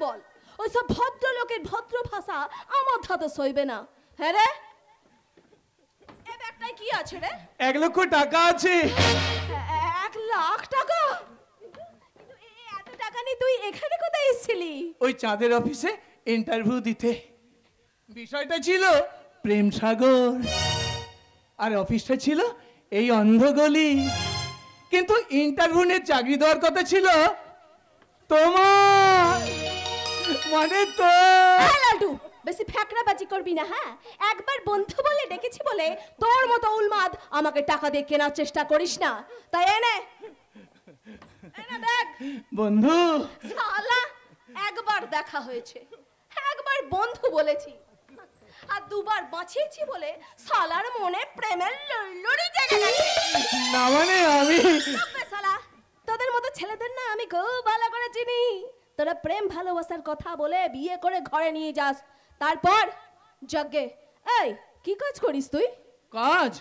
বল, ওইসব ভদ্রলোকের ভদ্র ভাষা আমার ধাতে সইবে না। হ্যাঁ রে, এ ব্যাগটায় কি আছে রে? 1 লক্ষ টাকা আছে। 1 লাখ টাকা? এত টাকা নিয়ে তুই এখানে কোথায় এসেছিলি? ওই চাঁদের অফিসে ইন্টারভিউ দিতে। বিষয়টা ছিল প্রেম সাগর, আর অফিসটা ছিল এই অন্ধগলি। কিন্তু ইন্টারভিউ নিয়ে চাকরি দেওয়ার কথা ছিল তোমার, মানে তো। লালটু, বেশি ফ্যাকড়াবাজি করবি না। হ্যাঁ, একবার বন্ধু বলে ডেকেছি বলে তোর মতো উন্মাদ আমাকে টাকা দিয়ে কেনার চেষ্টা করিস না। তাই এনে দেখ বন্ধু। শালা, একবার দেখা হয়েছে, একবার বন্ধু বলেছি, আর 2 বার বাঁচিয়েছি বলে শালার মনে প্রেমের লড়ি জেগে গেছে। না মানে আমি শালা, তোদের মতো ছেলেদের না আমি খুব ভালো করে চিনি। তোরা প্রেম ভালোবাসার কথা বলে বিয়ে করে ঘরে নিয়ে যাস, তারপর যজ্ঞে। এই কি কাজ করিস তুই? কাজ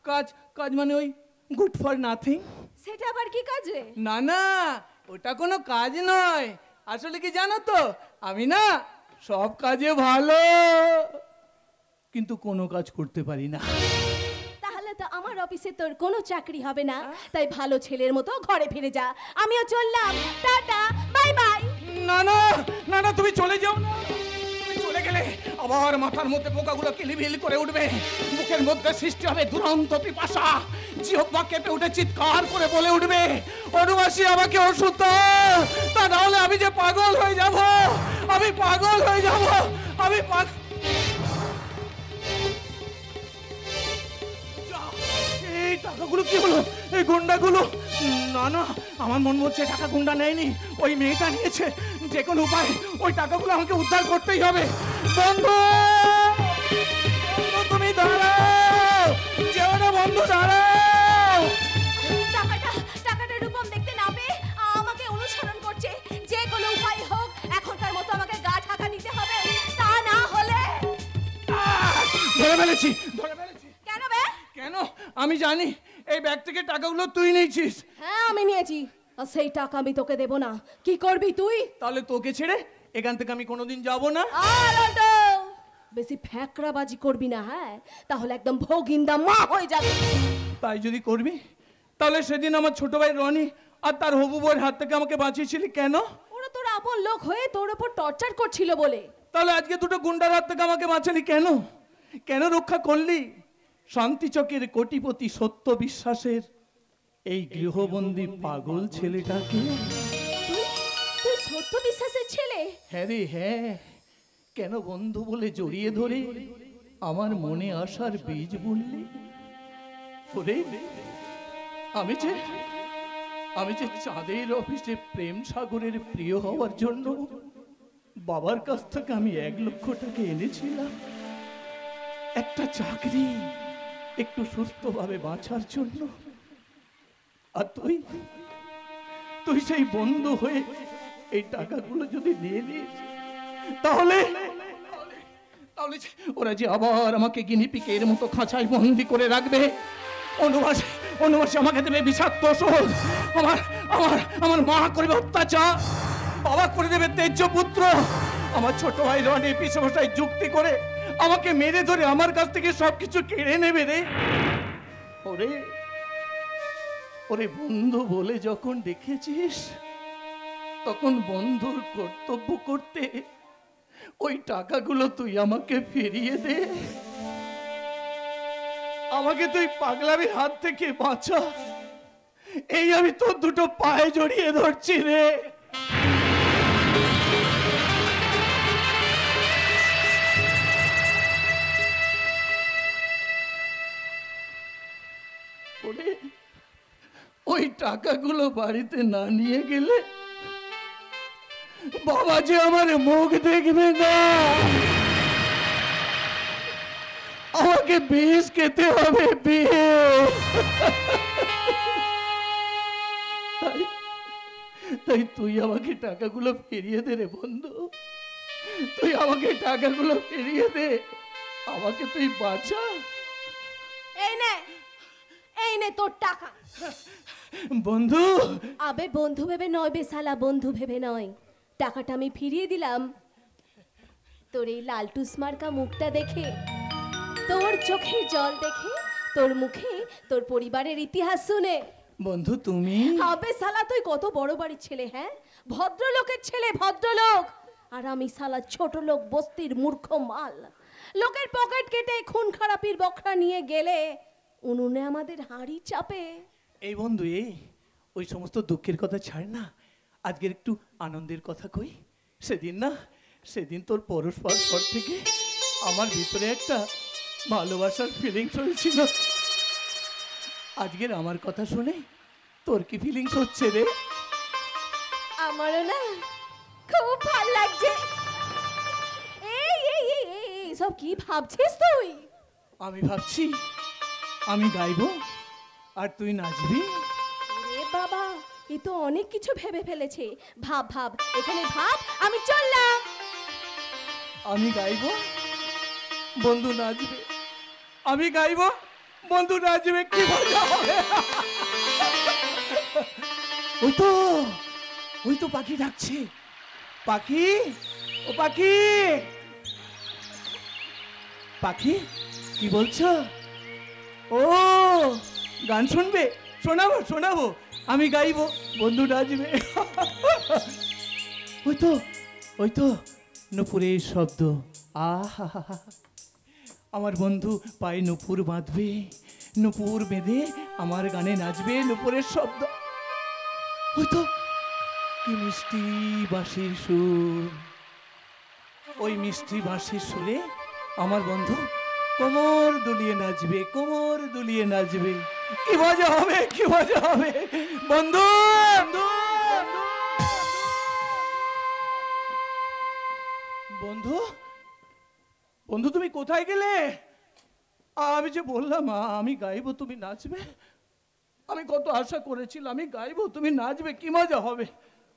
কাজ কাজ মানে ওই গুড ফর নাথিং। সেটা আবার কি কাজ রে? না না, ওটা কোনো কাজ নয়। আসলে কি জানো তো, আমি না সব কাজে ভালো, কিন্তু কোনো কাজ করতে পারি না। তাহলে তো আমার অফিসে তোর কোনো চাকরি হবে না। তাই ভালো ছেলের মতো ঘরে ফিরে যা। আমিও চললাম, টাটা, বাই বাই। না না না না, তুমি চলে যাও না। তুমি চলে গেলে আবার মাথার মধ্যে পোকাগুলো কিলিবিলি করে উঠবে, মুখের মধ্যে সৃষ্টি হবে দুরন্ত পিপাসা, জিহ্বা কেঁপে উঠে চিৎকার করে বলে উঠবে, অনুবাসী আমাকে ওষুধ দাও, তা না হলে আমি যে পাগল হয়ে যাব, আমি পাগল হয়ে যাব, আমি এই টাকাগুলো কি হলো? এই গুন্ডাগুলো? না না, আমার মন বলছে টাকা গুন্ডা নেয়নি, ওই মেয়েটা নিয়েছে। যে কোনো উপায় ওই টাকাগুলো আমাকে উদ্ধার করতেই হবে। বন্ধু, তুমি দাঁড়াও, যেও না বন্ধু, দাঁড়াও। টাকাটা রূপম দেখতে না পেয়ে আমাকে অনুসরণ করছে। যে কোনো উপায় হোক এখনকার মতো আমাকে গা ঢাকা নিতে হবে, তা না হলে। ধরে ফেলেছি। কেন বে? কেন? আমি জানি এই ব্যাগ থেকে টাকাগুলো তুই নিয়েছিস। হ্যাঁ, আমি নিয়েছি, আর সেই টাকা আমি তোকে দেব না। কি করবি তুই? তাহলে তোকে ছেড়ে এখান থেকে আমি কোনোদিন যাব না। বেশি ফ্যাকড়াবাজি করবি না, হ্যাঁ, তাহলে একদম ভোগিন্দা মা হয়ে যাবে। তাই যদি করবি, তাহলে সেদিন আমার ছোট ভাই রনি আর তার হবু বউয়ের হাত থেকে আমাকে বাঁচিয়েছিলি কেন? ওরা তোর আপন লোক হয়ে তোর উপর টর্চার করছিল বলে। তাহলে আজকে দুটো গুন্ডার হাত থেকে আমাকে বাঁচালি কেন? কেন রক্ষা করলি শান্তিচকের কোটিপতি সত্য বিশ্বাসের এই গৃহবন্দী পাগল ছেলেটাকে? তুই সত্য বিশ্বাসের ছেলে? হ্যাঁ রে হ্যাঁ। কেন বন্ধু বলে জড়িয়ে ধরে আমার মনে আসার বীজ বুনলি? ওরে, আমি যে চাঁদের অফিসে প্রেম সাগরের প্রিয় হওয়ার জন্য বাবার কাছ থেকে আমি 1 লক্ষ টাকা এনেছিলাম, একটা চাকরি, একটু সুস্থভাবে বাঁচার জন্য। আর তুই সেই বন্ধু হয়ে এই টাকাগুলো যদি নিয়ে নিস, তাহলে ওরা যে আবার আমাকে গিনিপিকের মতো খাঁচায় বন্দি করে রাখবে। অনুবাসে আমাকে দেবে বিষাক্ত ওষুধ, আমার মা করবে অত্যাচার, বাবা করে দেবে তেজ্য পুত্র, আমার ছোট ভাই রনি পিছে বসায় যুক্তি করে আমাকে মেরে ধরে আমার কাছ থেকে সবকিছু কেড়ে নেবে রে। ওরে বন্ধু বলে যখন দেখেছিস, তখন বন্ধুর কর্তব্য করতে ওই টাকাগুলো তুই আমাকে ফিরিয়ে দে। আমাকে তুই পাগলামির হাত থেকে বাঁচা, এই আমি তোর দুটো পায়ে জড়িয়ে ধরছি রে। ওই টাকাগুলো বাড়িতে না নিয়ে গেলে বাবা যে আমার মুখ দেখবে না, আমাকে বিষ খেতে হবে, বিষ। তাই তুই আমাকে টাকাগুলো ফিরিয়ে দে রে বন্ধু, তুই আমাকে টাকাগুলো ফিরিয়ে দে, আমাকে তুই বাঁচা। এই নে তোর টাকা। বন্ধু? আবে বন্ধু ভেবে নয় বে শালা, বন্ধু ভেবে নয়, টাকাটা আমি ফিরিয়ে দিলাম তোর এই লালটুস মার্কা মুখটা দেখে, তোর চোখের জল দেখে, তোর মুখে তোর পরিবারের ইতিহাস শুনে। বন্ধু তুমি আবে শালা তুই কত বড় বাড়ির ছেলে, হ্যাঁ ভদ্রলোকের ছেলে, ভদ্রলোক, আর আমি শালা ছোট লোক বস্তির মূর্খ মাল। লোকের পকেট কেটে খুন খারাপির বকরা নিয়ে গেলে উনুনে আমাদের হাঁড়ি চাপে। এই বন্ধু ওই সমস্ত দুঃখের কথা ছাড় না, আজকের একটু আনন্দের কথা কই। সেদিন তোর পরশ পাওয়ার পর থেকে আমার ভিতরে একটা ভালোবাসার ফিলিংস হয়েছিল। আজকের আমার কথা শুনে তোর কি ফিলিংস হচ্ছে রে? আমারও না খুব ভালো লাগছে। এই এই এই এই সব কি ভাবছিস তুই? আমি ভাবছি আমি গাইবো আর তুই নাচবি। আরে বাবা, এ তো অনেক কিছু ভেবে ফেলেছে। ভাব ভাব, এখানে ভাব, আমি চললাম। আমি গাইবো, বন্ধু নাচবে। আমি গাইবো, বন্ধু নাচবে। কি মজা হবে! ওই তো পাখি ডাকছে। পাখি, ও পাখি, পাখি কি বলছো? ও গান শুনবে? শোনাবো। আমি গাইবো, বন্ধু নাচবে। ওই তো নুপুরের শব্দ। আহা, আমার বন্ধু পায়ে নুপুর বাঁধবে, নুপুর বেঁধে আমার গানে নাচবে। নুপুরের শব্দ, ওই তো কি মিষ্টি বাঁশির সুর। ওই মিষ্টি বাঁশির সুরে আমার বন্ধু কোমর দুলিয়ে নাচবে। কি মজা হবে বন্ধু। বন্ধু বন্ধু তুমি কোথায় গেলে? আমি যে বললাম আমি গাইবো, তুমি নাচবে। আমি কত আশা করেছিলাম আমি গাইবো, তুমি নাচবে, কি মজা হবে।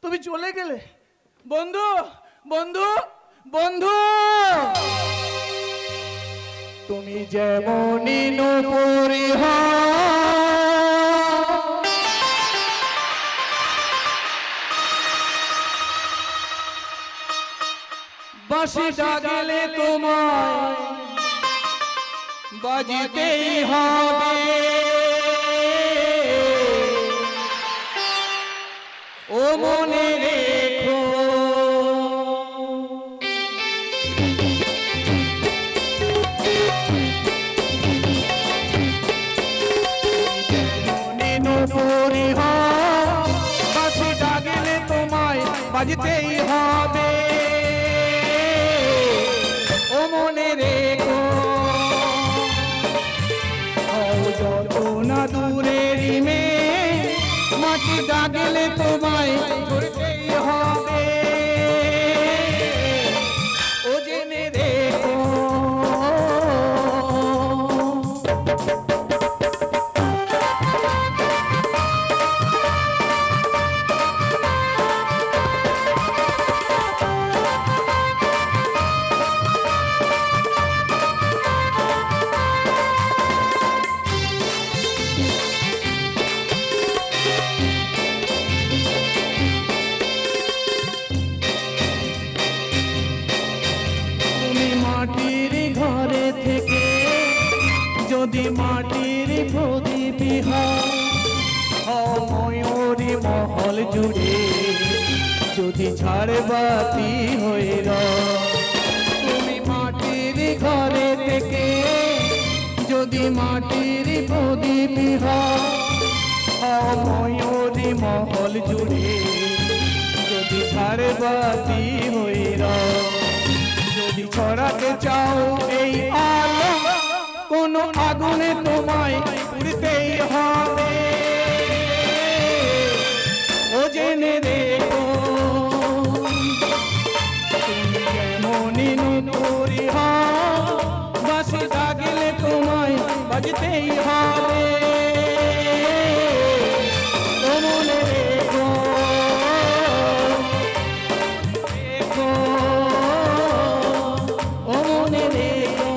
তুমি চলে গেলে। বন্ধু বন্ধু বন্ধু, তুমি যেমনই নূপুরি বাঁশি ডাকলে তোমায় বাজিতেই হবে। ও মনে রেখো, নুপুরি বাঁশি ডাকলে তোমায় বাজিতেই হবে। ও মনে রেখো, যত না দূরেরই মেয়ে, মাটি ডাকলে তোমায় ধরতেই হবে। ও জেনে রেখো। যদি মাটির প্রদীপ হও ময়ূরী মহল জুড়ে, যদি ঝাড়বাতি হয়ে তুমি মাটির ঘরে থেকে, যদি মাটির প্রদীপ হও ময়ূরী মহল জুড়ে, যদি ঝাড়বাতি হয়ে যদি ছড়াতে চাও এই আলো, কোন আগুনে তোমায় পুড়তেই হবে। ও জেনে রেখো, তুমি যেমনই নুপুরি বাঁশি ডাকলে তোমায় বাজতেই হবে। ও মনে রেখো, ও মনে রেখো।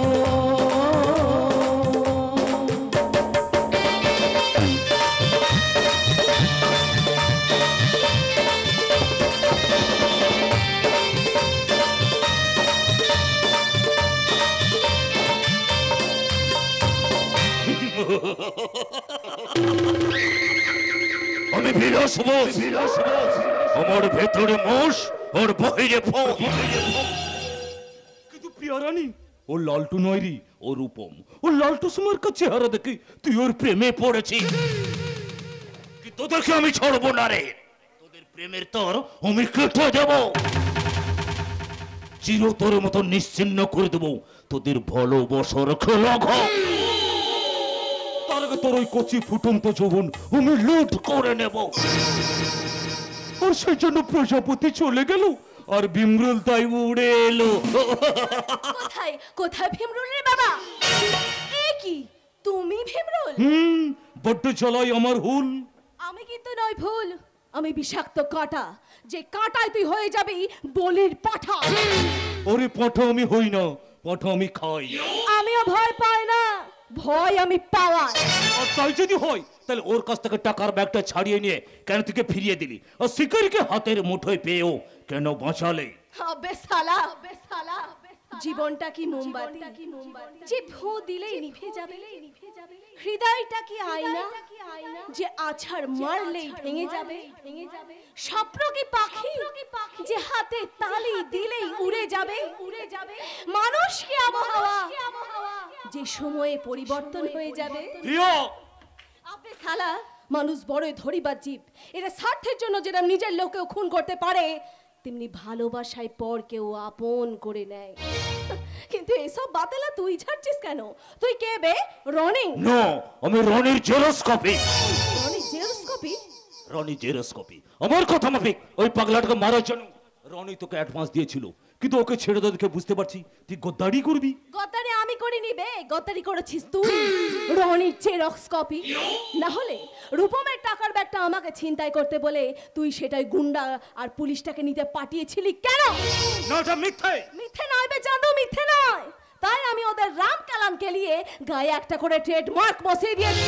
বিলাসবস, আমার ভেতরে মোষ ওর বহিরে ফোক। কিন্তু প্রিয়ারানী, ও লালটু নয় রে, ও রূপম। ও লালটু সুমার চেহারা দেখে তুই ওর প্রেমে পড়েছিস। কি তোদেরকে আমি ছাড়বো না রে, তোদের প্রেমের তর আমি কেটে দেব, চিরতরের মতো নিশ্চিহ্ন করে দেবো তোদের ভালোবাসার খেলা ঘর। তার আগে তোর ওই কচি ফুটন্ত যৌবন আমি লুট করে নেব। আর সেই জন্য প্রজাপতি চলে গেল আর বিমরুল তাই উড়ে এলো। কোথায় কোথায় ভীমরুল রে বাবা? এ কি, তুমি ভীমরুল? বড্ড জ্বালাই আমার হুল। আমি কিন্তু নয় ভুল, আমি বিষাক্ত কাঁটা, যে কাঁটায় তুই হয়ে যাবি বলির পাঠা। ওরে পাঠা আমি হই না, পাঠা আমি খাই। আমিও ভয় পাই না, ভয় আমি পাওয়াই। আর তাই যদি হয় তাহলে ওর কাছ থেকে টাকার ব্যাগটা ছাড়িয়ে নিয়ে কেন তোকে ফিরিয়ে দিলি? আর শিকারীকে হাতের মুঠোয় পেয়েও কেন বাঁচালে? আবে সালা, জীবনটা কি মোমবাতি, যে ভো দিলেই নিভে যাবে? হৃদয়টা কি আয়না, যে আছাড় মারলেই ভেঙে যাবে? স্বপ্ন কি পাখি, যে হাতে তালি দিলেই উড়ে যাবে? মানুষ কি আবহাওয়া, যে সময়ে পরিবর্তন হয়ে যাবে? আপনি সালা, মানুষ বড়ই ধরিবার জীব। এরা স্বার্থের জন্য যেটা নিজের লোকেও খুন করতে পারে, তেমনি ভালোবাসায় পর কেউ আপন করে নেয়। কিন্তু এসব বাতেলা তুই ছাড়ছিস কেন? তুই কে বে? রনি? নো, আমি রনির জেরোস্কপি। রনি জেরোস্কপি? রনি জেরোস্কপি। আমার কথা মাফিক ওই পাগলাটাকে মারার জন্য রনি তোকে অ্যাডভান্স দিয়েছিল, কিন্তু ওকে ছেড়ে দাও দেখে বুঝতে পারছি তুই গদ্দারি করবি। গদ্দারি আমি করিনি বে, গদ্দারি করেছিস তুই। রনির জেরক্সকপি। না হলে রূপমের টাকার ব্যাগটা আমাকে ছিনতাই করতে বলে তুই সেটাই গুন্ডা আর পুলিশটাকে নিতে পাঠিয়েছিলি কেন? না, ওটা মিথ্যে। মিথ্যে নয় বে চাঁদু, মিথ্যে নয়। তাই আমি ওদের রাম কালাম কেলিয়ে গায়ে একটা করে ট্রেডমার্ক বসিয়ে দিয়েছি।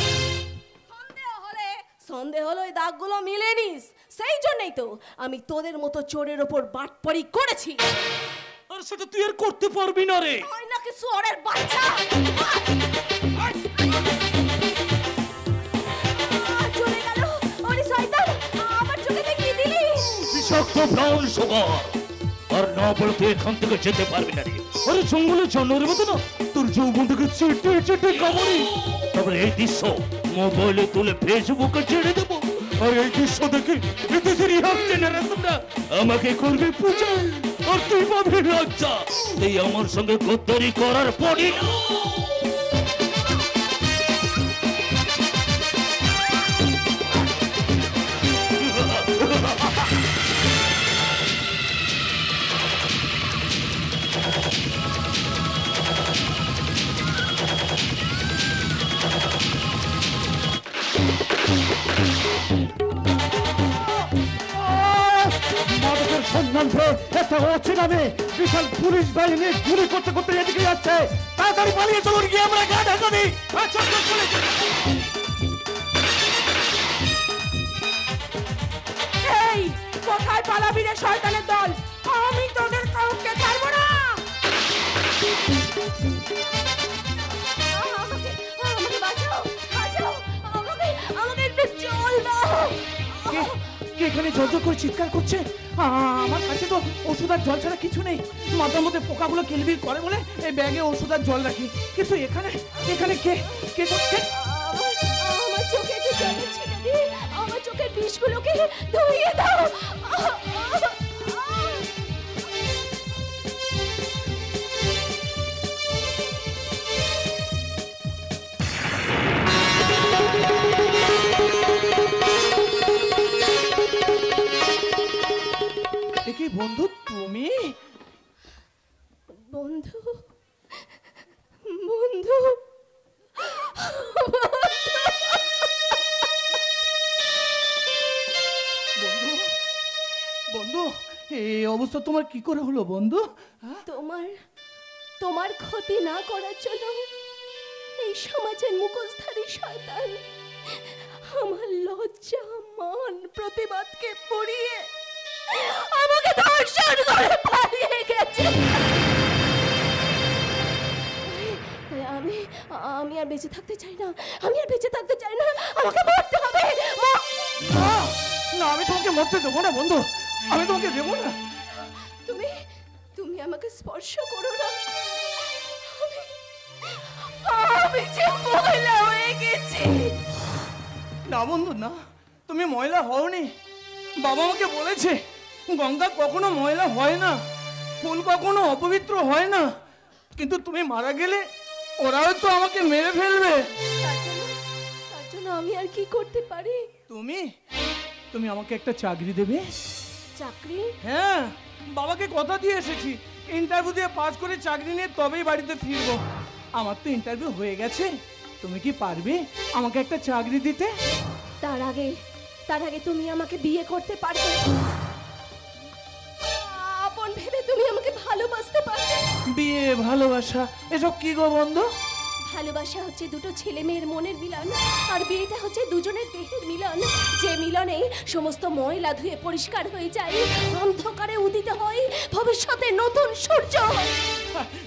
সন্দেহ হলো ওই দাগগুলো মিলে নিস, সেই জন্যই তো আমি তোদের মতো চোরের ওপর বাটপাড়ি করেছি। আর সেটা তুই আর করতে পারবি না রে। তুই নাকি শুয়োরের বাচ্চা? চলে গেল ওরে শয়তান, আমার চোখে দেখি দিলি বিষাক্ত ব্রাউন সুগার। আর না বলে তুই এখান থেকে যেতে পারবি না রে। আরে জঙ্গলে জানোয়ারের মতো না তোর যৌবনটাকে চেটে চেটে কামড়ি। তারপরে এই দৃশ্য মোবাইলে তুলে ফেসবুকে ছেড়ে দেবো। আর এই দৃশ্য দেখে দেশের ইয়াং জেনারেশনরা আমাকে করবে পূজা, আর তুই পাবি লজ্জা। তুই আমার সঙ্গে গদ্দারি করার পরই না। মাদকের সন্ধান পেয়ে একটা অচেনা মেয়ে বিশাল পুলিশ বাহিনী গুলি করতে করতে এদিকে যাচ্ছে। তাড়াতাড়ি পালিয়ে চলুন, গিয়ে আমরা গা ঢাকা দিই। এই কোথায় পালাবি রে শয়তানের দল? আমি তোদের কাউকে ছাড়বো না। আমাকে আমাকে বাঁচাও, বাঁচাও, আমাকে একটু জল দাও। কে এখানে জল জল করে চিৎকার করছে? আমার কাছে তো ওষুধ আর জল ছাড়া কিছু নেই। মাথার মধ্যে পোকাগুলো কিলবিল করে বলে এই ব্যাগে ওষুধ আর জল রাখি। কিন্তু এখানে এখানে কে কে করছে? আমার চোখে একটু জল ছিটে দি, আমার চোখের বিষগুলোকে ধুইয়ে দাও। কি বন্ধু তুমি? বন্ধু, বন্ধু, বন্ধু, বন্ধু, এই অবস্থা তোমার কি করে হলো বন্ধু? তোমার ক্ষতি না করার জন্য এই সমাজের মুখোশধারী শয়তান আমার লজ্জা, মান, প্রতিবাদকে পুড়িয়ে আমাকে ধর্ষণ করে পালিয়ে গেছে। আমি আর বেঁচে থাকতে চাই না, আমি আর বেঁচে থাকতে চাই না, আমাকে মরতে হবে। না, আমি তোমাকে মরতে দেবো না বন্ধু, আমি তোমাকে দেবো না। তুমি তুমি আমাকে স্পর্শ করো না। আমি যে মহিলা হয়ে গেছি। না বন্ধু না, তুমি ময়লা হওনি। বাবা আমাকে বলেছে গঙ্গা কখনো ময়লা হয় না, ফুল কখনো অপবিত্র হয় না, কিন্তু তুমি মারা গেলে ওরাও তো আমাকে মেরে ফেলবে। তার জন্য আমি আর কি করতে পারি? তুমি তুমি আমাকে একটা চাকরি দেবে? চাকরি? হ্যাঁ, বাবাকে কথা দিয়ে এসেছি, ইন্টারভিউ দিয়ে পাস করে চাকরি নিয়ে তবেই বাড়িতে ফিরবো। আমার তো ইন্টারভিউ হয়ে গেছে, তুমি কি পারবে আমাকে একটা চাকরি দিতে? তার আগে তুমি আমাকে বিয়ে করতে পারবে? আপন ভেবে তুমি আমাকে ভালোবাসতে পারবে? বিয়ে ভালোবাসা এসব কি গো বন্ধু? ভালোবাসা হচ্ছে দুটো ছেলে মেয়ের মনের মিলন, আর বিয়েটা হচ্ছে দুজনের দেহের মিলন, যে মিলনে সমস্ত ময়লা ধুয়ে পরিষ্কার হয়ে যায়, অন্ধকারে উদিত হয় ভবিষ্যতে নতুন সূর্য।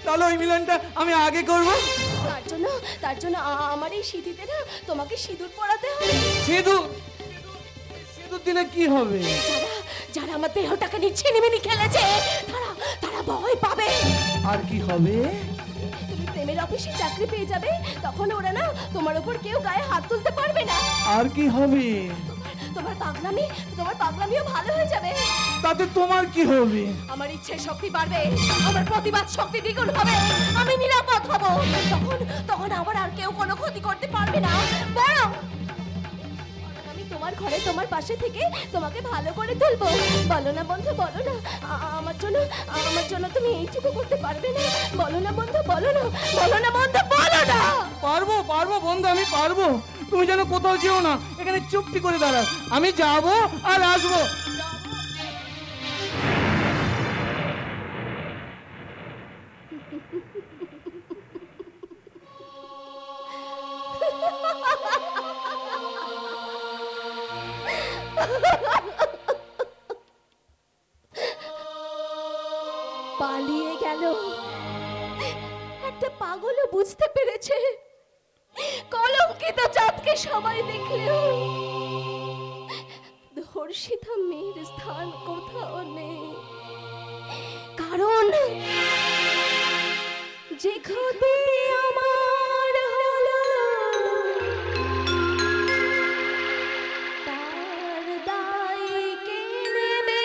তাহলে ওই মিলনটা আমি আগে করব। তার জন্য আমার এই সিঁথিতে না তোমাকে সিঁদুর পরাতে হবে। সিঁদুর? সিঁদুর দিলে কি হবে? যারা আমার দেহটাকে নিয়ে ছিনিমিনি খেলেছে তারা ভয় পাবে। আর কি হবে? তুমি প্রেমের অফিসে চাকরি পেয়ে যাবে, তখন ওরা না তোমার উপর কেউ গায়ে হাত তুলতে পারবে না। আর কি হবে? তোমার পাগলামিও ভালো হয়ে যাবে। তাতে তোমার কি হবে? আমার ইচ্ছে শক্তি বাড়বে, আমার প্রতিবাদ শক্তি দ্বিগুণ হবে, আমি নিরাপদ হব। তখন আবার আর কেউ কোনো ক্ষতি করতে পারবে না। বরং আমি তোমার ঘরে তোমার পাশে থেকে তোমাকে ভালো করে তুলবো। বলো না বন্ধু, বলো না, আমার জন্য তুমি এইটুকু করতে পারবে না? বলো না বন্ধু, বলো না, বলো না বন্ধু, বলো না। পারবো বন্ধু, আমি পারবো। তুমি যেন কোথাও যেও না, এখানে চুপটি করে দাঁড়াও, আমি যাবো আর আসবো। পালিয়ে গেল। একটা পাগলও বুঝতে পেরেছে কলঙ্কিত জাতকে সবাই দেখলেও ধর্ষিতা মেয়ের স্থান কোথাও নেই। কারণ যে ক্ষতি আমার হলো তার দায় কে নেবে?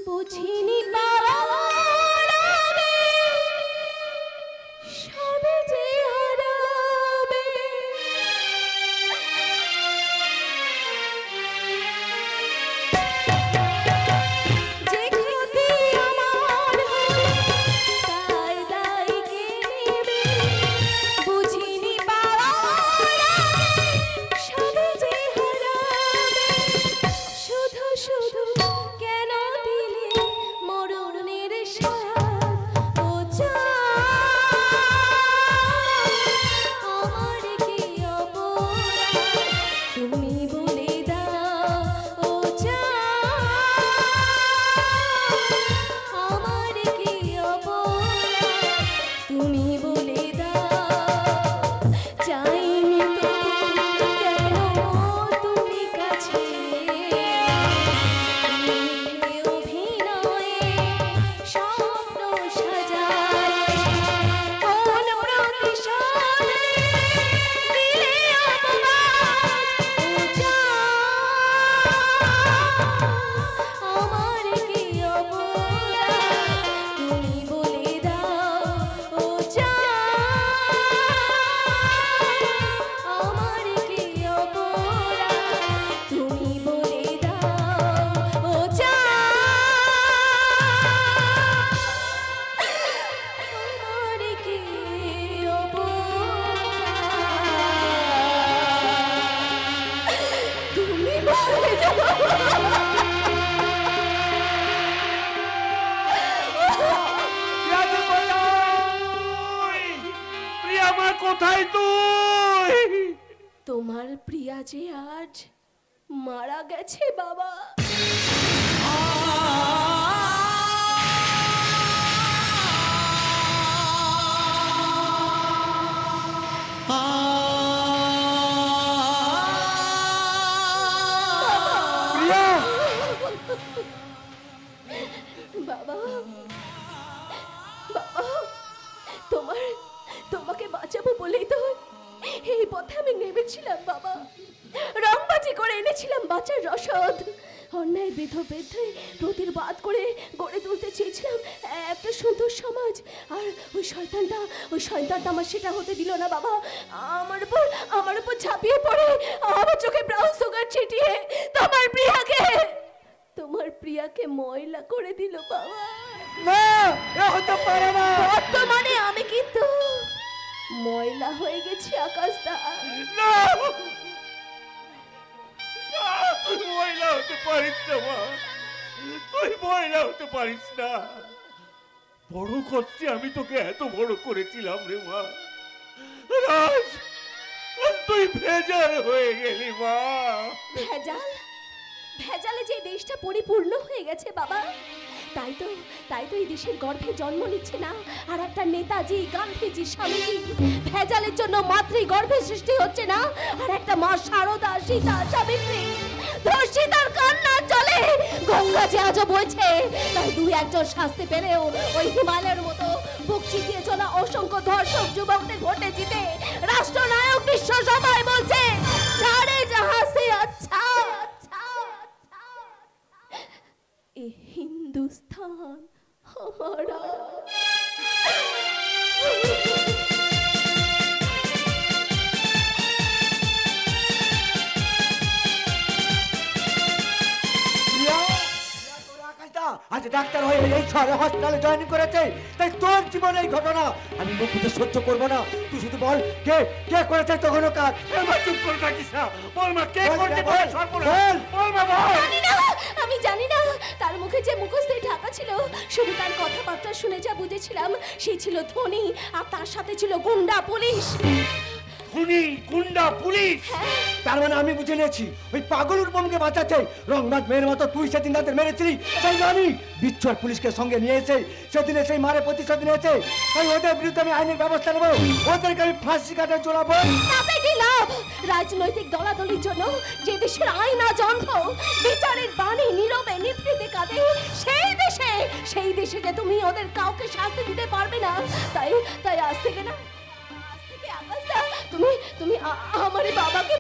বুঝিনি পাওয়ার আগে সবে যে হারাবে। যে ক্ষতি আমার হলো তার দায় কে নেবে? বুঝিনি পাওয়ার আগে সবে যে হারাবে। শুধু শুধু কেন দিলে মরণের স্বাদ? ও আমার কি অপরাধ তুমি বলে দাও। ও আমার কি অপরাধ তুমি বলে দাও। চাইনি তো কেন তুমি কাছে অভিনয়ে স্বপ্ন সাজায়। কোন প্রতিশোধে দিলে অপমান? আমার কি অপরাধ তুমি বলে দাও। ও আমার কি অপরাধ তুমি বলে দাও। ও আমার কি অপরাধ তুমি বলে দাও। প্রিয়া মা, কোথায় তুই? তোমার প্রিয়া যে আজ মারা গেছে বাবা। বাবা, বাবা, তোমাকে বাঁচাবো বলেই তো এই পথে আমি নেমেছিলাম বাবা। রংবাজি করে এনেছিলাম বাঁচার রসদ। অন্যায় বিধে প্রতিবাদ করে গড়ে তুলতে চেয়েছিলাম একটা সুন্দর সমাজ। আর ওই শয়তানটা আমার সেটা হতে দিল না বাবা। আমার উপর ঝাঁপিয়ে পড়ে আমার চোখে ব্রাউন সুগার ছিটিয়ে তোমার প্রিয়াকে ময়লা করে দিল বাবা। না, এ হতে পারে না। বর্তমানে আমি কিন্তু ময়লা হয়ে গেছি আকাশদা। না, তুই মহিলা হতে পারিস না মা, তুই মহিলা হতে পারিস না। বড় কষ্টে আমি তোকে এত বড় করেছিলাম রে মা। রাজ, তুই ভেজাল হয়ে গেলি মা। ভেজালে যে দেশটা পরিপূর্ণ হয়ে গেছে বাবা, তাই তো এই দেশের গর্ভে জন্ম নিচ্ছে না আর একটা নেতাজি, গান্ধীজি, স্বামীজি। ভেজালের জন্য মাতৃ গর্ভে সৃষ্টি হচ্ছে না আর একটা মা শারদা, সীতা, সাবিত্রী। ধর্ষিতার কান্নার জলে গঙ্গা যে আজও বইছে, তাই দুই একজন শাস্তি পেলেও ওই হিমালয়ের মতো বুক চিতিয়ে চলা অসংখ্য ধর্ষক যুবকদের ঘটে জিতে রাষ্ট্রনায়ক বিশ্ব সবাই বলছে সারে জাহাঁ সে আচ্ছা এ হিন্দুস্তান हमारा। আজ ডাক্তার হয়ে এই শহরে হসপিটালে জয়েন করেছে, তাই তোর জীবনে এই ঘটনা আমি মুখ বুঝে সহ্য করবো না। তুই শুধু বল কে কে করেছে তখন কাজ। এবার চুপ করে থাকিস না, বল মা কে করতে পারে? বল মা বল। আমি জানি না, তার মুখে যে মুখোশে ঢাকা ছিল, শুধু তার কথাবার্তা শুনে যা বুঝেছিলাম সে ছিল ধনী আর তার সাথে ছিল গুন্ডা পুলিশ। ধনী গুন্ডা পুলিশ? তার মানে আমি বুঝে নিয়েছি ওই পাগল রূপমকে বাঁচাচ্ছে। রংবাজ মেয়ের মতো তুই সেদিন তাদের মেরেছিলি, সেই জানি বিচ্ছুর পুলিশকে সঙ্গে নিয়েছে, সেদিনে সেই মারে প্রতিশোধ নিয়েছে। তাই ওদের বিরুদ্ধে আমি আইনের ব্যবস্থা নেবো, ওদেরকে আমি ফাঁসি কাটে চড়াবো। তাতে কি লাভ? রাজনৈতিক দলাদলির জন্য যে দেশের আইন আজ অন্ধ, বিচারের বাণী নীরবে নিভৃতে কাঁদে, সেই দেশে যে তুমি ওদের কাউকে শাস্তি দিতে পারবে না। তাই আজ থেকে আকাশদা, তুমি আমার বাবাকে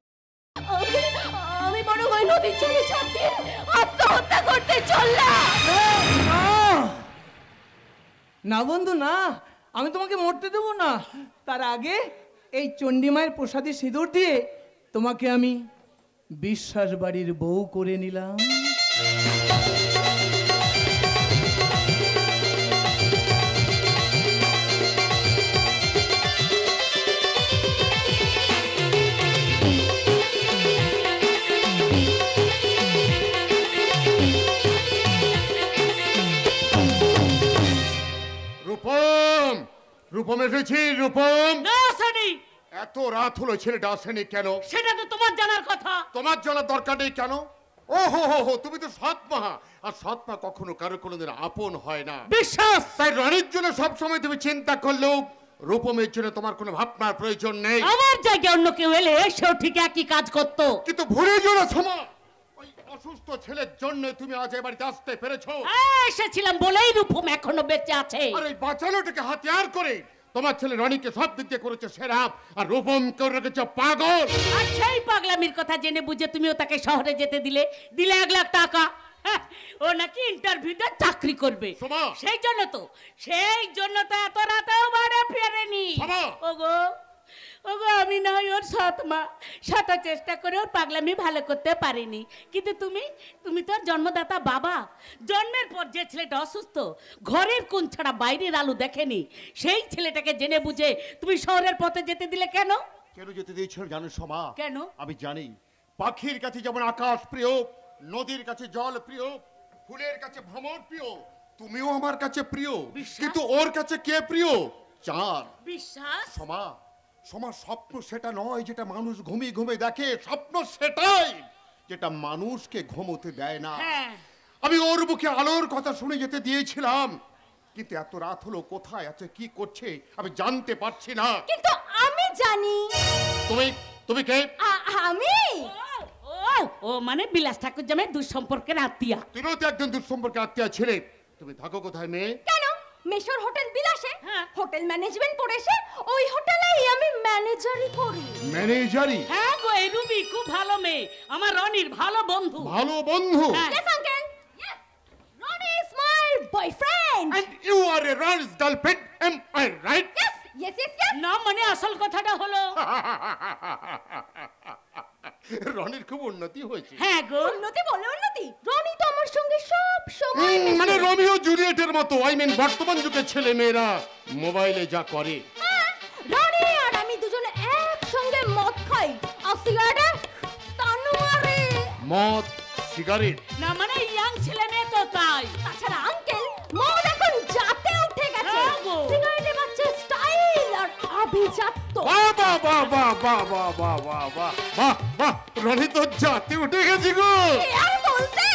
আমি বড় ওই নদীর জলে ঝাঁপ দিয়ে আত্মহত্যা করতে চললাম। না বন্ধু না, আমি তোমাকে মরতে দেবো না। তার আগে এই চণ্ডীমায়ের প্রসাদী সিঁদুর দিয়ে তোমাকে আমি বিশ্বাস বাড়ির বউ করে নিলাম। রূপম এসেছি। রূপম না আসেনি। এত রাত হলো, ছেলেটা আসেনি কেন? সেটা তো তোমার জানার কথা। তোমার জানার দরকার নেই কেন? ও হো, তুমি তো সৎ মা, আর সৎ মা কখনো কারো কোনোদিন আপন হয় না। বিশ্বাস। তাই রানীর জন্য সবসময় তুমি চিন্তা করলেও রূপমের জন্য তোমার কোনো ভাবনার প্রয়োজন নেই। আমার জায়গায় অন্য কেউ এলে সেও ঠিক একই কাজ করতো। কিন্তু ভুলে যেও না সমা, ওই অসুস্থ ছেলের জন্য তুমি আজ এ বাড়িতে আসতে পেরেছো। এসেছিলাম বলেই রূপম এখনো বেঁচে আছে। আর এই বাঁচানোটাকে হাতিয়ার করে তোমার ছেলে রনিকে সব দিক দিয়ে করেছে সেরা, আর রূপম করে রেখেছে পাগল। আর সেই পাগলামির কথা জেনে বুঝে তুমিও তাকে শহরে যেতে দিলে 1 লাখ টাকা। ও নাকি ইন্টারভিউতে চাকরি করবে। সেই জন্য তো এত রাতেও বাড়ি ফেরেনি। ওগো আমি না হয় ওর সৎ মা, শত চেষ্টা করে ওর পাগলামি ভালো করতে পারিনি। কিন্তু তুমি তো জন্মদাতা বাবা। জন্মের পর যে ছেলেটা অসুস্থ, ঘরের কোণ ছাড়া বাইরের আলো দেখেনি, সেই ছেলেটাকে জেনে বুঝে তুমি শহরের পথে যেতে দিলে কেন? কেন যেতে দিয়েছিল জানো সমা? কেন? আমি জানি। পাখির কাছে যেমন আকাশ প্রিয়, নদীর কাছে জল প্রিয়, ফুলের কাছে ভ্রমর প্রিয়, তুমিও আমার কাছে প্রিয়। কিন্তু ওর কাছে কে প্রিয়? চাঁদ। বিশ্বাস। সমা স্বপ্ন সেটা নয় যেটা মানুষ ঘুমিয়ে দেখে, স্বপ্ন সেটাই যেটা মানুষকে ঘুমোতে দেয় না। আমি ওর মুখে আলোর কথা শুনে যেতে দিয়েছিলাম, কিন্তু এত রাত হলো, কোথায় আছে কি করছে আমি জানতে পারছি না। কিন্তু আমি জানি। তুমি কে? আমি ও ও মানে বিলাস ঠাকুর জামাই দুঃসম্পর্কের আত্মীয়া। তুমিও তো একজন দুঃসম্পর্কে আত্মীয় ছিলে। তুমি থাকো কোথায় মেয়ে? কেন মেশর হোটেল বিলাসে হ্যাঁ। হোটেল ম্যানেজমেন্ট পড়েছে, ওই হোটেলেই আমি ম্যানেজারই করি। ম্যানেজারি? হ্যাঁ গো, এই রুবি খুব ভালো মেয়ে, আমার রনির ভালো বন্ধু। ভালো বন্ধু? হ্যাঁ। Yes uncle, yes, Ronnie is my boyfriend. And you are a Ron's girlfriend, am I right? Yes, yes, yes, yes. না মানে আসল কথাটা হলো, রনির খুব উন্নতি হয়েছে। হ্যাঁ গো, উন্নতি বলে উন্নতি, রনি তো আমার সঙ্গে সব সময় মানে মেশে। রোমিও জুলিয়েটের মতো, আই মিন বর্তমান যুগের ছেলে মেয়েরা মোবাইলে যা করে। হ্যাঁ, রনি আর আমি দুজনে একসঙ্গে মদ খাই আর সিগারেট টানো মারি। মদ, সিগারেট? না মানে ইয়াং ছেলে মেয়ে তো তাই। তাছাড়া আঙ্কেল মদ এখন জাতে উঠে গেছে, হ্যাঁ গো। সিগারেটে বাচ্চা স্টাইল আর আভিজাত্য। বাহ বাহ বাহ বাহ বাহ বাহ বাহ বাহ বাহ বাহ বাহ, রনি তো জাতি উঠে গেছি গো। এ আর বলতে,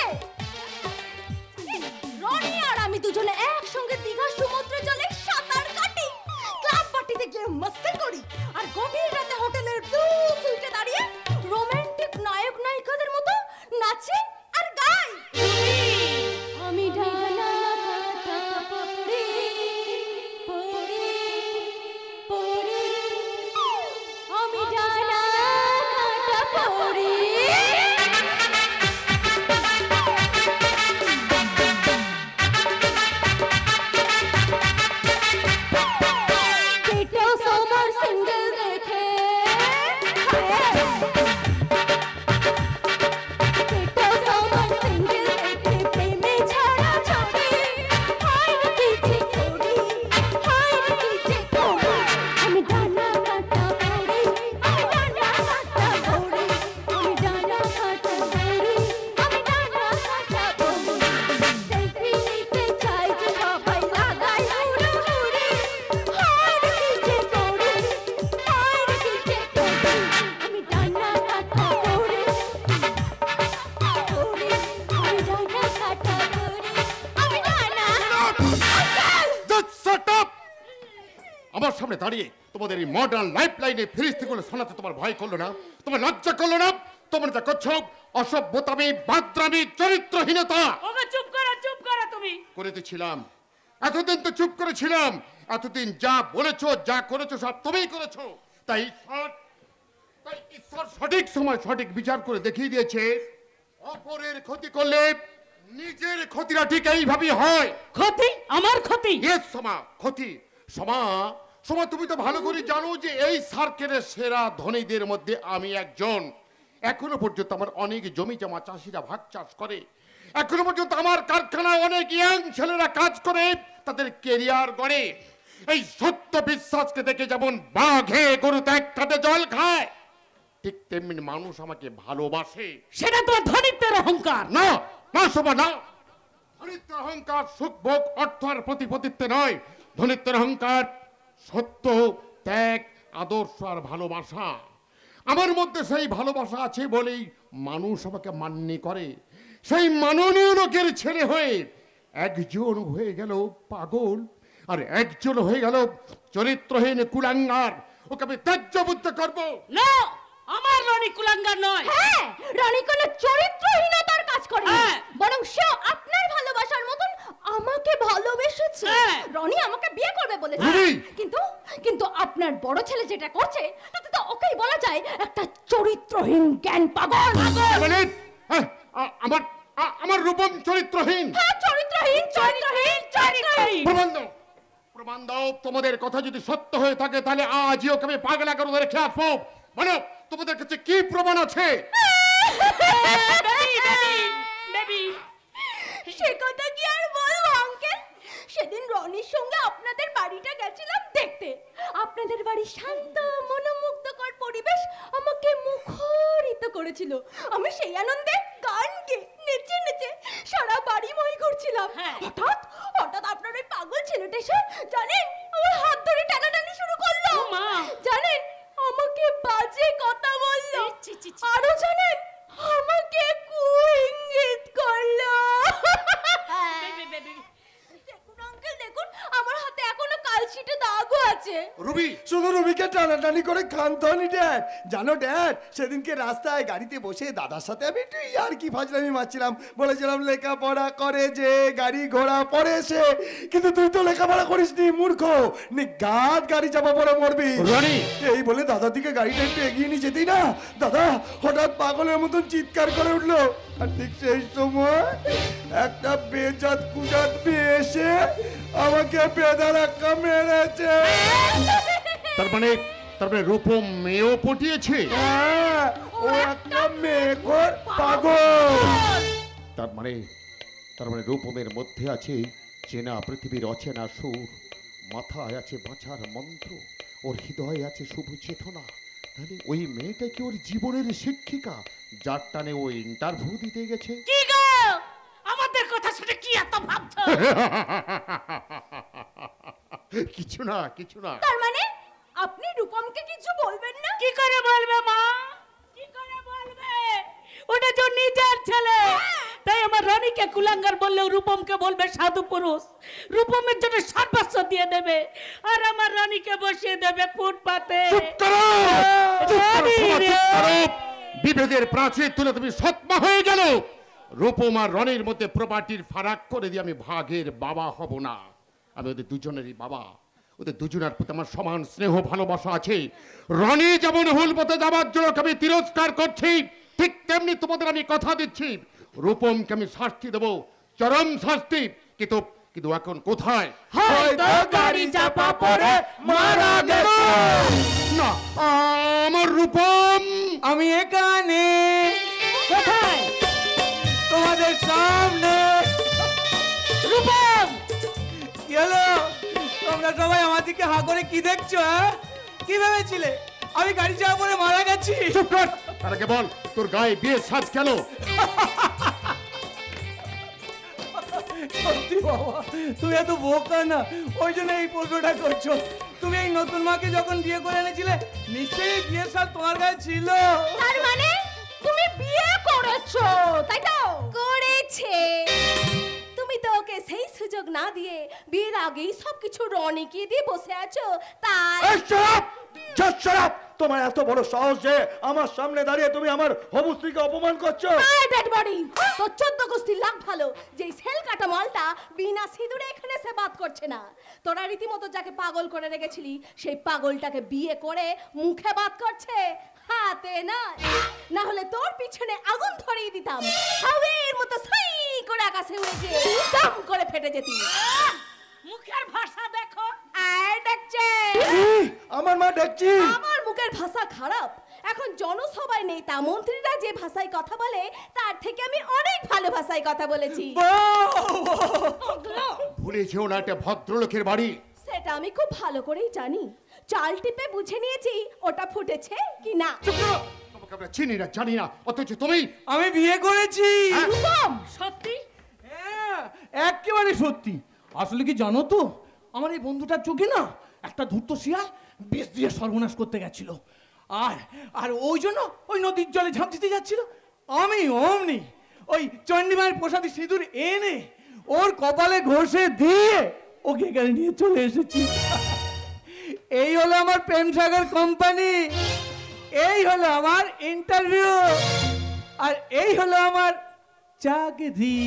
রনি আর আমি দুজনে একসঙ্গে দীঘা সমুদ্র জলে সাঁতার কাটি, ক্লাব পার্টিতে গিয়ে মস্তি করি, আর গভীর রাতে হোটেলের ব্লু সুইটে দাঁড়িয়ে রোমান্টিক নায়ক নায়িকাদের মতো নাচি আর গাই। আমি ডানা কাটা পড়ি পড়ি পড়ি, আমি ডানা কাটা পড়ি। পেটেও তোমার সিঙ্গেল দেখে, পেটেও তোমার সিঙ্গেল দেখে প্রেমে ছাড়া ছড়ি, হায় রে কি যে করি, হায় রে কি যে করি, আমি ডানা কাটা পড়ি, আমি ডানা কাটা পড়ি, আমি ডানা কাটা পড়ি, আমি ডানা কাটা পড়ি, সেলফি নিতে চাই যে সবাই লাগাই হুড়োহুড়ি, হায় রে কি যে করি, হায় রে কি যে করি, আমি ডানা কাটা পড়ি, আমি ডানা কাটা পড়ি, আমি ডানা। Just shut up! আমার সামনে দাঁড়িয়ে তোমাদের এই মডার্ন লাইফ লাইনে ফিরিস্তিগুলো শোনাতে তোমার ভয় করলো না? তোমার লজ্জা করলো না? তোমরা যা করছো অসভ্যতামি, বাদরামি, চরিত্রহীনতা। ওগো চুপ করো তুমি। করেছিলাম, এতদিন তো চুপ করেছিলাম, এতদিন যা বলেছো যা করেছো সব তুমিই করেছো। তাই ঈশ্বর সঠিক সময় সঠিক বিচার করে দেখিয়ে দিয়েছে, অপরের ক্ষতি করলে নিজের ক্ষতিটা ঠিক এইভাবেই হয়। ক্ষতি? আমার ক্ষতি? ইয়েস সমা, ক্ষতি। সমা, সমা তুমি তো ভালো করে জানো যে এই সার্কেলের সেরা ধনীদের মধ্যে আমি একজন। এখনো পর্যন্ত আমার অনেক জমি জমা চাষিরা ভাগ চাষ করে, এখনো পর্যন্ত আমার কারখানায় অনেক ইয়াং ছেলেরা কাজ করে তাদের কেরিয়ার গড়ে। এই সত্য বিশ্বাসকে দেখে যেমন বাঘে গরুতে একসাথে জল খায়, ঠিক তেমনি মানুষ আমাকে ভালোবাসে। সেটা তোমার ধনিত্বের অহংকার। না না শোভা, না। ধনিত্বের অহংকার সুখ ভোগ অর্থ আর প্রতিপত্তিত্বে নয়। ধনিত্বের অহংকার সত্য, ত্যাগ, আদর্শ আর ভালোবাসা। আমার মধ্যে সেই ভালোবাসা আছে বলেই মানুষ আমাকে মান্য করে। সেই মাননীয় লোকের ছেলে হয়ে একজন হয়ে গেল পাগল, আর একজন হয়ে গেল চরিত্রহীন কুলাঙ্গার। ওকে আমি ত্যায্য বুদ্ধ করবো। না, আমার রনি কুলাঙ্গার নয়। হ্যাঁ, রনি কোনো চরিত্রহীনতার কাজ করে না, হ্যাঁ। বরং সে আপনার ভালোবাসার মতন আমাকে ভালোবেসেছে। হ্যাঁ। রনি আমাকে বিয়ে করবে বলেছে, রনি! কিন্তু আপনার বড় ছেলে যেটা করছে তাতে তো ওকেই বলা যায় একটা চরিত্রহীন জ্ঞান পাগল। মানে আমার আমার রূপম চরিত্রহীন। হ্যাঁ, চরিত্রহীন, চরিত্রহীন, চরিত্রহীন। প্রমাণ দাও, প্রমাণ দাও। তোমাদের কথা যদি সত্য হয়ে থাকে তাহলে আজই ওকে আমি পাগলা করে রেখে আসবো। মানে তোমাদের কাছে কি প্রমাণ আছে? সে কথা কি আর বলবো আঙ্কেল, সেদিন রনির সঙ্গে আপনাদের বাড়িটা গেছিলাম দেখতে। আপনাদের বাড়ির শান্ত মনোমুগ্ধকর পরিবেশ আমাকে মুখরিত করেছিল। আমি সেই আনন্দে গান গেয়ে নেচে নেচে সারা বাড়ি মই ঘুরছিলাম। হ্যাঁ। হঠাৎ আপনার ওই পাগল ছেলেটা এসে জানেন আমার হাত ধরে টানাটানি শুরু করলো। ও মা! জানেন আমাকে বাজে কথা বললো, ছি, ছি, ছি। আরো জানেন আমাকে কুইঙ্গিত করলো। দেখুন আঙ্কেল, দেখুন আমার হাতে এখনো কালশিটে দাগও আছে। রুবি শুধু রুবিকে টানাটানি করে খানতনি ড্যাড। জানো ড্যাড, সেদিনকে রাস্তায় গাড়িতে বসে দাদার সাথে আমি একটু আর কি ফাজলামি মারছিলাম, বলেছিলাম লেখাপড়া করে যে গাড়ি ঘোড়া পড়ে সে, কিন্তু তুই তো লেখাপড়া করিস নি মূর্খ, নিগাত গাড়ি চাপা পড়ে মরবি। রনি! এই বলে দাদার দিকে গাড়িটা একটু এগিয়ে নিয়ে যেতেই না দাদা হঠাৎ পাগলের মতন চিৎকার করে উঠলো। আর ঠিক সেই সময় একটা বেজাত কুজাত মেয়ে এসে আমাকে বেদা ধাক্কা মেরেছে। তার মানে রূপম মেয়েও পটিয়েছে। হ্যাঁ, ও একটা মেয়ের পাগল। তার মানে রূপমের মধ্যে আছে চেনা পৃথিবীর অচেনা সুর, মাথায় আছে বাঁচার মন্ত্র, ওর হৃদয়ে আছে শুভ চেতনা। তাহলে ওই মেয়েটা কি ওর জীবনের শিক্ষিকা, যার টানে ও ইন্টারভিউ দিতে গেছে? কি গো, আমাদের কথা শুনে কি এত ভাবছো? কিছু না কিছু না। তার মানে আপনি রূপমকে কিছু বলবেন না? কি করে বলবে মা, কি করে বলবে? ওটা তো নিজের ছেলে। তাই আমার রানীকে কুলাঙ্গার বললেও রূপমকে বলবে সাধু পুরুষ। রূপমের জন্য সর্বস্ব দিয়ে দেবে, আর আমার রানীকে বসিয়ে দেবে ফুটপাতে। চুপ করো, চুপ করো, চুপ করো। বিভেদের প্রাচীর তুলে তুমি সৎমা হয়ে গেল। রূপম আর রনির মধ্যে প্রপার্টির ফারাক করে দিয়ে আমি ভাগের বাবা হব না। আমি ওদের দুজনেরই বাবা। ওদের দুজনের প্রতি আমার সমান স্নেহ ভালোবাসা আছে। রনি যেমন ভুল পথে যাবার জন্য আমি তিরস্কার করছি, ঠিক তেমনি তোমাদের আমি কথা দিচ্ছি, রূপমকে আমি শাস্তি দেবো, চরম শাস্তি। কিন্তু এখন কোথায়? হয়তো গাড়ি চাপা পড়ে মারা গেছে। না, আমার রূপম। আমি এখানে। কোথায়? তোমাদের সামনে। রূপম! কি হলো? তোমরা সবাই আমার দিকে হাঁ করে কি দেখছো? হ্যাঁ, কি ভেবেছিলে আমি গাড়ি চাপা পড়ে মারা গেছি? চুপ কর। তার আগে বল, তোর গায়ে বিয়ের সাজ কেন? সত্যি বাবা, তুমি এত বোকা না, ওই জন্য এই প্রশ্নটা করছো। তুমি এই নতুন মাকে যখন বিয়ে করে এনেছিলে, নিশ্চয়ই এই বিয়ের সাল তোমার গায়ে ছিল। তার মানে তুমি বিয়ে করেছো, তাই তো? করেছে। তুমি তো ওকে সেই সুযোগ না দিয়ে বিয়ের আগেই সবকিছু রনিকে দিয়ে বসে আছো, তাই। এই শরাব, জাস্ট শরাব। তোমার এত বড় সাহস যে আমার সামনে দাঁড়িয়ে তুমি আমার হবু স্ত্রীকে অপমান করছো। আই ডেড বডি, তো 14 গোষ্ঠী লাখ ভালো যে সেল কাটা মালটা বিনা সিঁদুরে এখানে সে বাত করছে না। তোরা রীতিমতো যাকে পাগল করে রেখেছিলি, সেই পাগলটাকে বিয়ে করে মুখে বাত করছে, হাতে না। না হলে তোর পিছনে আগুন ধরিয়ে দিতাম, হাওয়ের মতো সাই করে আকাশে উড়ে গিয়ে দম করে ফেটে যেতি। মুখের ভাষা দেখো। আর ডাকছে আমার মা ডাকছি। আমার মুখের ভাষা খারাপ। এখন জনসভায় নেতা মন্ত্রীরা যে ভাষায় কথা বলে, তার থেকে আমি অনেক ভালো ভাষায় কথা বলেছি। ভুলে যেও না, একটা ভদ্রলোকের বাড়ি। সেটা আমি খুব ভালো করেই জানি। চাল টিপে বুঝে নিয়েছি ওটা ফুটেছে কি না। চুপ করো। তোমাকে আমরা চিনি না, জানি না, অথচ তুমি। আমি বিয়ে করেছি। রূপম, সত্যি? হ্যাঁ, একেবারে সত্যি। আসলে কি জানো তো, আমার এই বন্ধুটার চোখে না একটা ধূর্ত শিয়াল বিষ দিয়ে সর্বনাশ করতে গেছিল, আর ওই জন্য ওই নদীর জলে ঝাঁপ দিতে যাচ্ছিল। আমি অমনি ওই চণ্ডীমায়ের প্রসাদী সিঁদুর এনে ওর কপালে ঘষে দিয়ে ওকে এখানে নিয়ে চলে এসেছি। এই হলো আমার প্রেম সাগর কোম্পানি, এই হলো আমার ইন্টারভিউ, আর এই হলো আমার চাকরি।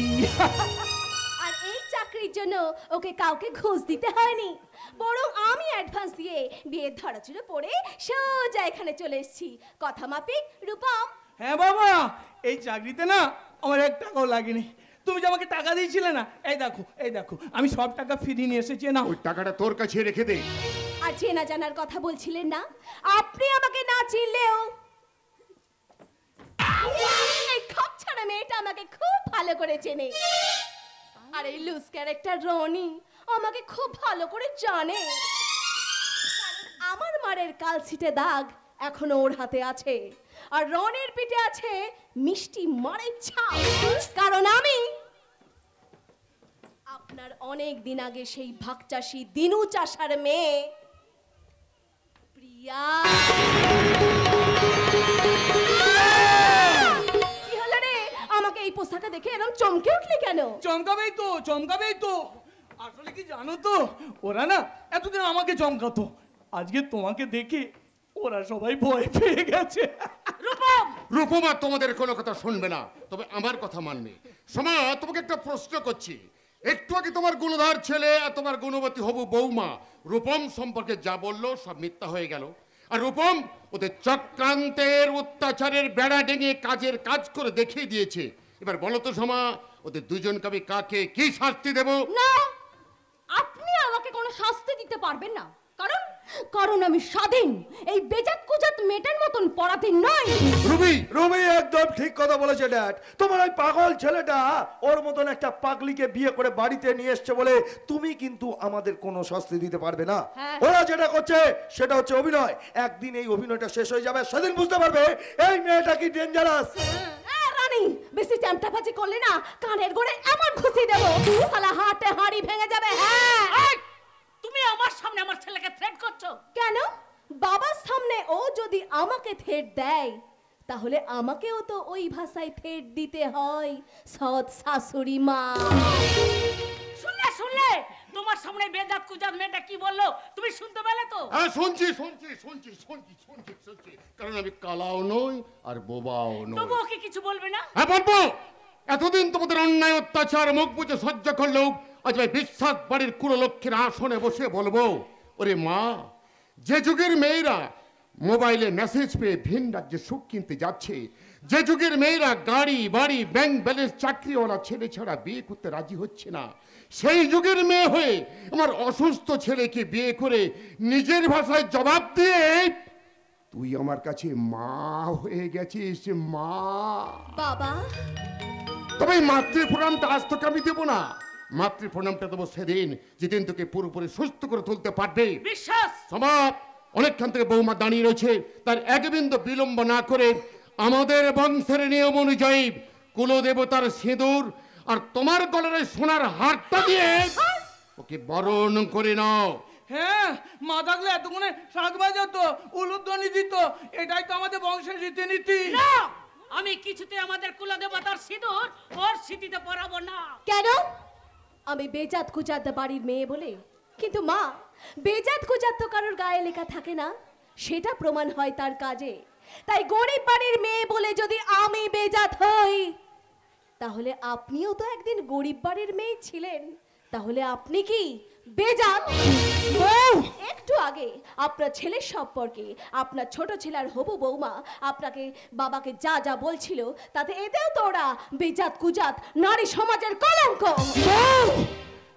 আর এই চাকরির জন্য ওকে কাউকে ঘুষ দিতে হয়নি, বরং আমি অ্যাডভান্স দিয়ে বিয়ের ধরাচুরে পড়ে সোজা এখানে চলে এসেছি। কথা মাফিক রূপম। হ্যাঁ বাবা, এই চাকরিতে না আমার 1 টাকাও লাগেনি। তুমি যে আমাকে টাকা দিয়েছিলে না, এই দেখো আমি সব টাকা ফিরিয়ে নিয়ে এসেছি। না, ওই টাকাটা তোর কাছে রেখে দে। আর চেনা জানার কথা বলছিলেন না, আপনি আমাকে না চিনলেও এই খপছাড়া মেয়েটা আমাকে খুব ভালো করে চেনে। আর এই লুজ ক্যারেক্টার রনি আমাকে খুব ভালো করে জানে। কারণ আমার মারের কালছিটে দাগ এখনো ওর হাতে আছে, আর রনির পিঠে আছে মিষ্টি মারের ছাপ। কারণ আমি আপনার অনেক দিন আগে সেই ভাগচাষী দিনু চাষার মেয়ে প্রিয়া। কি হলো রে, আমাকে এই পোশাকে দেখে এরকম চমকে উঠলি কেন? চমকাবেই তো। আসলে কি জানো তো, ওরা না এতদিন আমাকে চমকাতো, আজকে তোমাকে দেখে ওরা সবাই ভয় পেয়ে গেছে। রূপম, রূপমা তোমাদের কোনো কথা শুনবে না, তবে আমার কথা মানবে। সমা, তোমাকে একটা প্রশ্ন করছি। একটু আগে তোমার গুণধর ছেলে আর তোমার গুণবতী হবু বৌমা রূপম সম্পর্কে যা বললো সব মিথ্যা হয়ে গেল। আর রূপম ওদের চক্রান্তের অত্যাচারের বেড়া ডেঙে কাজের কাজ করে দেখিয়ে দিয়েছে। এবার বলো তো সমা, ওদের দুজনকে আমি কাকে কি শাস্তি দেব? না, আপনি আমাকে কোনো শাস্তি দিতে পারবেন না, কারণ কারণ আমি স্বাধীন। এই বেজাত কুজাত মেটার মতন পড়াতে নয়। রুবি রুবি একদম ঠিক কথা বলেছে ড্যাড। তোমার ওই পাগল ছেলেটা ওর মতন একটা পাগলিকে বিয়ে করে বাড়িতে নিয়ে এসছে বলে তুমি কিন্তু আমাদের কোনো শাস্তি দিতে পারবে না। হ্যাঁ। ওরা যেটা করছে সেটা হচ্ছে অভিনয়। একদিন এই অভিনয়টা শেষ হয়ে যাবে, সেদিন বুঝতে পারবে এই মেয়েটা কি ডেঞ্জারাস। রানী, বেশি চামটাবাজি করলে না কানের গোড়ে এমন ঘুষি দেবো শালা হাতে হাড়ি ভেঙে যাবে। হ্যাঁ, এই, তুমি আমার সামনে আমার ছেলেকে থ্রেট করছো কেন? বাবার সামনে ও যদি আমাকে থ্রেট দেয় তাহলে আমাকেও তো ওই ভাষায় থ্রেট দিতে হয়, সৎ শাশুড়ি মা। শুনলে শুনলে তোমার সামনে বেজাত কুজাত মেয়েটা কি বললো তুমি শুনতে পেলে তো? হ্যাঁ, শুনছি শুনছি শুনছি শুনছি শুনছি শুনছি, কারণ আমি কালাও নই আর বোবাও নই। তবু ওকে কিছু বলবে না? হ্যাঁ বলবো। এতদিন তোমাদের অন্যায় অত্যাচার মুখ বুঝে সহ্য করলেও আজ আমি বিশ্বাস বাড়ির কুললক্ষ্মীর আসনে বসে বলবো, ওরে মা, যে যুগের মেয়েরা মোবাইলে মেসেজ পেয়ে ভিন রাজ্যে সুখ কিনতে যাচ্ছে, যে যুগের মেয়েরা গাড়ি বাড়ি ব্যাংক ব্যালেন্স চাকরিওয়ালা ছেলে ছাড়া বিয়ে করতে রাজি হচ্ছে না, সেই যুগের মেয়ে হয়ে আমার অসুস্থ ছেলেকে বিয়ে করে নিজের ভাষায় জবাব দিয়ে তুই আমার কাছে মা হয়ে গেছিস। মা বাবা, তবে মাতৃ প্রণামটা আজ তোকে আমি দেবো না। মাতৃ প্রণামটা দেবো সেদিন যেদিন তোকে পুরোপুরি সুস্থ করে তুলতে পারবে। বিশ্বাস সমাপ অনেকক্ষণ থেকে বৌমা দাঁড়িয়ে রয়েছে, তার এক বিন্দু বিলম্ব না করে আমাদের বংশের নিয়ম অনুযায়ী কুলদেবতার সিঁদুর আর তোমার গলার সোনার হারটা দিয়ে ওকে বরণ করে নাও। হ্যাঁ, মা থাকলে এতক্ষণে শাক বাজাতো, উলুধ্বনি দিত, এটাই তো আমাদের বংশের রীতিনীতি। না, আমি কিছুতে আমাদের কুলদেবতার সিঁদুর ওর স্মৃতিতে পরাবো না। কেন? আমি বেজাত কুজাত বাড়ির মেয়ে বলে? কিন্তু মা, বেজাত কুজাত তো কারোর গায়ে লেখা থাকে না, সেটা প্রমাণ হয় তার কাজে। তাই গরিব বাড়ির মেয়ে বলে যদি আমি বেজাত হই, তাহলে আপনিও তো একদিন গরিব বাড়ির মেয়ে ছিলেন, তাহলে আপনি কি বেজাত? একটু আগে আপনার ছেলের সম্পর্কে আপনার ছোট ছেলের হবু বৌমা আপনাকে বাবাকে যা যা বলছিল, তাতে এতেও তো ওরা বেজাত কুজাত নারী সমাজের কলঙ্ক। বউ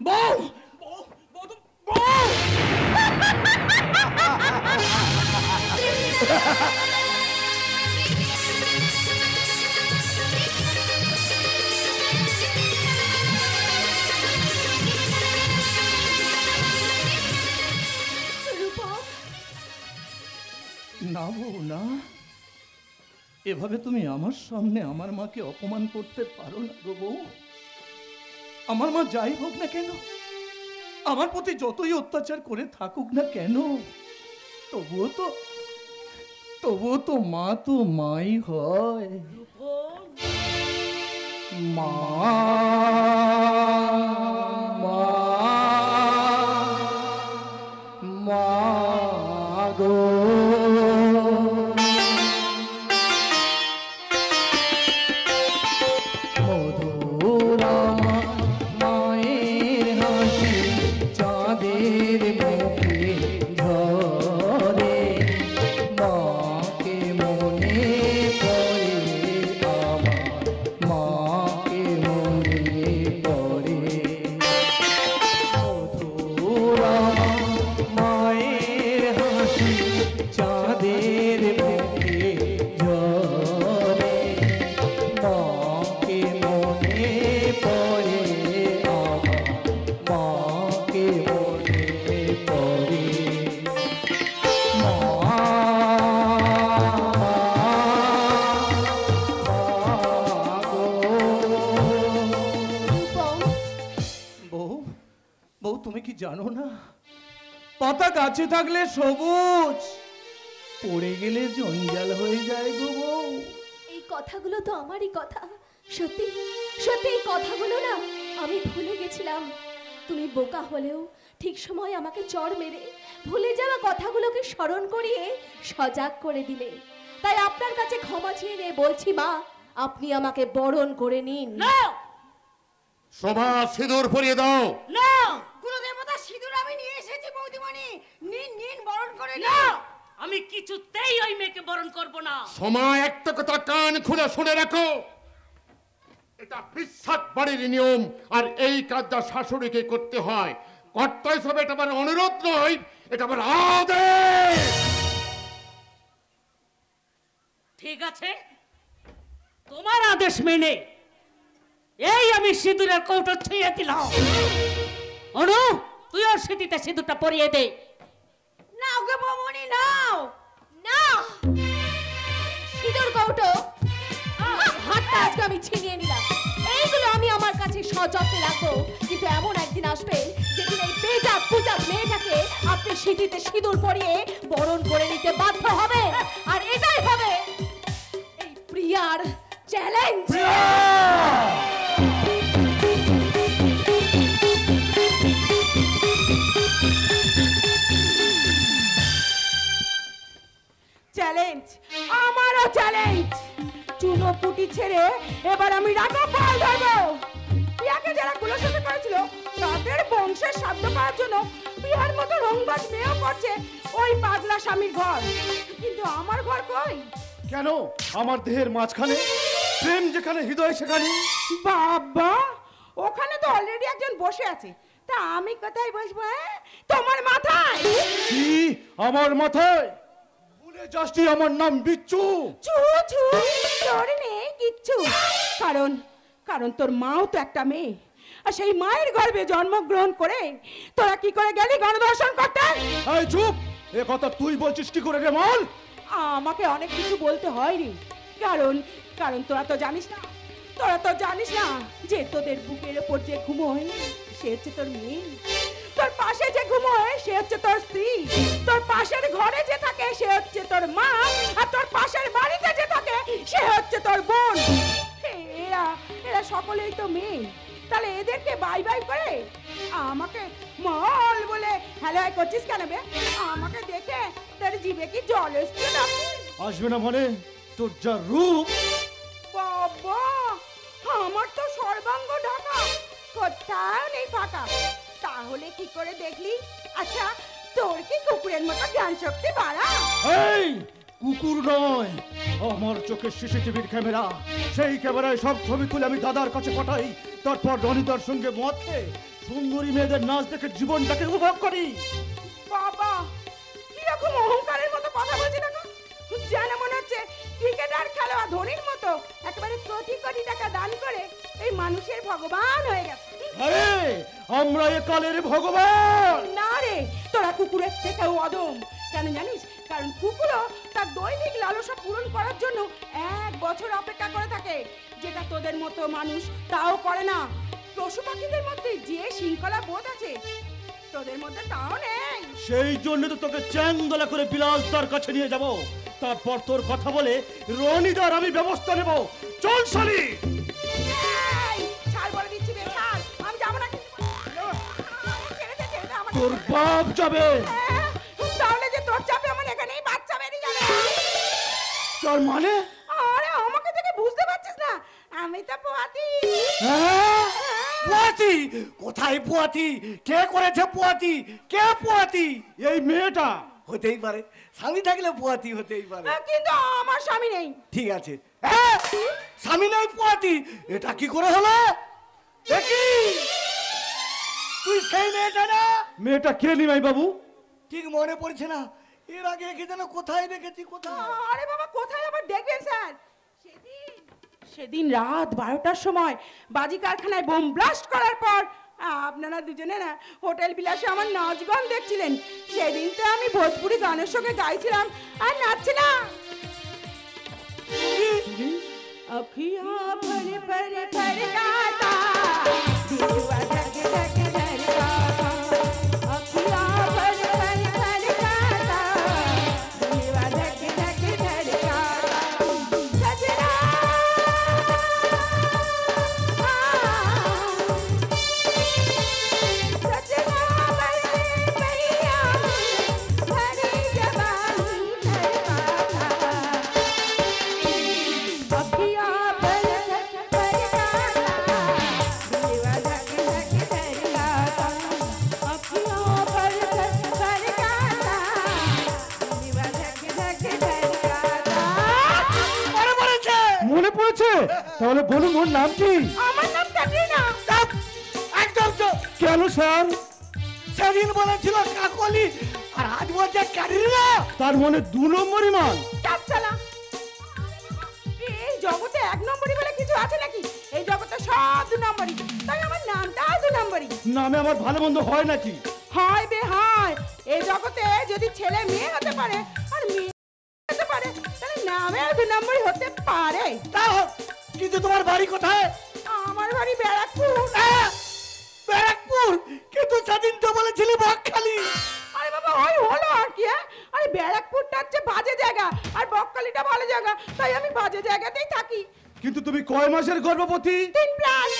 বউ বউ বউ তো- বউ! রূপম, না বউ না, এভাবে তুমি আমার সামনে আমার মাকে অপমান করতে পারো না গো বউ। আমার মা যাই হোক না কেন, আমার প্রতি যতই অত্যাচার করে থাকুক না কেন, তবুও তো মা তো মাই হয়। মা মা মা গো মধুরা মায়ের হাসি চাঁদের মুখে ঝরে, মাকে মনে পড়ে আমার, মাকে মনে পড়ে। মধুরা মায়ের হাসি চাঁদের মুখে ঝরে, মাকে মনে পড়ে আমার, মাকে মনে পড়ে। মা রূপম, বউ, বউ তুমি কি জানো না, পাতা গাছে থাকলে সবুজ, পড়ে গেলে জঞ্জাল হয়ে যায় গো বউ। এই কথাগুলো তো আমারই কথা। সত্যি সত্যি এই কথাগুলো না আমি ভুলে গেছিলাম। তুমি বোকা হলেও ঠিক সময় আমাকে চড় মেরে ভুলে যাওয়া কথাগুলোকে স্মরণ করিয়ে সজাগ করে দিলে। তাই আপনার কাছে ক্ষমা চেয়ে নিয়ে বলছি মা, আপনি আমাকে বরণ করে নিন। না শোভা, সিঁদুর পরিয়ে দাও। না কুলদেবতা সিঁদুর আমি নিয়ে এসেছি বৌদিমণি, নিন নিন বরণ করে না, নিন। আমি কিছুতেই ওই মেয়েকে বরণ করব না। সময় একটা কথা কান খুলে শুনে রাখো, এটা বিশ্বাস বাড়ির নিয়ম, আর এই কাজটা শাশুড়িকে করতে হয়। কর্তা হিসাবে এটা আমার অনুরোধ নয়, এটা আমার আদেশ। ঠিক আছে, তোমার আদেশ মেনে এই আমি সিঁদুরের কৌটো ছুঁয়ে দিলাম। অনু, তুই ওর স্মৃতিতে সিঁদুরটা পরিয়ে দে। নাও গো বৌমণি নাও। না, সিঁদুর কৌটো হাতটা আজকে আমি ছিনিয়ে নিলাম। এইগুলো আমি আমার কাছে সযত্নে রাখবো, কিন্তু এমন একদিন আসবে যেদিন এই বেজাত পূজাত মেয়েটাকে আপনি সিঁথিতে সিঁদুর পরিয়ে বরণ করে নিতে বাধ্য হবে। আর এটাই হবে এই প্রিয়ার চ্যালেঞ্জ। চ্যালেঞ্জ, আমারও চ্যালেঞ্জ। চুনো পুটি ছেড়ে এবার আমি রাঘব পাল ধরবো। প্রিয়াকে যারা কুলসতে করেছিল তাদের বংশের সাধ্য পাওয়ার জন্য প্রিয়ার মতো রংবাজ মেয়েও করছে ওই পাগলা স্বামীর ঘর, কিন্তু আমার ঘর কই? কেন আমার দেহের মাঝখানে প্রেম যেখানে হৃদয় সেখানে? বাবা, ওখানে তো অলরেডি একজন বসে আছে, তা আমি কোথায় বসবো? তোমার মাথায়। কি আমার মাথায়? ভুলে যাসনি আমার নাম বিচ্ছু। ছু ছু, তোর নেই কিচ্ছু। কারণ কারণ তোর মাও তো একটা মেয়ে, আর সেই মায়ের গর্ভে জন্মগ্রহণ করে তোরা কি করে গেলি গণদর্শন করতে? এই চুপ, এ কথা তুই বলছিস কি করে রে মাল? আমাকে অনেক কিছু বলতে হয়নি, কারণ কারণ তোরা তো জানিস না যে তোদের বুকের ওপর যে ঘুমোয় সে হচ্ছে তোর মেয়ে, তোর পাশে যে ঘুমোয় সে হচ্ছে তোর স্ত্রী, তোর পাশের ঘরে যে থাকে সে হচ্ছে তোর মা, আর তোর পাশের বাড়িতে যে থাকে সে হচ্ছে তোর বোন। এরা সকলেই তো মেয়ে, তাহলে এদেরকে বাই বাই করে আমাকে মল বলে হ্যালো করছিস কেন বে? আমাকে দেখে তোর জিভে কি জল এসছে না? আসবে না মানে? তোর যা রূপ! বাবা, আমার তো সর্বাঙ্গ ঢাকা, কোথাও নেই ফাঁকা। তাহলে কি করে দেখলি? আচ্ছা, তোর কি কুকুরের মতো জ্ঞান শক্তি বাড়া? এই কুকুর নয়, আমার চোখের সিসিটিভির ক্যামেরা। সেই ক্যামেরায় সব ছবি তুলে আমি দাদার কাছে পাঠাই, তারপর রনিতার সঙ্গে মদ খেয়ে সুন্দরী মেয়েদের নাচ দেখে জীবনটাকে উপভোগ করি। বাবা, কিরকম অহংকারের মতো কথা বলছি না? যেন মনে হচ্ছে ক্রিকেটার খেলোয়াড় ধোনির মতো একেবারে কোটি কোটি টাকা দান করে এই মানুষের ভগবান হয়ে গেছে। আরে আমরা একালের ভগবান না রে, তোরা কুকুরের থেকেও অদম। কেন জানিস? কারণ কুকুরও তার দৈনিক লালসা পূরণ করার জন্য 1 বছর অপেক্ষা করে থাকে, যেটা তোদের মতো মানুষ তাও করে না। পশু পাখিদের মধ্যে যে শৃঙ্খলা বোধ আছে তোদের মধ্যে তাও নেই। সেই জন্য তো তোকে চ্যাংদোলা করে বিলাসদার কাছে নিয়ে যাব, তারপর তোর কথা বলে রনিদার আমি ব্যবস্থা নেব। চল শালি! এই, ছাড় বলে দিচ্ছি রে, ছাড়। আমি যাবো না। ছেড়ে দে, আমার। তোর বাপ যাবে। তাহলে যে তোর চাপে আমার এখানেই বাচ্চা বেরিয়ে যাবে। তার মানে? আরে আমাকে থেকে বুঝতে পারছিস না? আমি তো পোয়াতি। পোয়াতি? কোথায় পোয়াতি? কে করেছে পোয়াতি? কে পোয়াতি? এই মেয়েটা হতেই পারে, স্বামী থাকলে পোয়াতি হতেই পারে। কিন্তু আমার স্বামী নেই। ঠিক আছে, স্বামী নয় পোয়াতি, এটা কি করে হলো? দেখি তুই সেই মেয়েটা না? মেয়েটা কে নিমাই বাবু? ঠিক মনে পড়ছে না, এর আগে একে যেন কোথায় দেখেছি। কোথায়? আরে বাবা, কোথায় আবার দেখবেন স্যার? সেদিন রাত 12টার সময় বাজি কারখানায় বোম ব্লাস্ট করার পর আপনারা দুজনে না হোটেল বিলাসে আমার নাচ গান দেখছিলেন। সেদিন তো আমি ভোজপুরি গানের সঙ্গে গাইছিলাম আর নাচছিলাম। अखियाँ भर भर भर गाता, दिलवा धक धक धड़काता। अखियाँ भर भर भर गाता, दिलवा धक धक धड़काता। सजना বলুন ওর নাম কি? আমার নাম ক্যাটরিনা। চাপ! একদম চুপ! কেন স্যার? সেদিন বলেছিল কাকলি আর আজ বলছে ক্যাটরিনা। তার মনে 2 নম্বরই মাল। চাপ চালা। এই জগতে 1 নম্বরই বলে কিছু আছে নাকি? এই জগতে সব 2 নম্বরই, তাই আমার নামটাও 2 নম্বরই। নামে আমার ভালো মন্দ হয় নাকি? হয় বে হয়। এই জগতে যদি ছেলে মেয়ে হতে পারে আর মেয়ে হতে পারে, তাহলে নামেও 2 নম্বরই হতে পারে। তা হোক, কিন্তু তোমার বাড়ি কোথায়? আমার বাড়ি ব্যারাকপুর। ব্যারাকপুর? কিন্তু সেদিন তো বলেছিলি বকখালি। আরে বাবা ওই হলো আর কি। আরে ব্যারাকপুরটা হচ্ছে বাজে জায়গা আর বকখালিটা ভালো জায়গা, তাই আমি বাজে জায়গাতেই থাকি। কিন্তু তুমি কয় মাসের গর্ভবতী? 3+।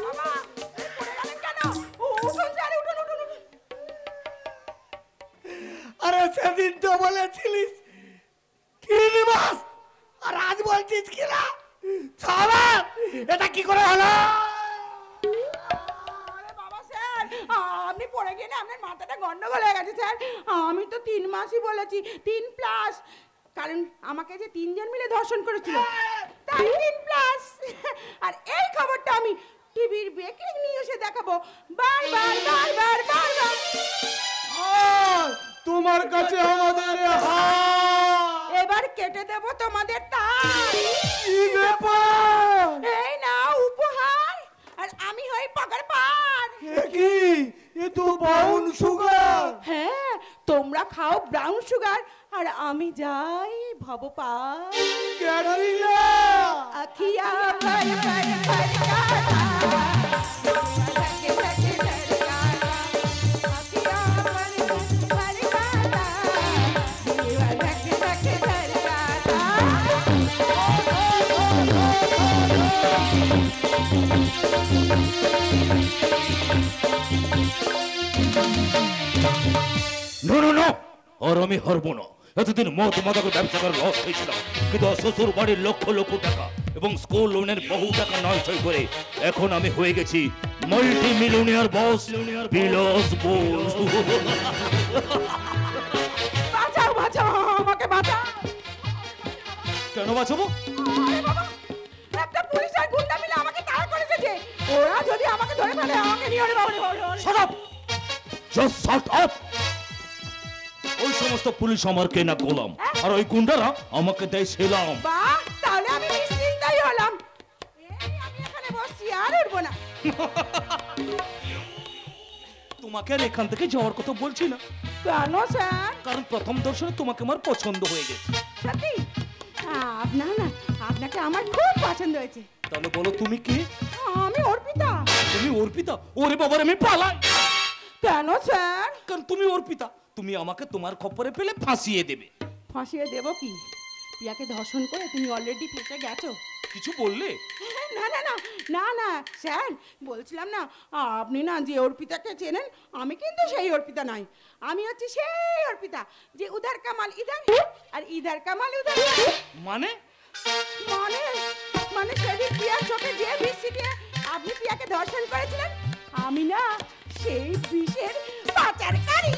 বাবা, পড়ে গেলেন কেন? উঠুন স্যার, উঠুন উঠুন উঠুন। আরে সেদিন তো বলেছিলিস 3 মাস আর আজ বলছিস কিনা 6 মাস। এটা কি করে হলো? আরে বাবা স্যার, আপনি পড়ে গিয়ে না আপনার মাথাটা গন্ডগোল হয়ে গেছে স্যার। আমি তো 3 মাসই বলেছি, 3+। কারণ আমাকে যে 3 জন মিলে ধর্ষণ করেছিল, তাই 3+। আর এই খবরটা আমি টিভির ব্রেকিং নিউজে দেখাবো বারবার বারবার বারবার। তোমার কাছে আমাদের হাত। এবার কেটে দেব তোমাদের তাই। কি ব্যাপার? এই না উপহার, আর আমি হই পগার পার। এ কি? এ তো ব্রাউন সুগার। হ্যাঁ, তোমরা খাও ব্রাউন সুগার আর আমি যাই ভবপাল। ক্যাটরিনা! আখিয়া ভাই ভাই ভাই কাটা, থাকে থাকে ঝরকাটা, আখিয়া ভাই ভাই কাটা, দিওয়া থাকে থাকে ঝরকাটা। নো, আর আমি হারবো না। এতদিন মদ মাদকের ব্যবসা করে লস হয়েছিলাম, কিন্তু শ্বশুর বাড়ির লক্ষ লক্ষ টাকা এবং স্কুল লোনের বহু টাকা নয় করে এখন আমি হয়ে গেছি মাল্টি মিলিয়নিয়ার বস, বিলাস বোস। বাঁচাও বাঁচাও, আমাকে বাঁচাও। কেন বাঁচাবো? আরে বাবা, একটা পুলিশ আর গুন্ডা মিলে আমাকে তাড়া করেছে যে। ওরা যদি আমাকে ধরে ফেলে আমাকে নিয়ে ওরে বাবা রে। Shut up! Just shut up! ওই সমস্ত পুলিশ আমার কেনা গোলাম, আর ওই গুন্ডারা আমাকে দেয় সেলাম। বাহ, তাহলে আমি নিশ্চিন্তাই হলাম। এই আমি এখানে বসছি, আর উঠবো না। তোমাকে আর এখান থেকে যাওয়ার কথা বলছি না, কেন স্যার? কারণ প্রথম দর্শনে তোমাকে আমার পছন্দ হয়ে গেছে। সত্যি? আপনার না, আপনাকে আমার খুব পছন্দ হয়েছে। তাহলে বলো তুমি কি? আমি অর্পিতা। তুমি অর্পিতা? ওরে বাবার, আমি পালাই। কেন স্যার? কারণ তুমি অর্পিতা, তুমি আমাকে তোমার খপ্পরে পেলে ফাঁসিয়ে দেবে। ফাঁসিয়ে দেবো কি? প্রিয়াকে ধর্ষণ করে তুমি অলরেডি ফেসে গেছো। কিছু বললে? না না না না না স্যার, বলছিলাম না, আপনি না যে অর্পিতাকে চেনেন, আমি কিন্তু সেই অর্পিতা নাই। আমি হচ্ছে সেই অর্পিতা যে উধার কামাল ইধার আর ইধার কামাল উধার। মানে? মানে মানে সেদিন প্রিয়ার চোখে যে বিষ ছিটিয়ে আপনি প্রিয়াকে ধর্ষণ করেছিলেন, আমি না সেই বিষের পাচারকারী।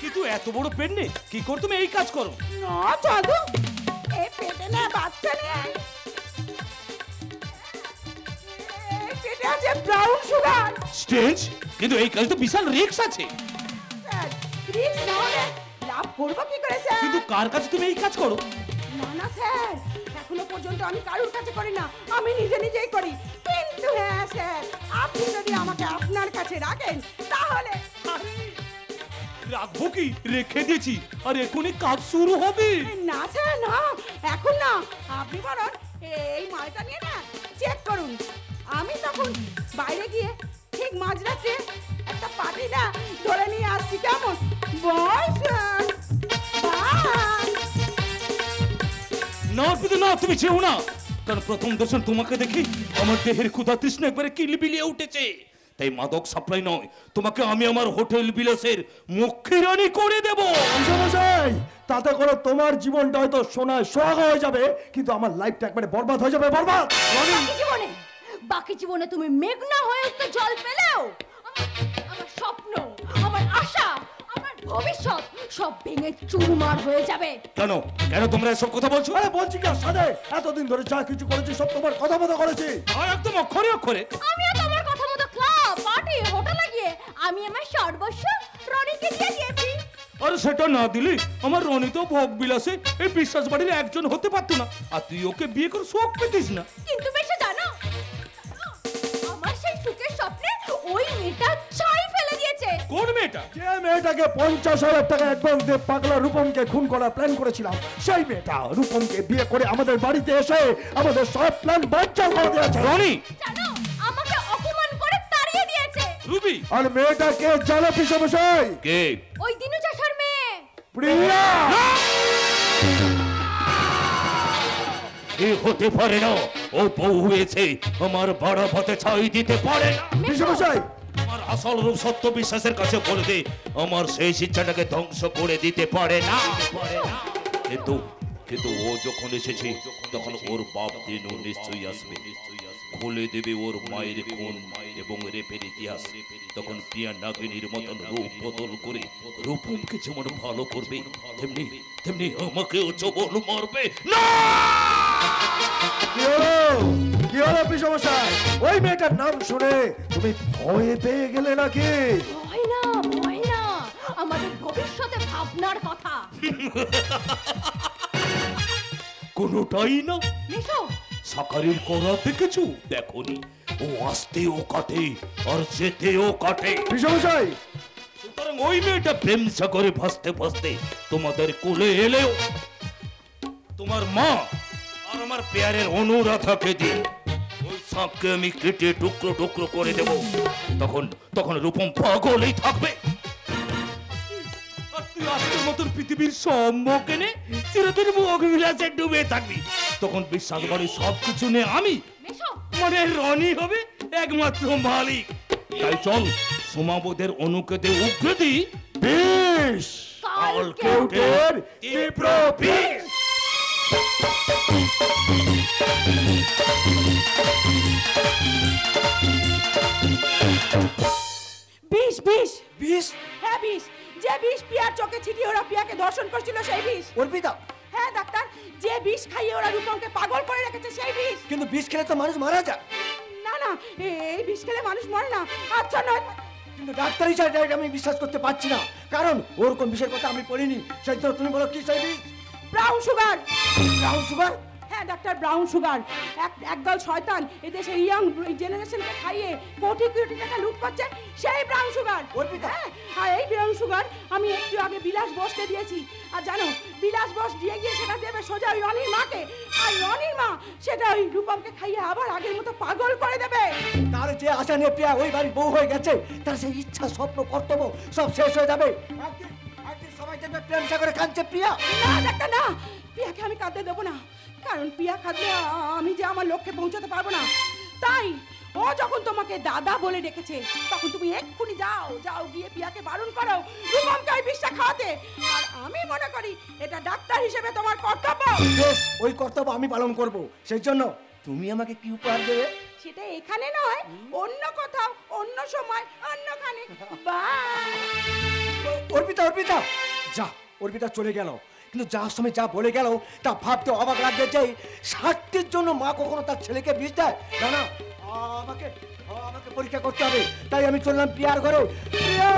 কিন্তু এত বড় পেট নেই, কি করে তুমি এই কাজ করো? না জাদু, এই পেটে না বাচ্চা নেই, এই পেটে আছে ব্রাউন সুগার। স্ট্রেঞ্জ, কিন্তু এই কাজ তো বিশাল রিস্ক আছে। রিস্ক না হলে লাভ করবো কি করে স্যার? কিন্তু কার কাছে তুমি এই কাজ করো? না না স্যার, এখনো পর্যন্ত আমি কারোর কাছে করি না, আমি নিজে নিজেই করি। কিন্তু হ্যাঁ স্যার, আপনি যদি আমাকে আপনার কাছে রাখেন তাহলে। রাখবো কি? রেখে দিয়েছি, আর এখনই কাজ শুরু হবে। না স্যার না, এখন না, আপনি বরং এই মালটা নিয়ে না চেক করুন। আমি তখন বাইরে গিয়ে ঠিক মাঝরাতে একটা পার্টি না ধরে নিয়ে আসছি, কেমন? Bye sir, bye. না অর্পিতা না, তুমি চেও না, কারণ প্রথম দর্শন তোমাকে দেখি আমার দেহের ক্ষুধা তৃষ্ণা একবারে কিলবিলিয়ে উঠেছে। তাই মাদক সাপ্লাই নয়, তোমাকে আমি আমার হোটেল বিলাসের মুখ্য রানী করে দেব। মশাই, তাতে করে তোমার জীবনটা হয়তো সোনায় সোহাগা হয়ে যাবে, কিন্তু আমার লাইফটা একবারে বরবাদ হয়ে যাবে, বরবাদ। বাকি জীবনে তুমি মেঘনা হয়ে তো জল পেলেও আমার স্বপ্ন, আমার আশা, আমার ভবিষ্যৎ সব ভেঙে চুরমার হয়ে যাবে। কেন কেন তোমরা এসব কথা বলছো? আরে বলছি কি আর সাদে, এতদিন ধরে যা কিছু করেছি সব তোমার কথা মতো করেছি। আর একদম অক্ষরে অক্ষরে। আমিও তোমার কথা মতো ক্লাব পার্টি হোটেলে গিয়ে আমি আমার সর্বস্ব রনিকে দিয়ে দিয়েছি। আর সেটা না দিলে আমার রনি তো ভোগ বিলাসে এই বিশ্বাস বাড়ির একজন হতে পারতো না, আর তুই ওকে বিয়ে করে শোক পেতিস না। কিন্তু বেশি জানো, আমার সেই সুখের স্বপ্নে ওই মেয়েটা ছাই ফেলে দিয়েছে। কোন মেয়েটা? যে মেয়েটাকে 50,000 টাকা অ্যাডভান্স দিয়ে পাগলা রূপমকে খুন করার প্ল্যান করেছিলাম, সেই মেয়েটা রূপমকে বিয়ে করে আমাদের বাড়িতে এসে আমাদের সব প্ল্যান বানচাল করে দিয়েছে। রনি জানো, আমাকে অপমান করে তাড়িয়ে দিয়েছে। রুবি আর মেয়েটাকে জানো পিসমশাই? কে? ওই দিনু চাষার মেয়ে প্রিয়া। এ হতে পারে না, ও বউ হয়েছে, আমার বড় পথে ছাই দিতে পারে না। পিসমশাই, আমার আসল রূপ সত্য বিশ্বাসের কাছে বলে দে, আমার সেই শিক্ষাটাকে ধ্বংস করে দিতে পারে না। কিন্তু কিন্তু ও যখন এসেছে তখন ওর বাপ দিনু নিশ্চয়ই আসবে, খুলে দেবে ওর মায়ের খুন এবং রেপের ইতিহাস। তখন প্রিয়া নাগিনীর মতন রূপ বদল করে রূপমকে যেমন ভালো করবে, তেমনি তেমনি আমাকেও চবল মারবে না। কি হলো? কি হলো পিসমশাই? ওই মেয়েটার নাম শুনে তুমি ভয় পেয়ে গেলে নাকি? ভয় না, ভয় না, আমাদের ভবিষ্যতে ভাবনার কথা। কোনোটাই না। মেশো, সাকারির করা দেখেছো? দেখোনি, ও আসতেও কাটে আর যেতেও কাটে। পিসমশাই, সুতরাং ওই মেয়েটা প্রেম সাগরে ভাসতে ভাসতে তোমাদের কোলে এলেও তোমার মা আর আমার পেয়ারের অনুরাধাকে দিয়ে ওই সাপকে আমি কেটে টুকরো টুকরো করে দেব। তখন তখন রূপম পাগলেই থাকবে। আর তুই আজকের মতন পৃথিবীর সম্মুখে চিরদিন মুখ বিলাসে ডুবে থাকবি। তখন বিশ্বাস বাড়ি সবকিছু নিয়ে আমি মেশো, মানে রনি হবে একমাত্র মালিক। তাই চল সোমাবোধের অনুকেতে উগরে দিই বেশ, কালকেউটের তীব্র বিষ। বিষ বিষ বিষ? হ্যাঁ বিষ, যে বিষ পিয়ার চোখে ছিটিয়ে ওরা পিয়াকে ধর্ষণ করছিল সেই বিষ। অর্পিতা, হ্যাঁ ডাক্তার, যে বিষ খাইয়ে ওরা রূপমকে পাগল করে রেখেছে সেই বিষ। কিন্তু বিষ খেলে তো মানুষ মারা যায়। না না, এই বিষ খেলে মানুষ মরে না। আচ্ছা নয়, কিন্তু ডাক্তার হিসাবে আমি বিশ্বাস করতে পারছি না, কারণ ওরকম বিষয়ের কথা আমি পড়িনি। সেই জন্য তুমি বলো কি সেই বিষ? Brown sugar. Brown sugar? হ্যাঁ ডাক্তার, ব্রাউন সুগার। একদল শয়তান এদেশে ইয়াং জেনারেশনকে খাইয়ে কোটি কোটি টাকা লুট করছে, সেই ব্রাউন সুগার। হ্যাঁ, আর এই ব্রাউন সুগার আমি একটু আগে বিলাস বসকে দিয়েছি। আর জানো, বিলাস বস দিয়ে গিয়ে সেটা দেবে সোজা ওই রনির মাকে, আর রনির মা সেটা ওই রূপমকে খাইয়ে আবার আগের মতো পাগল করে দেবে। তার যে আশা নিয়ে প্রিয়া ওই বাড়ির বউ হয়ে গেছে, তার সেই ইচ্ছা, স্বপ্ন, কর্তব্য সব শেষ হয়ে যাবে। একদিন সবাই দেখবে প্রেম সাগরে কাঁদছে প্রিয়া। না ডাক্তার না, প্রিয়াকে আমি কাঁদতে দেবো না, কারণ প্রিয়া কাঁদলে আমি যে আমার লক্ষ্যে পৌঁছাতে পারবো না। তাই ও যখন তোমাকে দাদা বলে ডেকেছে, তখন তুমি এক্ষুনি যাও যাও গিয়ে প্রিয়াকে বারণ করো রূপমকে ওই বিষটা খাওয়াতে। আর আমি মনে করি এটা ডাক্তার হিসেবে তোমার কর্তব্য। বেশ, ওই কর্তব্য আমি পালন করব। সেই জন্য তুমি আমাকে কি উপহার দেবে? সেটা এখানে নয়, অন্য কোথাও, অন্য সময়, অন্যখানে। বাই। অর্পিতা, অর্পিতা, যা। অর্পিতা চলে গেল, কিন্তু যার সময় যা বলে গেল তা ভাবতে অবাক লাগছে যে স্বার্থের জন্য মা কখনো তার ছেলেকে বিষ দেয় না। না, আমাকে আমাকে পরীক্ষা করতে হবে। তাই আমি চললাম প্রিয়ার ঘরে। প্রিয়া!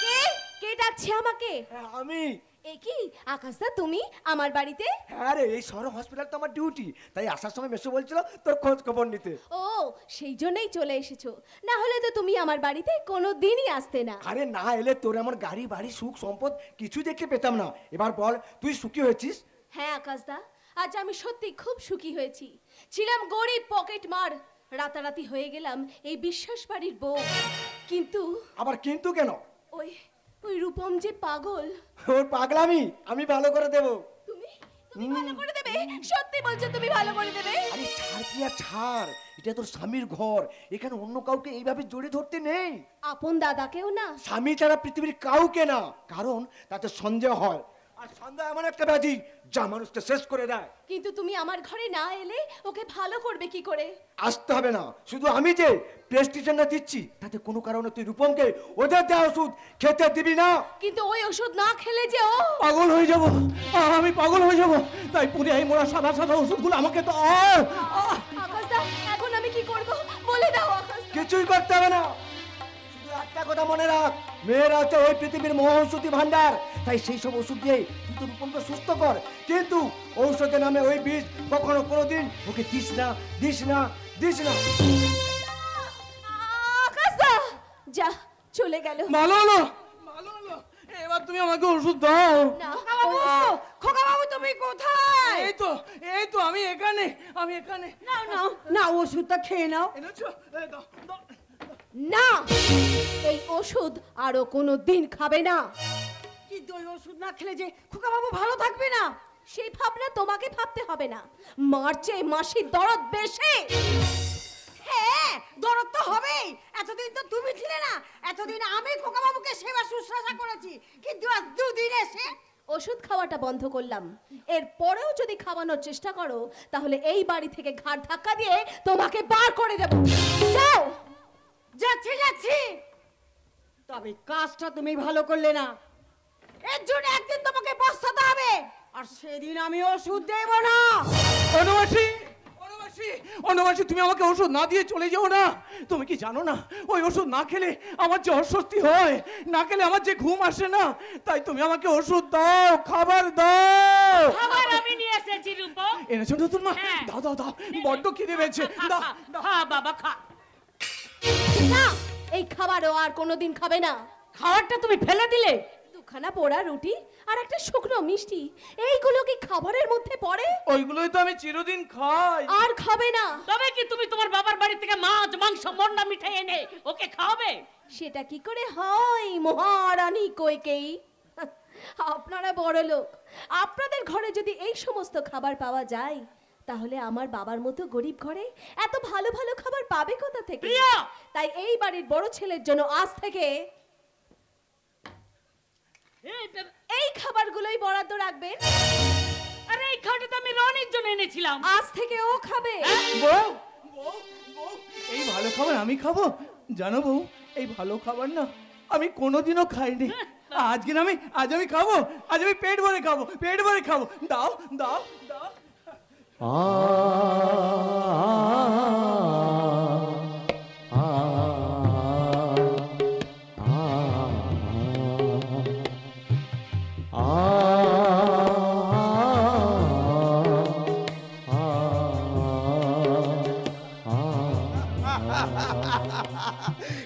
কে কে ডাকছে আমাকে? আমি। এ কি আকাশদা, তুমি আমার বাড়িতে? হ্যাঁ রে, এই শহর হসপিটাল তো আমার ডিউটি, তাই আসার সময় মেসো বলছিল তোর খোঁজ খবর নিতে। ও, সেই জন্যই চলে এসেছো, না হলে তো তুমি আমার বাড়িতে কোনো দিনই আসতে না। আরে না এলে তোর আমার গাড়ি বাড়ি সুখ সম্পদ কিছু দেখতে পেতাম না। এবার বল, তুই সুখী হয়েছিস? হ্যাঁ আকাশদা, আজ আমি সত্যি খুব সুখী হয়েছি। ছিলাম গরিব পকেট মার, রাতারাতি হয়ে গেলাম এই বিশ্বাস বাড়ির বউ। কিন্তু আবার কিন্তু কেন? ওই ওই রূপম যে পাগল। ওর পাগলামি আমি ভালো করে দেব। তুমি তুমি ভালো করে দেবে? সত্যি বলছো তুমি ভালো করে দেবে? আরে ছাড় প্রিয়া ছাড়, এটা তোর স্বামীর ঘর, এখানে অন্য কাউকে এইভাবে জড়িয়ে ধরতে নেই। আপন দাদাকেও না? স্বামী ছাড়া পৃথিবীর কাউকে না, কারণ তাতে সন্দেহ হয়। আর সন্ধ্যা এমন একটা ব্যাধি যা মানুষকে শেষ করে দেয়। কিন্তু তুমি আমার ঘরে না এলে ওকে ভালো করবে কি করে? আসতে হবে না, শুধু আমি যে প্রেসক্রিপশনটা দিচ্ছি তাতে কোনো কারণে তুই রূপমকে ওদের দেওয়া ওষুধ খেতে দিবি না। কিন্তু ওই ওষুধ না খেলে যে ও পাগল হয়ে যাব, আমি পাগল হয়ে যাব। তাই পুরে এই মোড়া সাদা সাদা ওষুধগুলো আমাকে তো আকাশদা, এখন আমি কি করব বলে দাও আকাশ। কিছুই করতে হবে না, শুধু একটা কথা মনে রাখ, মেয়েরা হচ্ছে এই পৃথিবীর মহৌষধি ভান্ডার। তাই সেই সব ওষুধ দিয়ে তুই তোর রূপমকে সুস্থ কর, কিন্তু ঔষধের নামে ওই বিষ কখনো কোনোদিন ওকে দিস না, দিস না, দিস না। আকাশদা যা, চলে গেল। ভালো হলো, ভালো হলো। এবার তুমি আমাকে ওষুধ দাও। না খোকা বাবু তুমি কোথায়? এই তো আমি এখানে, আমি এখানে। নাও নাও না, ওষুধটা খেয়ে নাও। এনেছো? এই দাও, দাও। না, এই ওষুধ আরো কোনো দিন খাবে না। কিন্তু ওই ওষুধ না খেলে যে খোকা বাবু ভালো থাকবে না। সেই ভাবনা তোমাকে ভাবতে হবে না, মার্চে মাসির দরদ বেশি। হ্যাঁ, দরদ তো হবেই। এতদিন তো তুমি ছিলে না, এতদিন আমি খোকা বাবুকে সেবা শুশ্রূষা করেছি, কিন্তু আজ দুদিন এসে ওষুধ খাওয়াটা বন্ধ করলাম। এর পরেও যদি খাওয়ানোর চেষ্টা করো তাহলে এই বাড়ি থেকে ঘাড় ধাক্কা দিয়ে তোমাকে বার করে দেব। যাও। যাচ্ছি যাচ্ছি, তবে কাজটা তুমি ভালো করলে না। এর জন্য একদিন তোমাকে পস্তাতে হবে, আর সেদিন আমি ওষুধ দেব না। অনুমাসী, অনুমাসী, অনুমাসী, তুমি আমাকে ওষুধ না দিয়ে চলে যাও না। তুমি কি জানো না ওই ওষুধ না খেলে আমার যে অস্বস্তি হয়, না খেলে আমার যে ঘুম আসে না। তাই তুমি আমাকে ওষুধ দাও, খাবার দাও। খাবার আমি নিয়ে এসেছি রূপম। এনেছো নতুন মা? হ্যাঁ। দাও দাও দাও, বড্ড খিদে পেয়েছে। দাও দাও। খা বাবা খা। না, এই খাবারও আর কোনোদিন খাবে না। খাবারটা তুমি ফেলে দিলে। দুখানা পোড়া রুটি আর একটা শুকনো মিষ্টি, এইগুলো কি খাবারের মধ্যে পড়ে? ওইগুলোই তো আমি চিরদিন খাই। আর খাবে না। তবে কি তুমি তোমার বাবার বাড়ি থেকে মাছ মাংস মন্ডা মিঠাই এনে ওকে খাওয়াবে? সেটা কি করে হয় মহারানী কইকেই? আপনারা বড় লোক, আপনাদের ঘরে যদি এই সমস্ত খাবার পাওয়া যায় তাহলে আমার বাবার মতো গরিব ঘরে এত ভালো ভালো খাবার পাবে কোথা থেকে? প্রিয়া! তাই এই বাড়ির বড় ছেলের জন্য আজ থেকে এই খাবারগুলোই বরাদ্দ রাখবেন। আরে এই খাওয়াটা তো আমি রনির জন্য এনেছিলাম। আজ থেকে ও খাবে। বউ, বউ, বউ, এই ভালো খাবার আমি খাবো? জানো বউ, এই ভালো খাবার না আমি কোনোদিনও খাইনি। আজ আমি খাবো, আজ আমি পেট ভরে খাবো, পেট ভরে খাবো। দাও দাও দাও।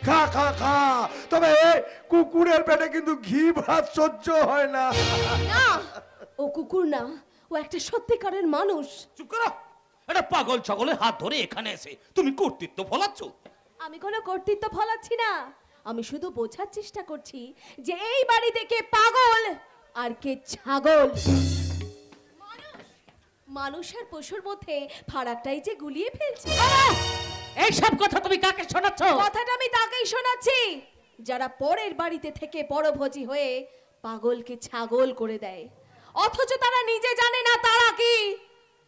খা খা খা, তবে কুকুরের পেটে কিন্তু ঘি ভাত সহ্য হয় না। না, ও কুকুর না, ও একটা সত্যিকারের মানুষ। চুপ করো। একটা পাগল ছাগলের হাত ধরে এখানে এসে তুমি কর্তৃত্ব ফলাচ্ছ। আমি কোনো কর্তৃত্ব ফলাচ্ছি না, আমি শুধু বোঝার চেষ্টা করছি যে এই বাড়িতে কে পাগল আর কে ছাগল। মানুষ আর পশুর মধ্যে ফারাকটাই যে গুলিয়ে ফেলছে। এই সব কথা তুমি কাকে শোনাচ্ছ? কথাটা আমি তাকেই শোনাচ্ছি যারা পরের বাড়িতে থেকে পরভোজি হয়ে পাগলকে ছাগল করে দেয়, অথচ তারা নিজে জানে না তারা কি।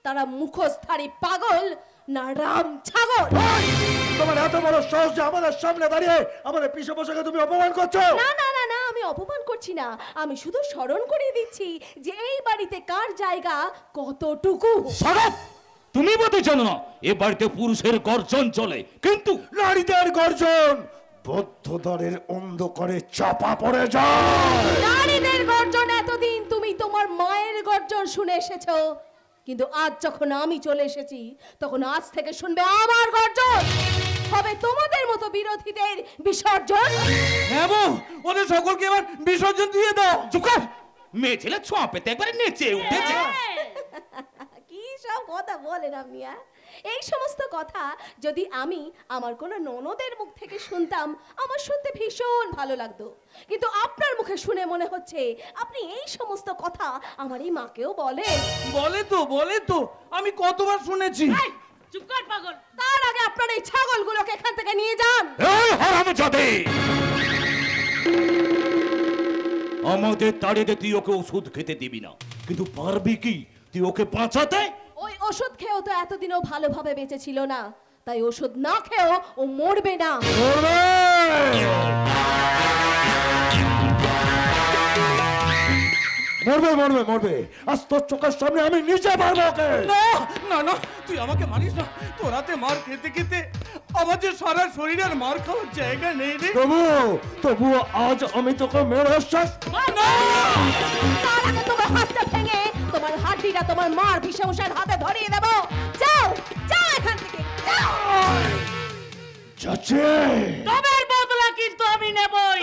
তারা মুখোশধারী পাগল না রাম ছাগল। তোমার এত বড় সাহস যে আমাদের সামনে দাঁড়িয়ে আমাদের পৃষ্ঠপোষকে তুমি অপমান করছো? না না না না, আমি অপমান করছি না, আমি শুধু স্মরণ করিয়ে দিচ্ছি যে এই বাড়িতে কার জায়গা কতটুকু। সরব! তুমি বলতে জানো না এ বাড়িতে পুরুষের গর্জন চলে, কিন্তু নারীদের গর্জন বদ্ধদ্বারের অন্ধকারে চাপা পড়ে যায়। নারীদের গর্জন এতদিন তুমি তোমার মায়ের গর্জন শুনে এসেছো, কিন্তু আজ যখন আমি চলে এসেছি তখন আজ থেকে শুনবে আমার গর্জন। হবে তোমাদের মতো বিরোধীদের বিসর্জন। হ্যাঁ বউ, ওদের সকলকে এবার বিসর্জন দিয়ে দাও। চুপ কর! মেয়ে ছেলে ছোঁয়া পেতে একবারে নেচে উঠেছে। কি সব কথা বলেন আপনি? এই সমস্ত কথা যদি আমি আমার কোনো ননদের মুখ থেকে শুনতাম আমার শুনতে ভীষণ ভালো লাগতো, কিন্তু আপনার মুখে শুনে মনে হচ্ছে আপনি এই সমস্ত কথা আমার এই মাকেও বলেন। বলে তো আমি কতবার শুনেছি। এই, চুপ কর পাগল। তার আগে আপনার এই ছাগলগুলোকে এখান থেকে নিয়ে যান। এই হারামজাদে! আমাদের তাড়িয়ে তুই ওকে ওষুধ খেতে দিবি না, কিন্তু পারবি কি তুই ওকে বাঁচাতে? ওই ওষুধ খেয়েও তো এতদিনও ভালোভাবে বেঁচে ছিল না, তাই ওষুধ না খেয়েও ও মরবে না। মরবে মরবে মরবে, আজ তোর চোখের সামনে আমি নিজে মারবো ওকে। না না না, তুই আমাকে মারিস না। তোরাতে মার খেতে খেতে আমার যে সারা শরীরের মার খাওয়ার জায়গা নেই রে। তবু আজ আমি তোকে মেরে শেষ। তার আগে তোমার হাতটা ভেঙে তোমার হাড্ডিটা তোমার মার বিষমশার হাতে ধরিয়ে দেব। যাও যাও এখান থেকে যাও। চাচি, তবের বদলা কিন্তু আমি নেবই।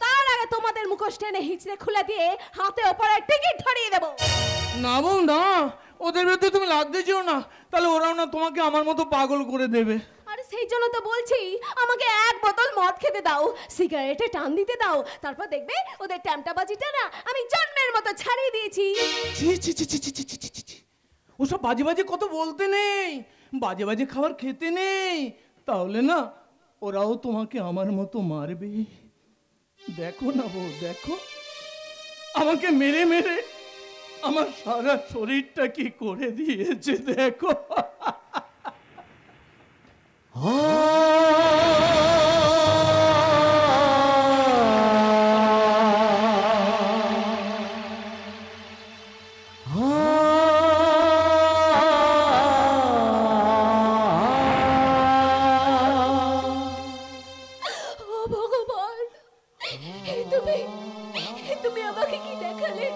তার আগে তোমাদের মুখোশ টেনে হিচড়ে খুলে দিয়ে হাতে ওপরে টিকিট ধরিয়ে দেব। না বউ না, ওদের বিরুদ্ধে তুমি লাগতে যেও না, তাহলে ওরাও না তোমাকে আমার মতো পাগল করে দেবে। আরে সেই জন্য তো বলছি, আমাকে এক বোতল মদ খেতে দাও, সিগারেটে টান দিতে দাও, তারপর দেখবে ওদের ট্যামটাবাজিটা না আমি জন্মের মতো ছাড়িয়ে দিয়েছি। ছি ছি ছি ছি ছি ছি ছি ছি ছি। ওসব বাজে বাজে কত বলতে নেই, বাজে বাজে খাবার খেতে নেই, তাহলে না ওরাও তোমাকে আমার মতো মারবে। দেখো না বউ, দেখো আমাকে মেরে মেরে আমার সারা শরীরটা কি করে দিয়েছে দেখো। ও ভগবান, তুমি আমাকে কি দেখালে?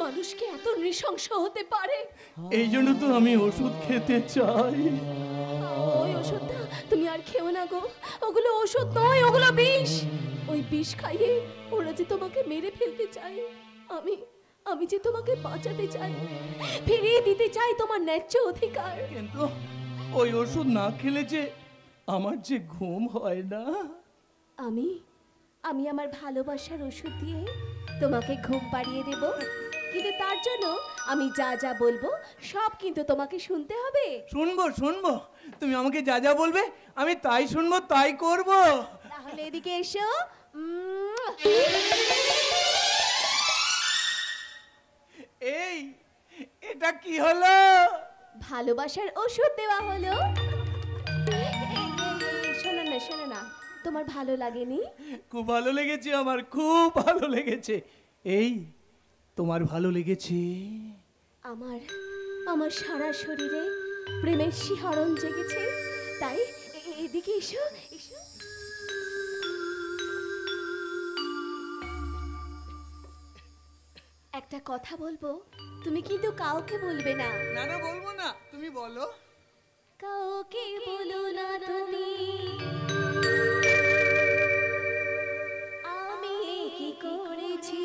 মানুষ কি এত নৃশংস হতে পারে? এই জন্য তো আমি ওষুধ খেতে চাই। ওই ওষুধটা তুমি আর খেও না গো, ওগুলো ওষুধ নয়, ওগুলো বিষ। ওই বিষ খাইয়ে ওরা যে তোমাকে মেরে ফেলতে চায়, আমি যে তোমাকে বাঁচাতে চাই, ফিরিয়ে দিতে চাই তোমার ন্যায্য অধিকার। কিন্তু ওই ওষুধ না খেলে যে আমার যে ঘুম হয় না। আমি আমার ভালোবাসার ওষুধ দিয়ে তোমাকে ঘুম পাড়িয়ে দেব, কিন্তু তার জন্য আমি যা যা বলবো সব কিন্তু তোমাকে শুনতে হবে। শুনবো শুনবো, তুমি আমাকে যা যা বলবে আমি তাই শুনবো, তাই করব। তাহলে এদিকে এসো। এই এটা কি হলো? ভালোবাসার ওষুধ দেওয়া হলো। শোনো না, তোমার ভালো লাগেনি? খুব ভালো লেগেছে, আমার খুব ভালো লেগেছে। এই তোমার ভালো লেগেছে? আমার সারা শরীরে প্রেমের শিহরণ জেগেছে, তাই এদিকে এসো এসো। একটা কথা বলবো, তুমি কিন্তু কাউকে বলবে না। না না বলবো না, তুমি বলো। কাউকে বলো না তুমি আমি কি করেছি,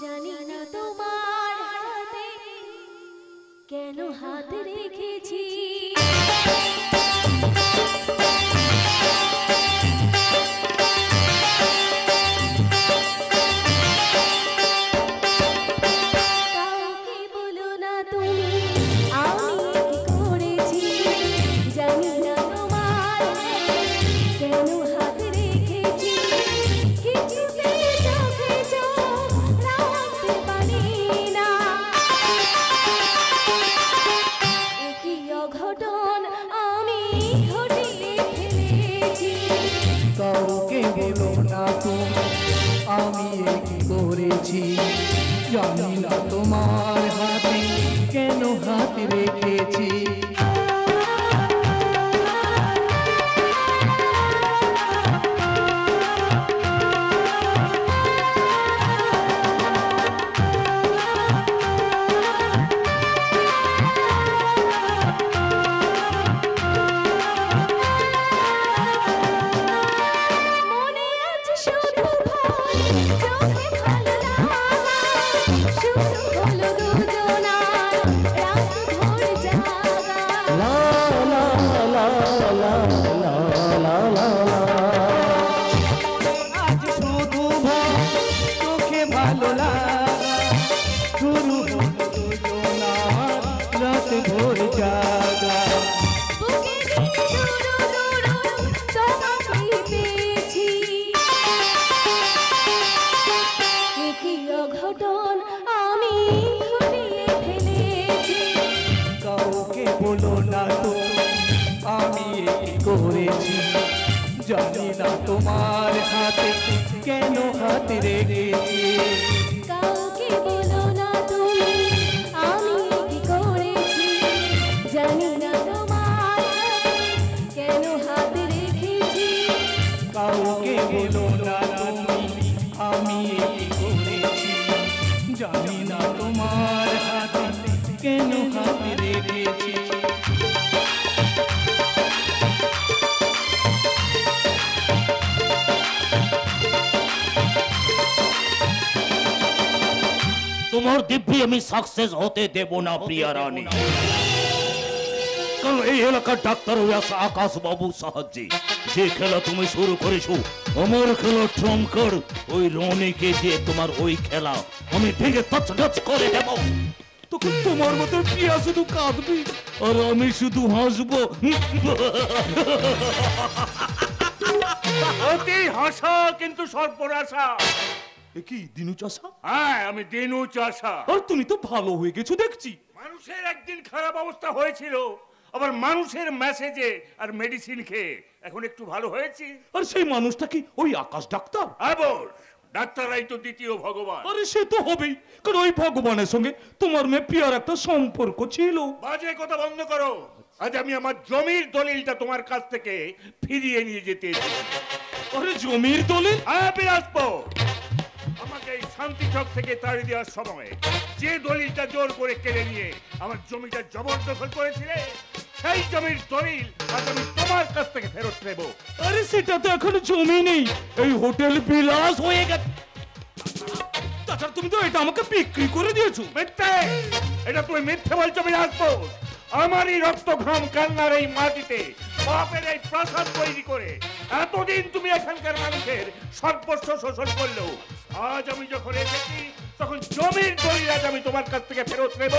জানি না তোমার হাতে কেন হাত রেখেছি। কাউকে বলো না তুমি আমি কি করেছি, জানি না তোমার কেন হাত রেখেছি। কিছুতে চোখে চোখ রাখতে পারি না, একই অঘটন আমি ঘটিয়ে ফেলেছি। কাউকে বলো না তুমি আমি কি করেছি, জানি না তোমার হাতে কেন হাত রেখেছি। মনে আছে শুধু ভয়, চোখে ভালো লাগা, শুধু হলো দুজনার রাত ভোর জাগা। জানি না তোমার হাতে কেন হাত রেখেছি। কাউকে বলো না তুমি আমি কি করেছি, জানি না তোমার হাতে কেন হাত রেখেছি। কাউকে বলো না তুমি আমি কি করেছি, জানি না তোমার হাতে কেন হাত রেখেছি। তোমার দিব্যি আমি সাকসেস হতে দেব না প্রিয়া রানী, কারণ এই এলাকার ডাক্তার হয়ে আসা আকাশ বাবু সাহায্যে যে খেলা তুমি শুরু করেছো, আমার খেলা ট্রঙ্কার ওই রনিকে দিয়ে তোমার ওই খেলা আমি ভেঙে তছনছ করে দেব। তখন তোমার মতো প্রিয়া শুধু কাঁদবি আর আমি শুধু হাসবো। অতি হাসা কিন্তু সর্বনাশা। কি দিনু চাষা? হ্যাঁ, আমি দিনু চাষা। আর তুমি তো ভালো হয়ে গেছো দেখছি। মানুষের একদিন খারাপ অবস্থা হয়েছিল, আবার মানুষের মেসেজে আর মেডিসিন খেয়ে এখন একটু ভালো হয়েছি। আর সেই মানুষটা কি ওই আকাশ ডাক্তার? আবার ডাক্তাররাই তো দ্বিতীয় ভগবান। আরে সে তো হবেই, কারণ ওই ভগবানের সঙ্গে তোমার মেয়ে প্রিয়ার একটা সম্পর্ক ছিল। বাজে কথা বন্ধ করো। আজ আমি আমার জমির দলিলটা তোমার কাছ থেকে ফিরিয়ে নিয়ে যেতে চাই। আরে জমির দলিল? হ্যাঁ বিলাসপুর, আমাকে এই শান্তি চক থেকে তাড়িয়ে দেওয়ার সময় যে দলিলটা জোর করে কেড়ে নিয়ে আমার জমিটা জবরদখল করেছিলে, সেই জমির দলিল আজ আমি তোমার কাছ থেকে ফেরত নেব। আরে সেটা তো এখনো জমি নেই, এই হোটেল বিলাস হয়ে গেছে। তাছাড়া তুমি তো এটা আমাকে বিক্রি করে দিয়েছো। মিথ্যে, এটা তুমি মিথ্যে বলছো বিলাসপুর। আমারই রক্ত ঘাম কান্নার এই মাটিতে বাপের এই প্রাসাদ তৈরি করে এতদিন তুমি এখানকার মানুষের সর্বস্ব শোষণ করলো। আজ আমি যখন এসেছি তখন জমির দলিল আজ আমি তোমার কাছ থেকে ফেরত নেব।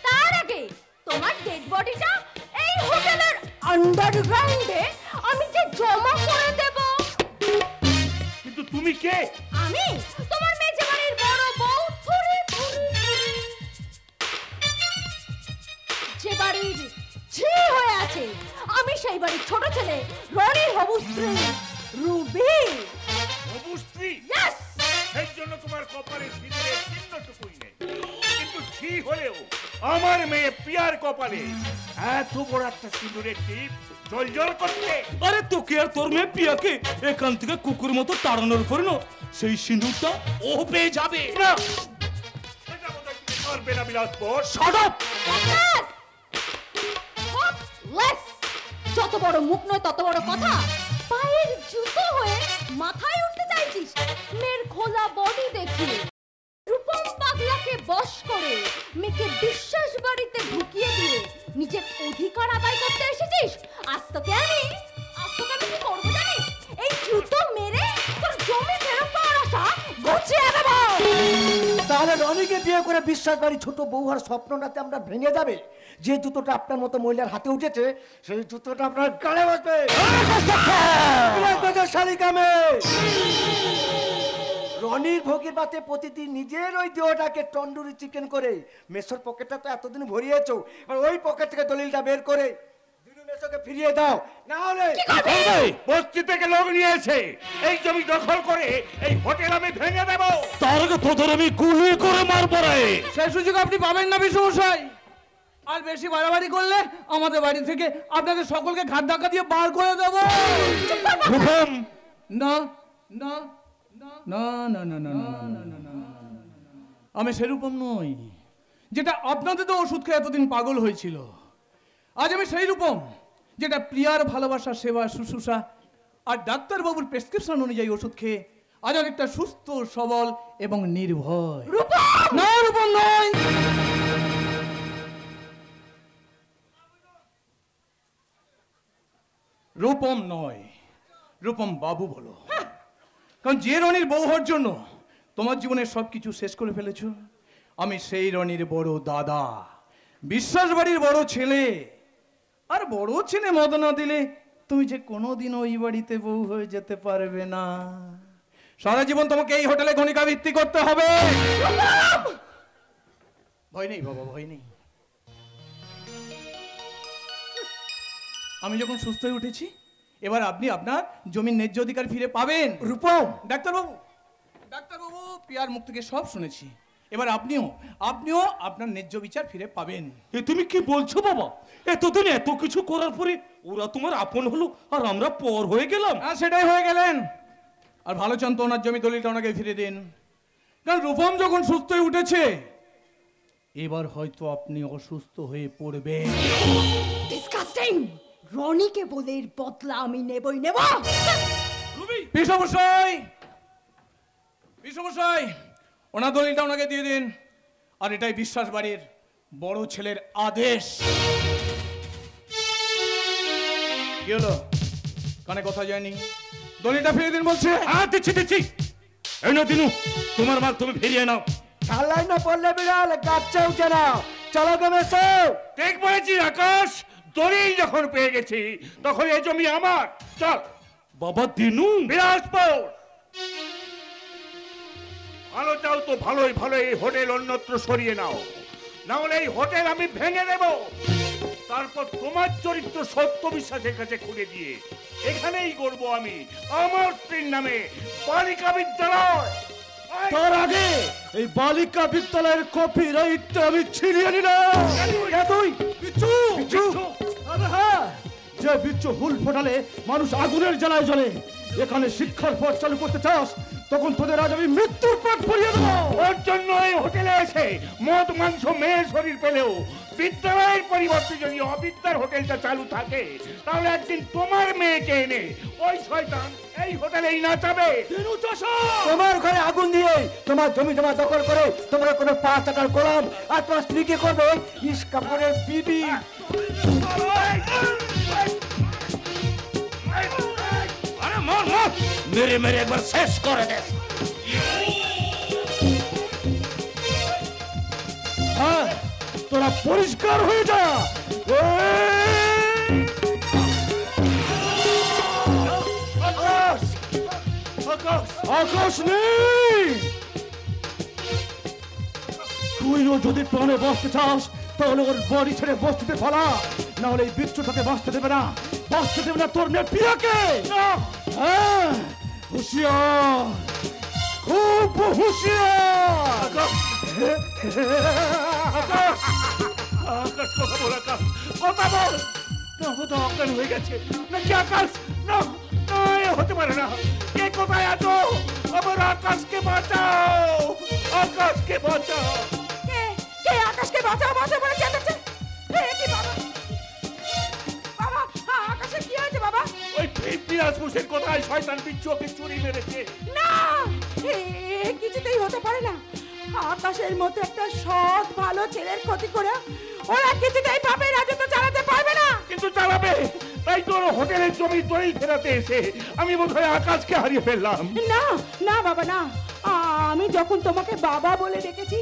তার আগে তোমার ডেড বডিটা এই হোটেলের আন্ডারগ্রাউন্ডে আমি যে জমা করে দেব। কিন্তু তুমি কে? আমি তোমার মেজে বাড়ির বড় বউ থুরি থুরি। যে বাড়ির ছি হয়ে আছে আমি সেই বাড়ির ছোট ছেলে রনির হবু স্ত্রী রুবি। হবু স্ত্রী? ইয়েস। সেই জন্য তোমার কপালে সিঁদুরের চিহ্নটুকুই নেই। কিন্তু ছি হলেও আমার মেয়ে প্রিয়ার কপালে এত বড় একটা সিঁদুরের টিপ জলজল করছে। আরে তোকে আর তোর মেয়ে প্রিয়াকে এখান থেকে কুকুর মতো তাড়ানোর পরে না সেই সিঁদুরটা ও পেয়ে যাবে। না, সেটা বোধহয় তুমি পারবে না বিলাসপুর। Shut up! যত বড় মুখ নয় তত বড় কথা। পায়ের জুতো হয়ে মাথায় উঠতে চাইছিস মেয়ের খোলা বডি দেখিয়ে। রূপম পাগলাকে বশ করে মেয়েকে বিশ্বাস বাড়িতে ঢুকিয়ে দিয়ে নিজের অধিকার আদায় করতে এসেছিস। আজ তোকে আমি কি করবো জানিস? এই জুতো মেরে তোর জমি ফেরত পাওয়ার আশা ঘুচিয়ে দেবো। তাহলে রনিকে বিয়ে করে বিশ্বাস বাড়ি ছোট বউ আর স্বপ্নটাতে আমরা ভেঙে যাবে। যে জুতোটা আপনার মতো মহিলার হাতে উঠেছে সেই জুতোটা আপনার গালে বসবে। রনির ভোগের বাতে প্রতিদিন নিজের ওই দেহটাকে তন্দুরি চিকেন করে মেসোর পকেটটা তো এতদিন ভরিয়েছো, আর ওই পকেট থেকে দলিলটা বের করে দিনু মেসোকে ফিরিয়ে দাও, না হলে বস্তি থেকে লোক নিয়ে এসে এই জমি দখল করে এই হোটেল আমি ভেঙে দেব। তার আগে তোদের আমি গুলি করে মারবো রে। সেই সুযোগ আপনি পাবেন না বিশ্বমশাই। আর বেশি বাড়াবাড়ি করলে আমাদের বাড়ি থেকে আপনাদের সকলকে ঘাট ধাক্কা দিয়ে বার করে দেব। রূপম! না না না না না না না, আমি সেরকম নই যেটা আপনাদের তো ওষুধ খেয়ে এতদিন পাগল হয়েছিল। আজ আমি সেই রূপম যেটা প্রিয়ার ভালোবাসা, সেবা, শুশ্রূষা আর ডাক্তারবাবুর প্রেসক্রিপশন অনুযায়ী ওষুধ খেয়ে আজ অনেকটা সুস্থ, সবল এবং নির্ভয়। না, রূপম নয়। রূপম নয়, রূপম বাবু বলো। কারণ যে রনির বউ হওয়ার জন্য তোমার জীবনের সবকিছু শেষ করে ফেলেছো, আমি সেই রনির বড় দাদা, বিশ্বাস বাড়ির বড় ছেলে। আর বড় ছেলে মদ না দিলে তুমি যে কোনোদিন ওই বাড়িতে বউ হয়ে যেতে পারবে না। সারা জীবন তোমাকে এই হোটেলে গণিকা ভিত্তি করতে হবে। ভয় নেই বাবা, ভয় নেই। আমি যখন সুস্থ হয়ে উঠেছি এবার আপনি আপনার জমির ন্যায্য অধিকার ফিরে পাবেন। রূপম, ডাক্তারবাবু, ডাক্তারবাবু, পিয়ার মুখ থেকে সব শুনেছি। এবার আপনিও আপনার ন্যায্য বিচার ফিরে পাবেন। এ তুমি কি বলছো বাবা? এতদিন এত কিছু করার পরে ওরা তোমার আপন হলো আর আমরা পর হয়ে গেলাম? হ্যাঁ, সেটাই হয়ে গেলেন। আর ভালো চান তো ওনার জমি দলিলটা ওনাকে ফিরে দিন, কারণ রূপম যখন সুস্থ হয়ে উঠেছে এবার হয়তো আপনি অসুস্থ হয়ে পড়বেন। ডিসকাস্টিং! রনিকে বলে এর বদলা আমি নেবই নেব। বিষমশাই, বিষমশাই, ওনার দলিলটা ওনাকে দিয়ে দিন। আর এটাই বিশ্বাস বাড়ির বড় ছেলের আদেশ। কি হলো, কানে কথা যায়নি? দলিলটা ফিরিয়ে দিন বলছে। হ্যাঁ, দিচ্ছি। এই না দিনু, তোমার মাল তুমি ফিরিয়ে নাও। ঠাল্লাই না পড়লে বিড়াল গাছে উঠে না। চলো গো মেসো। ঠিক বলেছি আকাশ, দলিল যখন পেয়ে গেছি তখন এই জমি আমার। চল বাবা দিনু, বিলাসপুর। ভালো চাও তো ভালোই এই হোটেল অন্যত্র সরিয়ে নাও, না হলে এই হোটেল আমি ভেঙে দেব। তারপর তোমার চরিত্র সত্য বিশ্বাসের কাছে খুলে দিয়ে এখানেই করবো আমি আমার স্ত্রীর নামে বালিকা বিদ্যালয়। তার আগে এই বালিকা বিদ্যালয়ের কপিরাইটটা আমি ছিনিয়ে নিলাম। বিচ্ছু! আরে হ্যাঁ, যে বিচ্ছু হুল ফোটালে মানুষ আগুনের জ্বালায় জ্বলে। এখানে শিক্ষার পথ চালু করতে চাস, তখন তোদের আজ আমি মৃত্যুর পথ পরিয়ে দেবো। ওর জন্য এই হোটেলে এসে মদ মাংস মেয়ের শরীর পেলেও বিদ্যালয়ের পরিবর্তে যদি অবিদ্যার হোটেলটা চালু থাকে, তাহলে একদিন তোমার মেয়েকে এনে ওই শয়তান এই হোটেলেই নাচাবে। তোমার ঘরে আগুন দিয়ে তোমার জমি জমা দখল করে তোমরা কোনো 5 টাকার গোলাম আর তোমার স্ত্রীকে করবে ইস কাপড়ের বিবি। আরে মার মেরে একবার শেষ করে দে। হ্যাঁ, তোরা পরিষ্কার হয়ে যা। আকাশ নেই। তুইও যদি প্রাণে বাঁচতে চাস তাহলে ওর বাড়ি ছেড়ে বস্তিতে ফেলা, না হলে এই বিচ্ছুটাকে বাঁচতে দেবে না তোর মেয়ে পিয়াকে। হ্যাঁ, হুঁশিয়ার, খুব হুঁশিয়ার। আকাশ, কথা বল আকাশ, কথা বল। না, ও তো অজ্ঞান হয়ে গেছে নাকি? আকাশ, না, এ হতে পারে না। কে কোথায় আছো? আমার আকাশকে বাঁচাও, আকাশকে বাঁচাও। কে আকাশকে বাঁচাও বলে চেঁচাচ্ছে? কি বাবা? বাবা, আকাশের কি হয়েছে বাবা? ওই বিলাসপুরের কোথায় শয়তান বিচ্ছু ওকে চুরি মেরেছে। না, কিছুতেই হতে পারে না। আকাশের মতো একটা সৎ ভালো ছেলের ক্ষতি করে ওরা কিছুতেই পাবে রাজত্ব চালাতে পারবে না। কিন্তু চালাবে, তাই তোর হোটেলের জমি দলিল ফেরাতে এসে আমি বোধহয় আকাশকে হারিয়ে ফেললাম। না বাবা, না। আমি যখন তোমাকে বাবা বলে ডেকেছি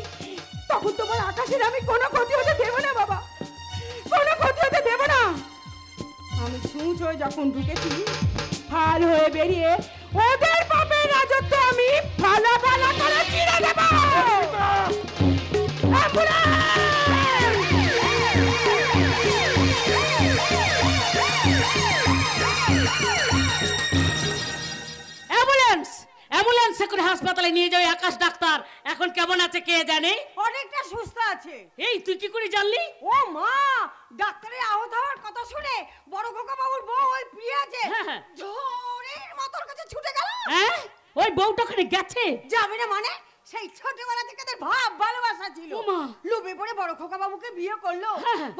তখন তোমার আকাশের আমি কোনো ক্ষতি হতে দেব না বাবা, কোনো ক্ষতি হতে দেব না। আমি ছুঁচ হয়ে যখন ঢুকেছি, ফাল হয়ে বেরিয়ে ওদের পাপের রাজত্ব আমি ফালা করে চিরে দেব। অ্যাম্বুলেন্সে করে হাসপাতালে নিয়ে যাও আকাশ ডাক্তার। এখন কেমন আছে কে জানে? অনেকটা সুস্থ আছে। এই তুই কি করে জানলি? ও মা, ডাক্তারের আহত হওয়ার কথা শুনে বড় খোকা বাবুর বউ ওই প্রিয়া যে ঝড়ের মতন কাছে ছুটে গেল। হ্যাঁ, ওই বউটা ওখানে গেছে? যাবে না মানে? সেই ছোটবেলা থেকে তার ভালোবাসা ছিল, লোভে পড়ে বড় খোকা বাবুকে বিয়ে করলো।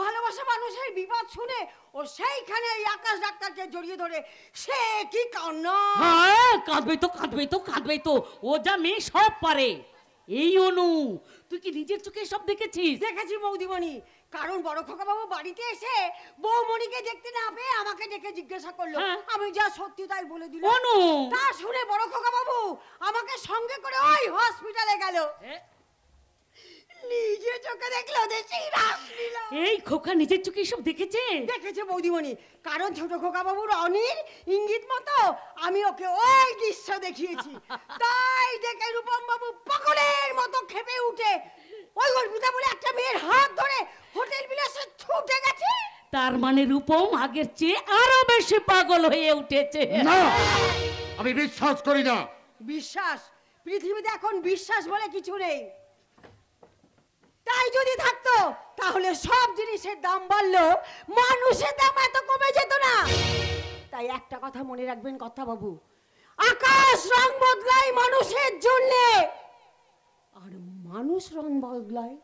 ভালোবাসা মানুষের বিপদ শুনে ও সেইখানে এই আকাশ ডাক্তারকে জড়িয়ে ধরে সে কি কান্না। হ্যাঁ, কাঁদবেই তো ও যা মেয়ে সব পারে। এই অনু, তুই কি নিজের চোখে সব দেখেছিস? দেখেছি বৌদিমণি, কারণ বড় খোকা বাবু বাড়িতে এসে বৌমণিকে দেখতে না পেয়ে আমাকে ডেকে জিজ্ঞাসা করলো। আমি যা সত্যি তাই বলে দিলাম। অনু, তা শুনে বড় খোকা বাবু আমাকে সঙ্গে করে ওই হসপিটালে গেল। নিজে চোখে দেখলো দেশি রাসলীলা। এই খোকা নিজের চোখে সব দেখেছে বৌদিমণি, কারণ ছোট খোকা বাবুর অনির ইঙ্গিত মতো আমি ওকে ওই দৃশ্য দেখিয়েছি। তাই দেখে রূপম বাবু পাগলের মতো খেপে উঠে ওই অর্পিতা বলে একটা মেয়ের হাত ধরে হোটেল বিলাসে ছুটে গেছে। তার মানে রূপম আগের চেয়ে আরো বেশি পাগল হয়ে উঠেছে। না, আমি বিশ্বাস করি না। বিশ্বাস? পৃথিবীতে এখন বিশ্বাস বলে কিছু নেই। তাই যদি থাকতো তাহলে সব জিনিসের দাম বাড়লো, মানুষের দাম এত কমে যেত না। তাই একটা কথা মনে রাখবেন কর্তাবাবু, আকাশ রং বদলায় মানুষের জন্য, আর মানুষ রং বদলায়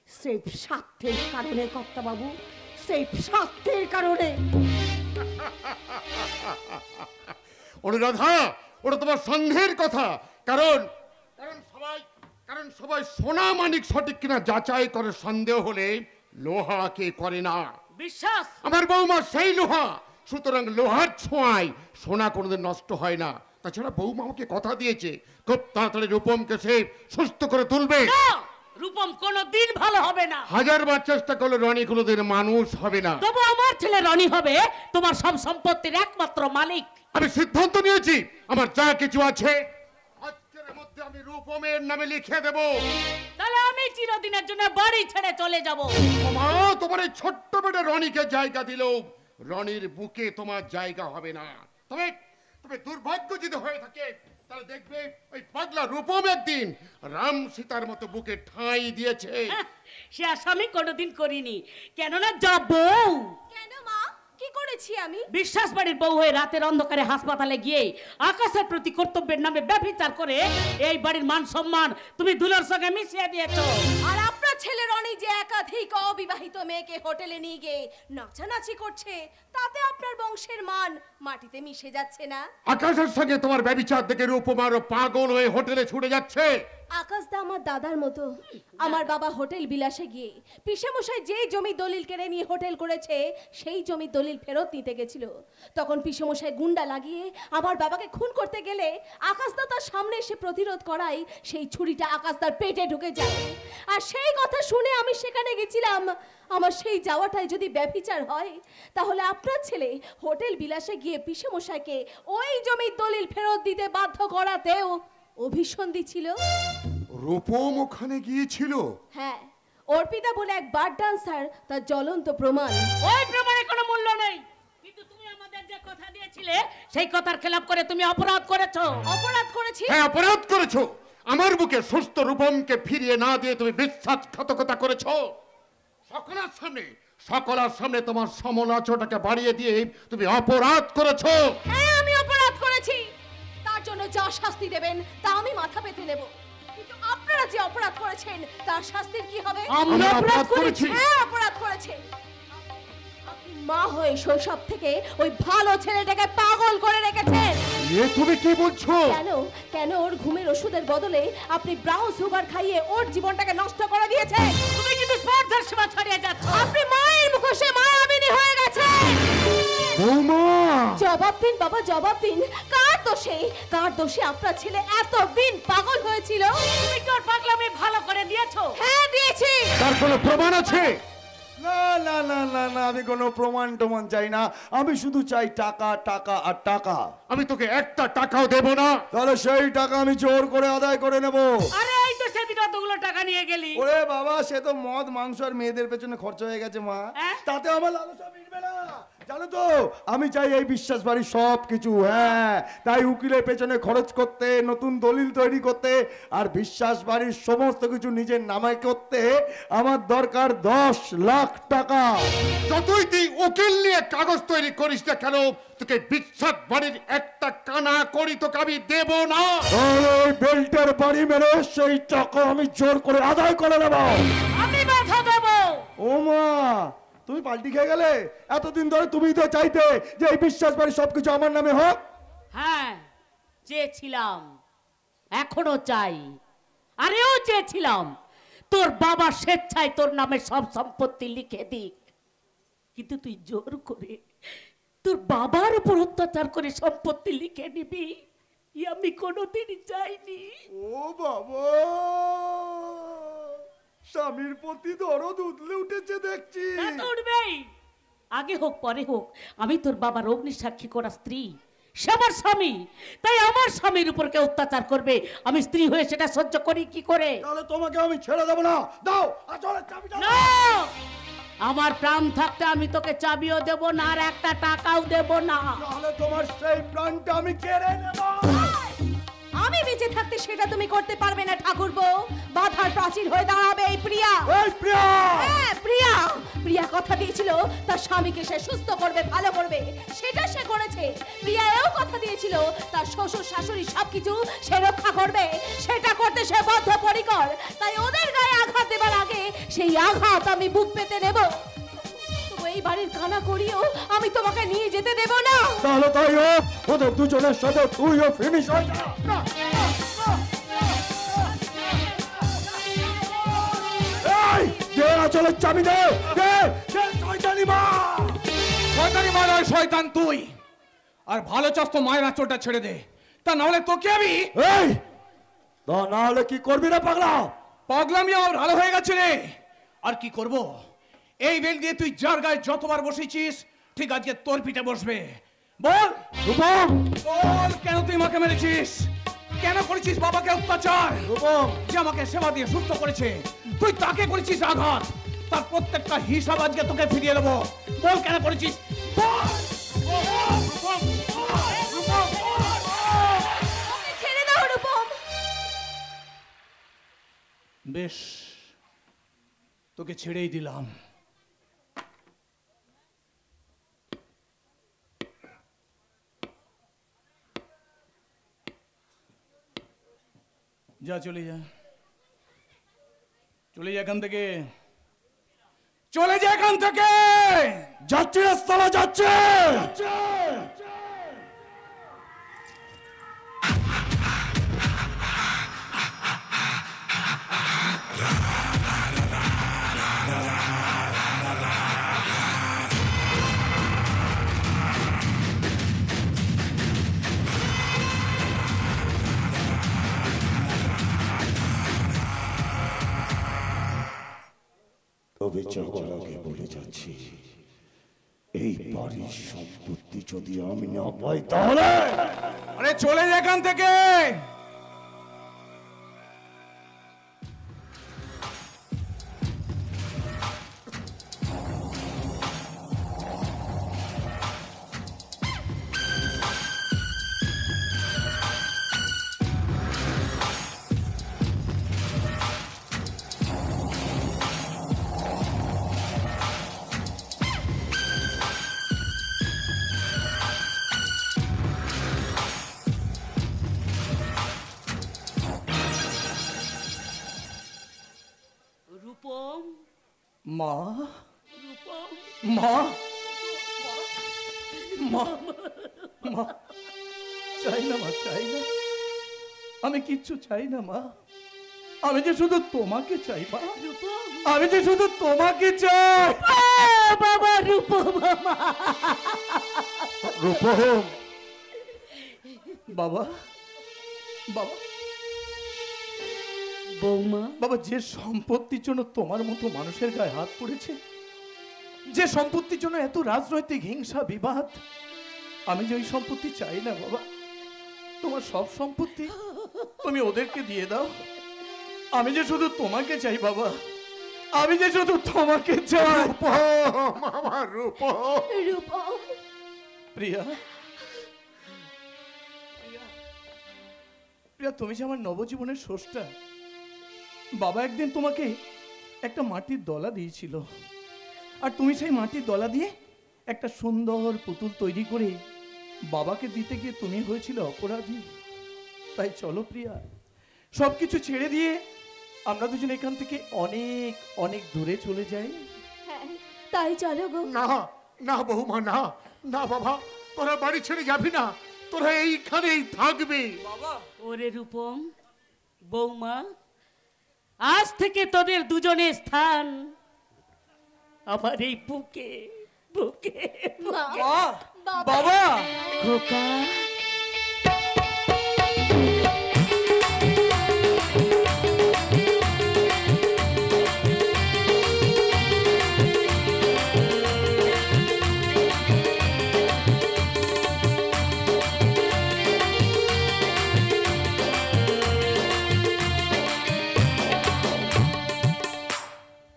সেই স্বার্থের কারণে কর্তাবাবু, সেই স্বার্থের কারণে। অনুরাধা, ওটা তোমার সন্দেহের কথা। কারণ সবাই সোনা মানিক সঠিক কিনা যাচাই করে, সন্দেহ হলে লোহাকে করে না বিশ্বাস। আমার বৌমা সেই লোহা, সুতরাং লোহার ছোঁয়ায় সোনা কোনোদিন নষ্ট হয় না। তাছাড়া বৌমা আমাকে কথা দিয়েছে খুব তাড়াতাড়ি রূপমকে সে সুস্থ করে তুলবে। রূপম কোনোদিন ভালো হবে না। হাজারবার চেষ্টা করলে রনি কোনোদিন মানুষ হবে না। তবু আমার ছেলে রনি হবে তোমার সব সম্পত্তির একমাত্র মালিক। আমি সিদ্ধান্ত নিয়েছি, আমার যা কিছু আছে আজকের মধ্যে আমি রূপমের নামে লিখে দেব। তাহলে আমি চিরদিনের জন্য বাড়ি ছেড়ে চলে যাব। মা, তোমার এই ছোট্ট বেটা রনিকে জায়গা দিলেও রনির বুকে তোমার জায়গা হবে না। তবে দুর্ভাগ্য যদি হয়ে থাকে তাহলে দেখবে ওই পাগলা রূপম একদিন রাম সীতার মতো বুকে ঠাঁই দিয়েছে। সে আশা আমি কোনোদিন করিনি, কেননা যাবো। কেন মা, কি করেছি আমি? বিশ্বাস বাড়ির বউ হয়ে রাতের অন্ধকারে হাসপাতালে গিয়ে আকাশের প্রতি কর্তব্যের নামে ব্যভিচার করে এই বাড়ির মান সম্মান তুমি দুলার সঙ্গে মিশিয়ে দিয়েছো। আর আপনার ছেলে রনি যে একাধিক অবিবাহিত মেয়েকে হোটেলে নিয়ে গিয়ে নাচানাচি করছে, তাতে আপনার বংশের মান মাটিতে মিশে যাচ্ছে না? আকাশের সঙ্গে তোমার ব্যভিচার দেখে রূপম আরো পাগল হয়ে হোটেলে ছুটে যাচ্ছে। আকাশ দা আমার দাদার মতো। আমার বাবা হোটেল বিলাসে গিয়ে পিসেমশাই যে জমি দলিল কেড়ে নিয়ে হোটেল করেছে সেই জমি দলিল ফেরত নিতে গেছিল। তখন পিসেমশাই গুন্ডা লাগিয়ে আমার বাবাকে খুন করতে গেলে আকাশদা তার সামনে এসে প্রতিরোধ করায় সেই ছুরিটা আকাশদার পেটে ঢুকে যায়। আর সেই কথা শুনে আমি সেখানে গেছিলাম। আমার সেই যাওয়াটাই যদি ব্যভিচার হয়, তাহলে আপনার ছেলে হোটেল বিলাসে গিয়ে পিসেমশাইকে ওই জমির দলিল ফেরত দিতে বাধ্য করাতেও অভিসন্ধি ছিল। রূপম ওখানে গিয়েছিল? হ্যাঁ, অর্পিতা বলে এক বার ডান্সার তার জ্বলন্ত প্রমাণ। ওই প্রমাণে কোনো মূল্য নেই, কিন্তু তুমি আমাদের যে কথা দিয়েছিলে সেই কথার খেলাপ করে তুমি অপরাধ করেছো। অপরাধ করেছি? হ্যাঁ, অপরাধ করেছো। আমার বুকে সুস্থ রূপমকে ফিরিয়ে না দিয়ে তুমি বিশ্বাসঘাতকতা করেছো। সকলের সামনে তোমার সমালোচনাটাকে বাড়িয়ে দিয়ে তুমি অপরাধ করেছো। হ্যাঁ, আমি অপরাধ করেছি। তার জন্য যা শাস্তি দেবেন তা আমি মাথা পেতে নেব। কিন্তু আপনারা যে অপরাধ করেছেন তার শাস্তির কি হবে? আমরা অপরাধ করেছি। হ্যাঁ, অপরাধ করেছেন। আপনি মা হয়ে শৈশব থেকে ওই ভালো ছেলেটাকে পাগল করে রেখেছেন। এ তুমি কি বলছো? কেন ওর ঘুমের ওষুধের বদলে আপনি ব্রাউন সুগার খাইয়ে ওর জীবনটাকে নষ্ট করে দিয়েছেন। তুমি কিন্তু স্পর্ধার সীমা ছাড়িয়ে যাচ্ছ। আপনি মায়ের মুখোশে মায়াবিনী হয়ে গেছেন। বৌমা, জবাব দিন বাবা, জবাব দিন। কার দোষে আপনার ছেলে এতদিন পাগল হয়েছিল? তুমি তোর পাগলামি ভালো করে দিয়েছো। হ্যাঁ, দিয়েছি। তার কোনো প্রমাণ আছে? না না না না না, আমি কোনো প্রমাণ টমান চাই না। আমি শুধু চাই টাকা, টাকা আর টাকা। আমি তোকে একটা টাকাও দেব না। তাহলে সেই টাকা আমি জোর করে আদায় করে নেব। আরে এই তো সেদিন অতগুলো টাকা নিয়ে গেলি। ওরে বাবা, সে তো মদ মাংস আর মেয়েদের পেছনে খরচ হয়ে গেছে মা। তাতে আমার লালসা মিটবে না, জানো তো। আমি চাই এই বিশ্বাস বাড়ির সব কিছু। হ্যাঁ, তাই উকিলের পেছনে খরচ করতে, নতুন দলিল তৈরি করতে আর বিশ্বাস বাড়ির সমস্ত কিছু নিজের নামে করতে আমার দরকার 10 লাখ টাকা। যতই তুই উকিল নিয়ে কাগজ তৈরি করিস না কেন, তোকে বিশ্বাস বাড়ির একটা কানা করি তোকে আমি দেব না। ওই বেল্টের বাড়ি মেরে সেই টাকা আমি জোর করে আদায় করে নেব। আমি বাধা দেব। ও মা, তুমি পাল্টি খেয়ে গেলে? এতদিন ধরে তুমি তো চাইতে যে এই বিশ্বাস বাড়ি সবকিছু আমার নামে হোক। হ্যাঁ, চেয়েছিলাম, এখনো চাই। আরেও চেয়েছিলাম তোর বাবা স্বেচ্ছায় তোর নামে সব সম্পত্তি লিখে দিক, কিন্তু তুই জোর করে তোর বাবার উপর অত্যাচার করে সম্পত্তি লিখে নিবি আমি কোনোদিনই চাইনি। ও বাবা, স্বামীর প্রতি দরদ উঠলে উঠেছে দেখছি। উঠবেই, আগে হোক পরে হোক, আমি তোর বাবার অগ্নি সাক্ষী করা স্ত্রী, সে আমার স্বামী। তাই আমার স্বামীর উপর কেউ অত্যাচার করবে, আমি স্ত্রী হয়ে সেটা সহ্য করি কি করে? তাহলে তোমাকে আমি ছেড়ে দেবো না। দাও আচলের চাবিটা। না, আমার প্রাণ থাকতে আমি তোকে চাবিও দেব না আর একটা টাকাও দেব না। তাহলে তোমার সেই প্রাণটা আমি কেড়ে নেব। আমি বেঁচে থাকতে সেটা তুমি করতে পারবে না ঠাকুরপো। বাধার প্রাচীর হয়ে দাঁড়াবে এই প্রিয়া। এই প্রিয়া! হ্যাঁ প্রিয়া। প্রিয়া কথা দিয়েছিল তার স্বামীকে সে সুস্থ করবে, ভালো করবে, সেটা সে করেছে। প্রিয়া এও কথা দিয়েছিল তার শ্বশুর শাশুড়ি সবকিছু সে রক্ষা করবে, সেটা করতে সে বদ্ধপরিকর। তাই ওদের গায়ে আঘাত দেবার আগে সেই আঘাত আমি বুক পেতে নেব। তবু এই বাড়ির কানা করিও আমি তোমাকে নিয়ে যেতে দেব না। তাহলে তাই হোক, ওদের দুজনের সাথে তুইও ফিনিশ হয়ে যা। এই দে আচলের চাবি দে, দে দে শয়তানি মা। শয়তানি মা নয়, শয়তান তুই। আর ভালো চাস তো মায়ের আঁচলটা ছেড়ে দে, তা নাহলে তোকে আমি। এই তা না হলে কি করবি রে পাগলা? পাগলামি আমার ভালো হয়ে গেছে রে। আর কি করব? এই বেল দিয়ে তুই যার গায়ে যতবার বসেছিস ঠিক আজকে তোর পিঠে বসবে। বল রূপম, বল, কেন তুই মাকে মেরেছিস? কেন করেছিস বাবাকে অত্যাচার? রূপম, যে আমাকে সেবা দিয়ে সুস্থ করেছে, তুই তাকে করেছিস আঘাত। তার প্রত্যেকটা হিসাব আজকে তোকে ফিরিয়ে দেবো। বল কেন করেছিস? বল। ছেড়ে দাও রূপম। বেশ, তোকে ছেড়েই দিলাম। যা, চলে যা, চলে যা এখান থেকে, চলে যা এখান থেকে। যাচ্ছে রাস্তালা যাচ্ছে। তবে যাওয়ার আগে বলে যাচ্ছি, এই বাড়ির সম্পত্তি যদি আমি না পাই তাহলে। আরে চলে যা এখান থেকে। রূপম, মা, রূপম, মা, মা, মা, চাই না মা, চাই না, আমি কিচ্ছু চাই না মা। আমি যে শুধু তোমাকে চাই মা, রূপম, আমি যে শুধু তোমাকে চাই। বাবা রূপম, রূপম, বাবা, বাবা, বৌমা, বাবা, যে সম্পত্তির জন্য তোমার মতো মানুষের গায়ে হাত পড়েছে, যে সম্পত্তির জন্য এত রাজনৈতিক হিংসা বিবাদ, আমি যে ওই সম্পত্তি চাই না বাবা। তোমার সব সম্পত্তি তুমি ওদেরকে দিয়ে দাও। আমি যে শুধু তোমাকে চাই বাবা, আমি যে শুধু তোমাকে চাই। আমার রূপম, রূপম, প্রিয়া, প্রিয়া, তুমি যে আমার নবজীবনের স্রষ্টা। বাবা একদিন তোমাকে একটা মাটির দলা দিয়েছিল, আর তুমি সেই মাটির দলা দিয়ে একটা সুন্দর পুতুল তৈরি করে বাবাকে দিতে গিয়ে তুমি হয়েছিল অপরাধী। তাই চলো প্রিয়া, সবকিছু ছেড়ে দিয়ে আমরা দুজন এখান থেকে অনেক অনেক দূরে চলে যাই। হ্যাঁ তাই চলো গো। না না বৌমা, না না বাবা, তোরা বাড়ি ছেড়ে যাবি না, তোরা এইখানেই থাকবি। ওরে রূপম, বৌমা, আজ থেকে তোদের দুজনের স্থান আমার এই বুকে, বুকে, বাবা, খোকা।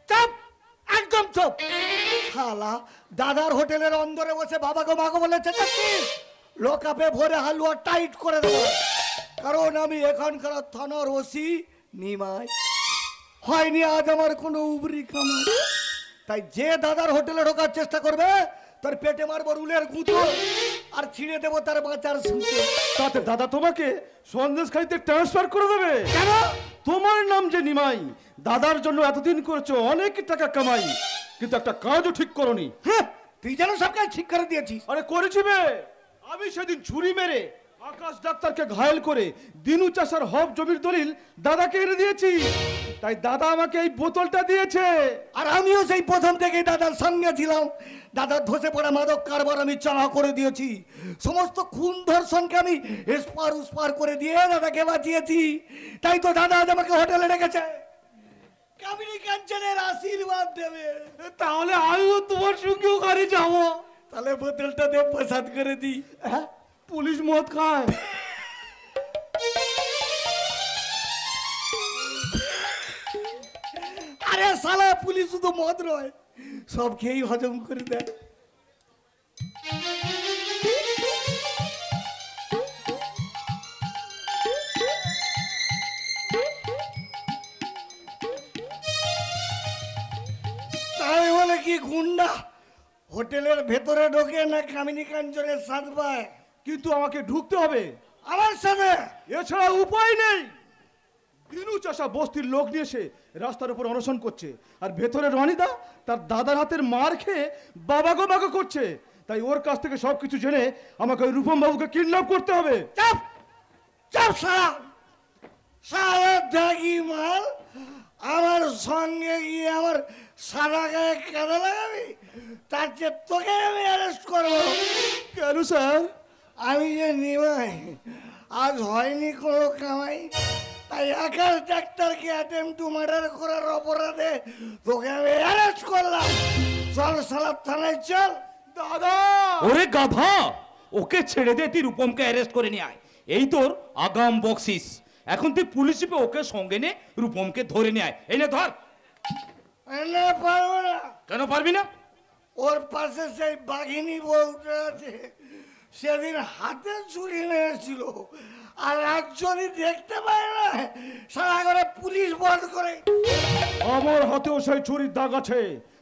চুপ, একদম চুপ। দাদার হোটেলের অন্দরে বসে বাবাকে মাগো বলে চেঁচাচ্ছিস? লোকাপে ভরে হালুয়া টাইট করে দেবো, কারণ আমি এখানকার থানার ওসি নিমাই। হয়নি আজ আমার কোনো উবরি কামাই। তাই যে দাদার হোটেলে ঢোকার চেষ্টা করবে তার পেটে মারবো রুলের গুঁতো আর ছিঁড়ে দেবো তার বাঁচার সুতো। তাতে দাদা তোমাকে সন্দেশখালিতে ট্রান্সফার করে দেবে। কেন? তোমার নাম যে নিমাই, দাদার জন্য এতদিন করেছো অনেক টাকা কামাই, কিন্তু একটা কাজও ঠিক করনি। হ্যাঁ, তুই যেন সব কাজ ঠিক করে দিয়েছিস। আরে করেছি বে, আমি সেদিন ছুরি মেরে আকাশ ডাক্তারকে ঘায়েল করে দিনু চাষার হব জমির দলিল দাদাকে এনে দিয়েছি। তাই দাদা আমাকে এই বোতলটা দিয়েছে। আর আমিও সেই প্রথম থেকেই দাদার সঙ্গে ছিলাম। দাদার ধসে পড়া মাদক কারবার আমি চালা করে দিয়েছি। সমস্ত খুন ধর্ষণকে আমি এসপার উসপার করে দিয়ে দাদাকে বাঁচিয়েছি। তাই তো দাদা আজ আমাকে হোটেলে রেখেছে, কামিনী কাঞ্চনের আশীর্বাদ দেবে। তাহলে আমিও তোমার সঙ্গে ওখানে যাবো। তাহলে বোতলটা দিয়ে প্রসাদ করে দিই। হ্যাঁ, পুলিশ মদ খায়। আরে শালা, পুলিশ শুধু মদ নয়, সব খেয়েই হজম করে দেয়। তাই বলে কি গুন্ডা হোটেলের ভেতরে ঢোকে না কামিনী কাঞ্চনের স্বাদ পায়? কিন্তু আমাকে ঢুকতে হবে আমার সাথে, এছাড়া উপায় নেই। দিনু চাষা বস্তির লোক নিয়ে এসে রাস্তার উপর অনশন করছে, আর ভেতরে রনিদা তার দাদার হাতের মার খেয়ে বাবাগো বাগো করছে। তাই ওর কাছ থেকে সবকিছু জেনে আমাকে ওই রূপম বাবুকে কিডন্যাপ করতে হবে। চাপ চাপ সারা সারা দাগি মাল আমার সঙ্গে গিয়ে আমার সারা গায়ে কাদা লাগাবি? তার চেয়ে তোকে আমি অ্যারেস্ট করবো। কেন স্যার? আমি যে নিমাই, আজ হয়নি কোনো কামাই, তাই আকাশ ডাক্তারকে অ্যাটেম্প টু মার্ডার করার অপরাধে তোকে আমি অ্যারেস্ট করলাম। চল সালা থানায় চল। দাদা! ওরে গাধা, ওকে ছেড়ে দে, তুই রূপমকে অ্যারেস্ট করে নিয়ে আয়। এই তোর আগাম বকশিস। এখন তুই পুলিশ চিপে ওকে সঙ্গে নে, রূপমকে ধরে নিয়ে আয়। এই নে ধর। না, পারবো না। কেন পারবি না? ওর পাশে সেই বাঘিনী বউটা আছে, সেদিন হাতে ছুরি নিয়েছিল, আর আজ যদি দেখতে পায় না সারা করে পুলিশ বন্ধ করে। আমার হাতেও সেই ছুরির দাগ আছে,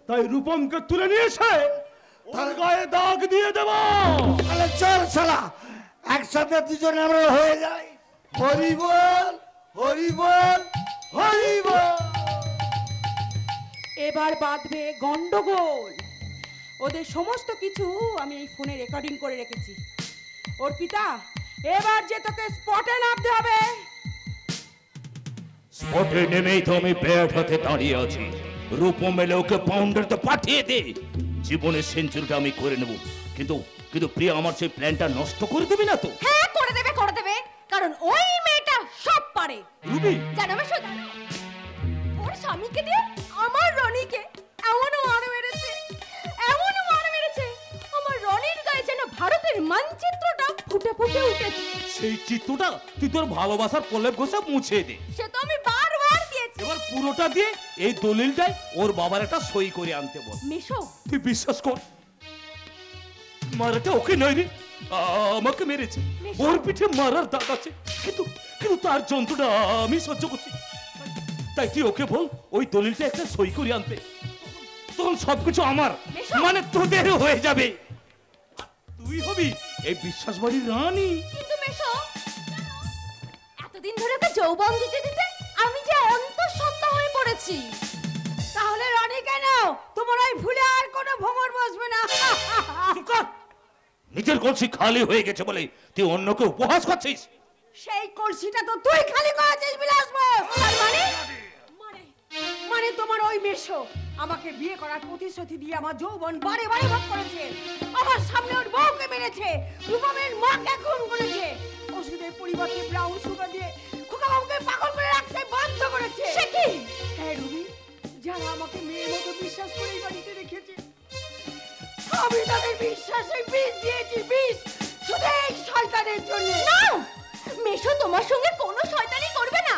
তাই রূপমকে তুলে নিয়ে এসে তার গায়ে দাগ দিয়ে দেব। তাহলে চল শালা, একসাথে দুজনে আমরা হয়ে যাই। হরি বল, হরি বল, হরি বল। এবার বাঁধবে গন্ডগোল। ওদের সমস্ত কিছু আমি এই ফোনে রেকর্ডিং করে রেখেছি। অর্পিতা, এবার যে তোকে স্পটে নামতে হবে। স্পটে নেমেই তো আমি ব্যাট হাতে দাঁড়িয়ে আছি। রূপম এলে ওকে বাউন্ডার তো পাঠিয়ে দে। জীবনের সেঞ্চুরিটা আমি করে নেব, কিন্তু কিন্তু প্রিয়া আমার সেই প্ল্যানটা নষ্ট করে দেবে না তো? হ্যাঁ, করে দেবে, করে দেবে, কারণ ওই মেয়েটা সব পারে। রুবি, জানো মেশো, জানো ওর স্বামীকে দিয়ে আমার রনিকে এমনও মার মেরেছে, এমনও মার মেরেছে, আমার রনির গায়ে যেন ভারতের মানচিত্রটা ফুটে ফুটে উঠেছে। সেই চিত্রটা তুই তোর ভালোবাসার প্রলেপ ঘষে মুছে দে। সে তো আমি বারবার দিয়েছি। এবার পুরোটা দিয়ে এই দলিলটাই ওর বাবার একটা সই করে আনতে বল। মেশো, তুই বিশ্বাস কর, মারাটা ওকে নয় রে, আমাকে মেরেছে। ওর পিঠে মারার দাগ আছে, কিন্তু কিন্তু তার যন্ত্রটা আমি সহ্য করছি। তাই তুই ওকে বল ওই দলিলটা একটা সই করে আনতে, তখন সবকিছু আমার মানে তোদের হয়ে যাবে। তুই হবি এই বিশ্বাস বাড়ির রানী। কিন্তু মেশো, এতদিন ধরে ওকে যৌবন দিতে দিতে আমি যে অন্তঃসত্ত্বা হয়ে পড়েছি। তাহলে রনি কেন? তোমার ওই ভুলে আর কোনো ভ্রমর বসবে না। নিজের কলসি খালি হয়ে গেছে বলে তুই অন্যকে উপহাস করছিস। সেই কলসিটা তো তুই খালি করেছিস বিলাসবস। তার মানে মানে তোমার ওই মেশো আমাকে বিয়ে করার প্রতিশ্রুতি দিয়ে আমার যৌবন বারে বারে ভাগ করেছে। আমার সামনে ওর বউকে মেরেছে, রূপমের মাকে খুন করেছে, ওষুধের পরিবর্তে ব্রাউন সুগার দিয়ে খোকা বাবুকে পাগল করে রাখতে বাধ্য করেছে। সে কি? হ্যাঁ রুবি, যারা আমাকে মেয়ের মতো বিশ্বাস করে এই বাড়িতে রেখেছে, আমি তাদের বিশ্বাসে বিষ দিয়েছি, বিষ, শুধু এই শয়তানের জন্য। না, মেশো তোমার সঙ্গে কোনো শয়তানি করবে না।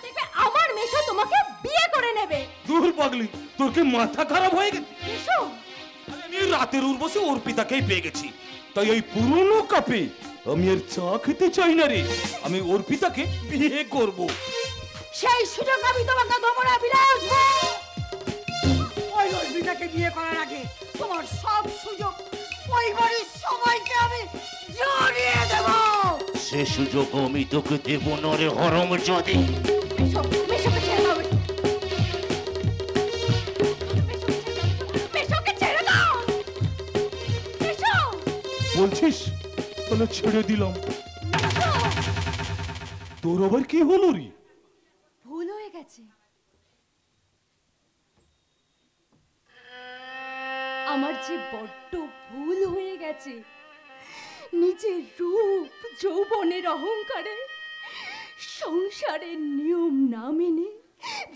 দেখবে আমার মেশো তোমাকে বিয়ে করে নেবে। দূর পাগলি, তোর কি মাথা খারাপ হয়ে গেছে? মেশো, রাতের উর্বশে অর্পিতাকেই পেয়ে গেছি, তাই এই পুরনো কাপে আমি আর চা খেতে চাই না রে। আমি অর্পিতাকে বিয়ে করব। সেই সুযোগ আমি তোমাকে দেবো না বিলাস। ওই অর্পিতাকে বিয়ে করার আগে তোমার সব সুযোগ ওই বাড়ির সবাইকে আমি জড়িয়ে দেব। সে সুযোগ আমি তোকে দেব না রে হরম যদি। বলছিস তাহলে ছেড়ে দিলাম। তোর আবার কি হলো রে? ভুল হয়ে গেছে, আমার যে বড্ড ভুল হয়ে গেছে। নিজের রূপ যৌবনের অহংকারে সংসারের নিয়ম না মেনে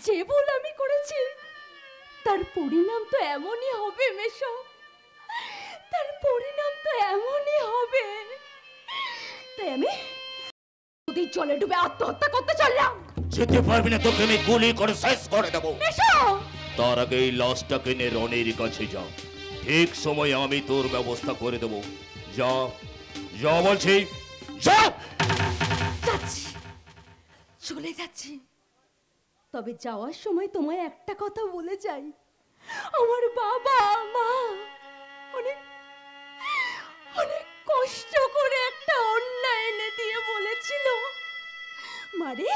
যে ভুল আমি করেছি, তার পরিণাম তো এমনই হবে মেশো, তার পরিণাম তো এমনই হবে। তাই আমি নদীর জলে ডুবে আত্মহত্যা করতে চললাম। যেতে পারবি না, তোকে আমি গুলি করে শেষ করে দেবো। মেশো, তার আগে এই লাশটা কিনে রনির কাছে যা, ঠিক সময় আমি তোর ব্যবস্থা করে দেবো। যা যা বলছি, যা। যাচ্ছি, চলে যাচ্ছি। তবে যাওয়ার সময় তোমায় একটা কথা বলে যাই। আমার বাবা মা অনেক অনেক কষ্ট করে একটা অন্যা এনে দিয়ে বলেছিল, মারে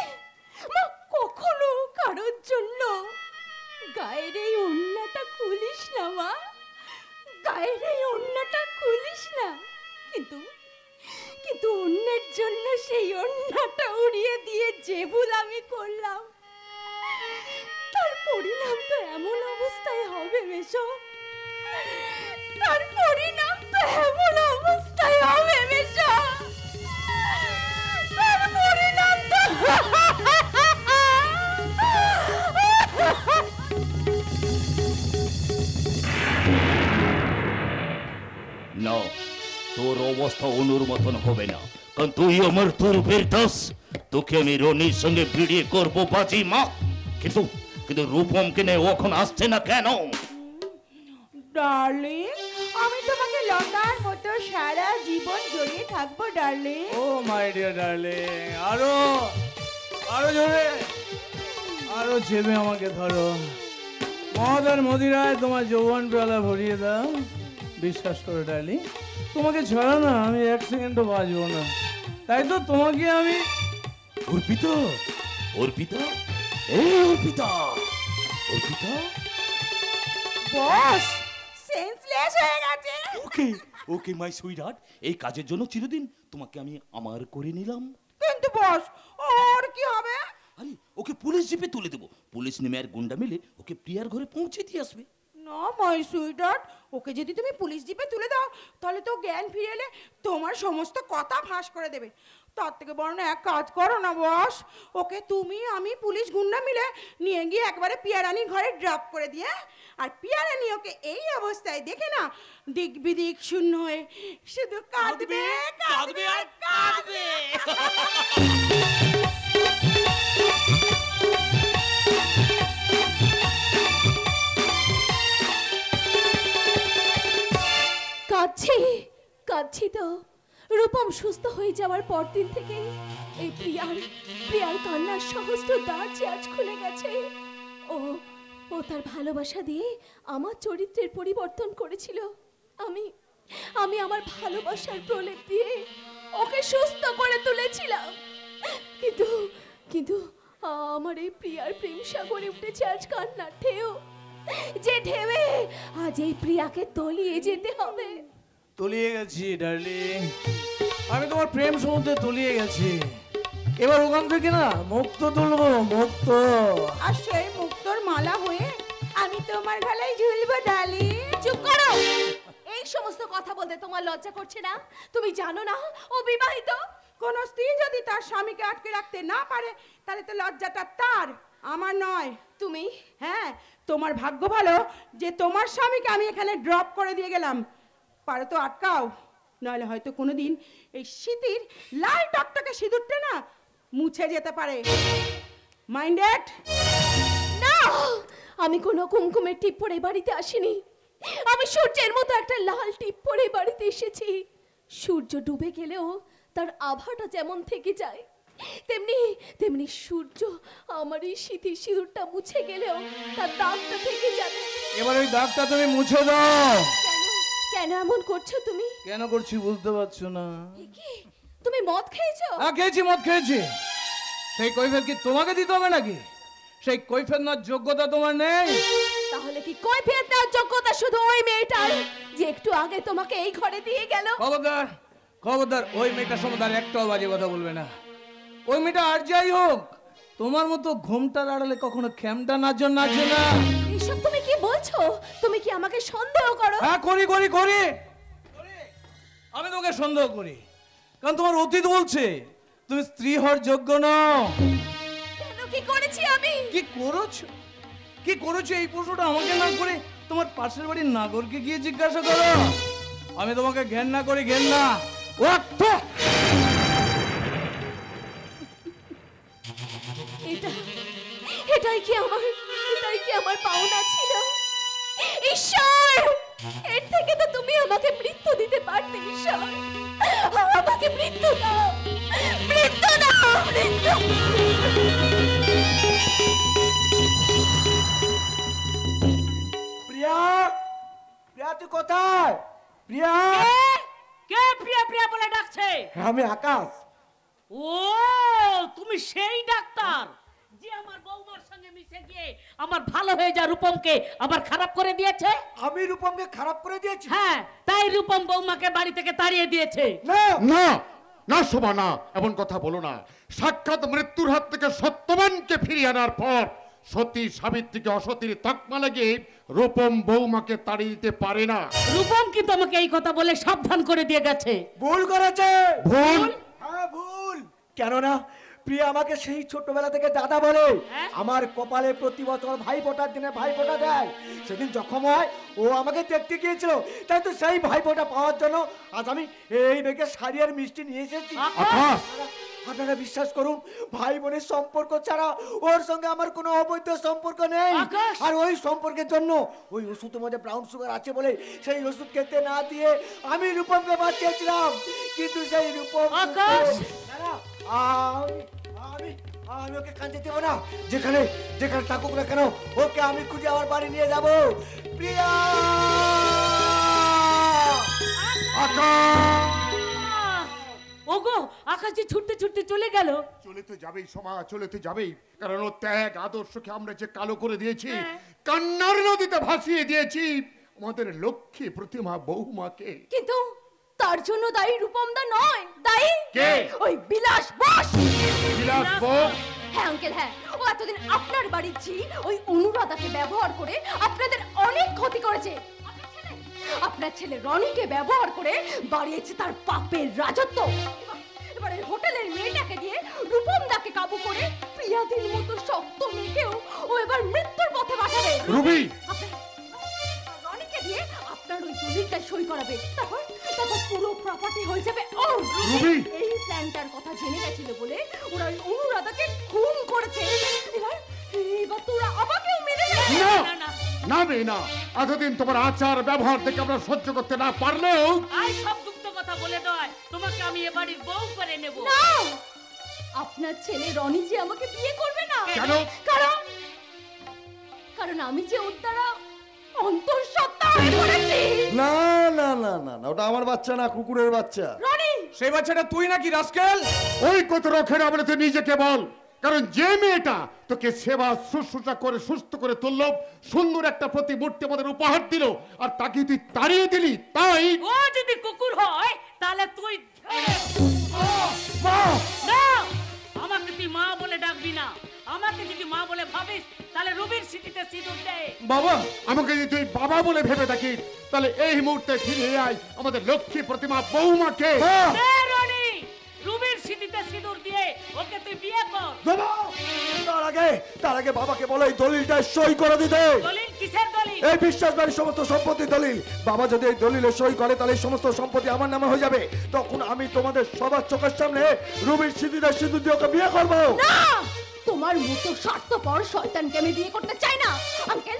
মা কখনো কারোর জন্য গায়ের এই অন্যটা খুলিস না মা, গায়ের এই অন্যটা খুলিস না। কিন্তু কিন্তু অন্যের জন্য সেই অন্যটা উড়িয়ে দিয়ে যে ভুল আমি করলাম, তার পরিণাম তো এমন অবস্থায় হবে মেশো, তার পরিণাম তো এমন অবস্থায় হবে মেশো, তার পরিণাম তো না, তোর অবস্থা অনুর মতন হবে না, কারণ তুই আমার দুর্বের দাস। তোকে আমি রনির সঙ্গে ভিড়িয়ে করবো বাজি মা। কিন্তু কিন্তু রূপমকে নিয়ে এখন আসছে না কেন? ডার্লিং, আমি তোমাকে লতার মতো সারা জীবন জড়িয়ে থাকবো darling. Oh my dear darling, আরো আরো জোরে, আরো চেপে আমাকে ধরো। মদ আর মদিরায় তোমার যৌবন পেয়ালা ভরিয়ে দাও। বিশ্বাস করো ডার্লিং, তোমাকে ছাড়া না আমি এক সেকেন্ডও বাঁচবো না। তাই তো তোমাকে আমি। অর্পিতা, অর্পিতা, এই অর্পিতা, অর্পিতা। বস সেন্সলেস হয়ে গেছে। ওকে ওকে মাই সুইটহার্ট, এই কাজের জন্য চিরদিন তোমাকে আমি আমার করে নিলাম। কিন্তু বস ওর কি হবে? আরে ওকে পুলিশ জিপে তুলে দেবো। পুলিশ নেমে আর গুন্ডা মিলে ওকে প্রিয়ার ঘরে পৌঁছে দিয়ে আসবে। না মাই সুইটহার্ট, ওকে যদি তুমি পুলিশ জিপে তুলে দাও তাহলে তো জ্ঞান ফিরে এলে তোমার সমস্ত কথা ফাঁস করে দেবে। তার থেকে বরং এক কাজ করো না বস, ওকে তুমি আমি পুলিশ গুন্ডা মিলে নিয়ে গিয়ে একবারে পিয়ারানির ঘরে ড্রপ করে দিয়ে, আর পিয়ারানি ওকে এই অবস্থায় দেখে না দিক বিদিক শূন্য হয়ে শুধু কাঁদবে কাঁদবে আর কাঁদবে। কাঁদছি কাঁদছি তো। রূপম সুস্থ হয়ে যাওয়ার পর দিন থেকে এই প্রিয়ার কান্নার সহস্র দ্বার যে আজ খুলে গেছে। ও ও তার ভালোবাসা দিয়ে আমার চরিত্রের পরিবর্তন করেছিল। আমি আমার ভালোবাসার প্রলেপ দিয়ে ওকে সুস্থ করে তুলেছিলাম। কিন্তু কিন্তু আমার এই প্রিয়ার প্রেম সাগরে উঠেছে আজ কান্নার ঢেউ, যে ঢেউয়ে আজ এই প্রিয়াকে তলিয়ে যেতে হবে। তলিয়ে গেছি ডার্লিং, আমি তোমার প্রেম সমুদ্রে তলিয়ে গেছি। এবার ওখান থেকে না মুক্ত তুলবো, মুক্ত। আর সেই মুক্তর মালা হয়ে আমি তোমার গলায় ঝুলবো ডার্লিং। চুপ করো, এই সমস্ত কথা বলতে তোমার লজ্জা করছে না? তুমি জানো না ও বিবাহিত? কোন স্ত্রী যদি তার স্বামীকে আটকে রাখতে না পারে তাহলে তো লজ্জাটা তার, আমার নয়। তুমি? হ্যাঁ, তোমার ভাগ্য ভালো যে তোমার স্বামীকে আমি এখানে ড্রপ করে দিয়ে গেলাম। পারো তো আটকাও, নইলে হয়তো কোনোদিন এই শীতের লাল টকটকে সিঁদুরটা না মুছে যেতে পারে। মাইন্ডেড? না, আমি কোনো কুমকুমের টিপ পরে বাড়িতে আসিনি। আমি সূর্যের মতো একটা লাল টিপ পরে বাড়িতে এসেছি। সূর্য ডুবে গেলেও তার আভাটা যেমন থেকে যায়, তেমনি তেমনি সূর্য আমার এই সিঁথির সিঁদুরটা মুছে গেলেও তার দাগটা থেকে যাবে। এবার ওই দাগটা তুমি মুছে দাও। কেন কেন এমন করছো তুমি? কেন করছি বুঝতে পারছো না? কি তুমি মদ খেয়েছো? হ্যাঁ খেয়েছি, মদ খেয়েছি। সেই কৈফিয়ত কি তোমাকে দিতে হবে নাকি? সেই কৈফিয়ত নেওয়ার যোগ্যতা তোমার নেই? তাহলে কি কৈফিয়ত নেওয়ার যোগ্যতা শুধু ওই মেয়েটার যে একটু আগে তোমাকে এই ঘরে দিয়ে গেল? খবরদার খবরদার, ওই মেয়েটার সম্বন্ধে আর একটাও বাজে কথা বলবে না। ওই মেয়েটা আর যাই হোক, তোমার মতো ঘুমটার আড়ালে কখনো খেমটা নাচে না। এইসব তুমি কি বলছো? তুমি কি আমাকে সন্দেহ করো? হ্যাঁ করি করি করি, আমি তোমাকে সন্দেহ করি, কারণ তোমার অতীত বলছে তুমি স্ত্রী হওয়ার যোগ্য নও। কেন কি করেছি আমি? কি করেছো, কি করেছো এই প্রশ্নটা আমাকে না করে তোমার পাশের বাড়ির নাগরকে গিয়ে জিজ্ঞাসা করো। আমি তোমাকে ঘেন্না করি, ঘেন্না। এটাই কি আমার পাওনা ছিল? ঈশ্বর, এর থেকে তো তুমি আমাকে মৃত্যু দিতে পারতে। ঈশ্বর, আমাকে মৃত্যু দাও, মৃত্যু দাও, মৃত্যু। প্রিয়া, প্রিয়া তুই কোথায়? প্রিয়া, কে প্রিয়া প্রিয়া বলে ডাকছে? আমি আকাশ। ও তুমি সেই ডাক্তার যে আমার বৌমার সঙ্গে মিশে গিয়ে আমার ভালো হয়ে যা রূপমকে আবার খারাপ করে দিয়েছে? আমি রূপমকে খারাপ করে দিয়েছি? হ্যাঁ, তাই রূপম বৌমাকে বাড়ি থেকে তাড়িয়ে দিয়েছে। না না না শোভা, না এমন কথা বলো না। সাক্ষাৎ মৃত্যুর হাত থেকে সত্যবানকে ফিরিয়ে আনার পর সতী সাবিত্রীকে অসতীর তকমা লাগিয়ে রূপম বৌমাকে তাড়িয়ে দিতে পারে না। রূপম কি তোমাকে এই কথা বলে সাবধান করে দিয়ে গেছে? ভুল করেছে। ভুল? হ্যাঁ ভুল। কেন না, প্রিয়া আমাকে সেই ছোটবেলা থেকে দাদা বলে। আমার কপালে প্রতি বছর ভাই ফোটার দিনে ভাই ফোটা দেয়। সেদিন জখম হয় ও আমাকে দেখতে গিয়েছিল, তাই তো সেই ভাই ফোটা পাওয়ার জন্য আজ আমি এই বেগে শাড়ি আর মিষ্টি নিয়ে এসেছি। আপনারা বিশ্বাস করুন, ভাই বোনের সম্পর্ক ছাড়া ওর সঙ্গে আমার কোনো অবৈধ সম্পর্ক নেই। আর ওই সম্পর্কের জন্য ওই ওষুধের মধ্যে ব্রাউন সুগার আছে বলে সেই ওষুধ খেতে না দিয়ে আমি রূপমকে বাঁচিয়েছিলাম। কিন্তু সেই রূপম আমি ওকে কাঁদতে দেবো না। যেখানে যেখানে থাকুক না কেন, ওকে আমি খুঁজে আমার বাড়ি নিয়ে যাব। প্রিয়া, ওগো আকাশে ছুটতে ছুটতে চলে গেল। চলে তো যাবেই সোমা, চলে তো যাবেই, কারণ ও ত্যাগ আদর্শকে আমরা যে কালো করে দিয়েছি, কান্নার নদীতে ভাসিয়ে দিয়েছি আমাদের লক্ষ্মী প্রতিমা বৌমাকে। কিন্তু তার জন্য দায়ী রূপমদা নয়, দায়ী কে? ওই বিলাস বোস। বিলাস বোস? হ্যাঁ আঙ্কেল, হ্যাঁ। ও এতদিন আপনার বাড়ির ঝি ওই অনুরাধাকে ব্যবহার করে আপনাদের অনেক ক্ষতি করেছে। আপনার ছেলে রনিকে ব্যবহার করে বাড়িয়েছে তার পাপের রাজত্ব। এবার এই হোটেলের মেয়েটাকে দিয়ে রূপমদাকে কাবু করে প্রিয়াদির মতো শক্ত মেয়েকেও ও এবার মৃত্যুর পথে পাঠাবে। রুবি, রনিকে দিয়ে আপনার ওই দলিলটা সই করাবে, তারপর পুরো প্রপার্টি হয়ে যাবে ওর। রুবি, এই প্ল্যানটার কথা জেনে গেছিল বলে ওরা ওই অনুরাধাকে খুন করেছে। এবার তোরা আমাকেও মেরে দেবে। না মেয়ে না, এতদিন তোমার আচার ব্যবহার দেখে আমরা সহ্য করতে না পারলেও আই সব গুপ্ত কথা বলে নয়, তোমাকে আমি এ বাড়ির বউ করে নেব। না, আপনার ছেলে রনি যে আমাকে বিয়ে করবে না। কেন? কারণ আমি যে ওর দ্বারা অন্তঃসত্ত্বা হয়ে পড়েছি। না না না না না, ওটা আমার বাচ্চা না, কুকুরের বাচ্চা। রনি, সেই বাচ্চাটা তুই নাকি রাস্কেল? ওই কত রক্ষে না বলে তুই নিজেকে বল। কারণ যে মেয়েটা তোকে সেবা শুশ্রূষা করে সুস্থ করে তুললো, সুন্দর একটা প্রতিমূর্তি আমাদের উপহার দিল, আর তাকে তুই তাড়িয়ে দিলি, তাই ও যদি কুকুর হয় তাহলে তুই না, আমাকে তুই মা বলে ডাকবি না। আমাকে যদি মা বলে ভাবিস তাহলে রুবির স্মৃতিতে সিঁদুর দে। বাবা, আমাকে যদি তুই বাবা বলে ভেবে থাকিস তাহলে এই মুহূর্তে ফিরে আয় আমাদের লক্ষ্মী প্রতিমা বৌমাকে। রুবির স্মৃতিতে সিঁদুর দিয়ে ওকে তুই বিয়ে কর। তার আগে বাবাকে বলো এই দলিলটা সই করে দিতে। দলিল? কিসের দলিল? এই বিশ্বাস বাড়ির সমস্ত সম্পত্তি দলিল। বাবা যদি এই দলিলে সই করে তাহলে সমস্ত সম্পত্তি আমার নামে হয়ে যাবে। তখন আমি তোমাদের সবার চোখের সামনে রুবির স্মৃতিতে সিঁদুর দিয়ে ওকে বিয়ে করবো। না, তোমার মতো স্বার্থপর শয়তানকে আমি বিয়ে করতে চাই না। আঙ্কেল,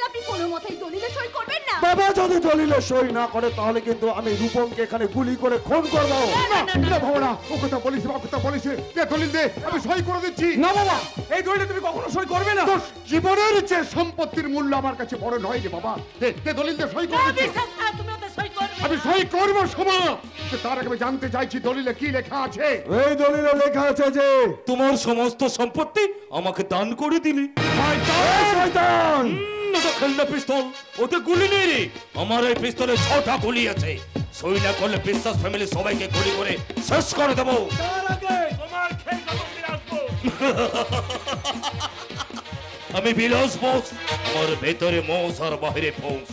আপনি কোনো মতেই দলিলে সই করবেন না। বাবা যদি দলিলে সই না করে তাহলে কিন্তু আমি রূপমকে এখানে গুলি করে খুন করবো। না বাবা না, ও কথা বলিস, ও কথা বলিস, দে দলিল দে, আমি সই করে দিচ্ছি। না বাবা, এই দলিলে তুমি কখনো সই করবে না। তোর জীবনের যে সম্পত্তির মূল্য আমার কাছে বড় নয় রে বাবা। দে দে দলিল দে, সই করে দিচ্ছি। বিশ্বাস না, তুমি ওতে সই করবে আমি সই করবো শোনো। তার আগে আমি জানতে চাইছি দলিলে কি লেখা আছে। এই দলিলে লেখা আছে যে তোমার সমস্ত সম্পত্তি আমাকে দান করে দিলি। শয়তান! ওটা খেলনা পিস্তল, ওতে গুলি নেই রে। আমার এই পিস্তলে 6টা গুলি আছে। সই না করলে বিশ্বাস ফ্যামিলি সবাইকে গুলি করে শেষ করে দেবো। তোমার খেল খতম বিলাস বোস। আমি বিলাস বোস, আমার ভেতরে মোষ আর বাহিরে ফৌস।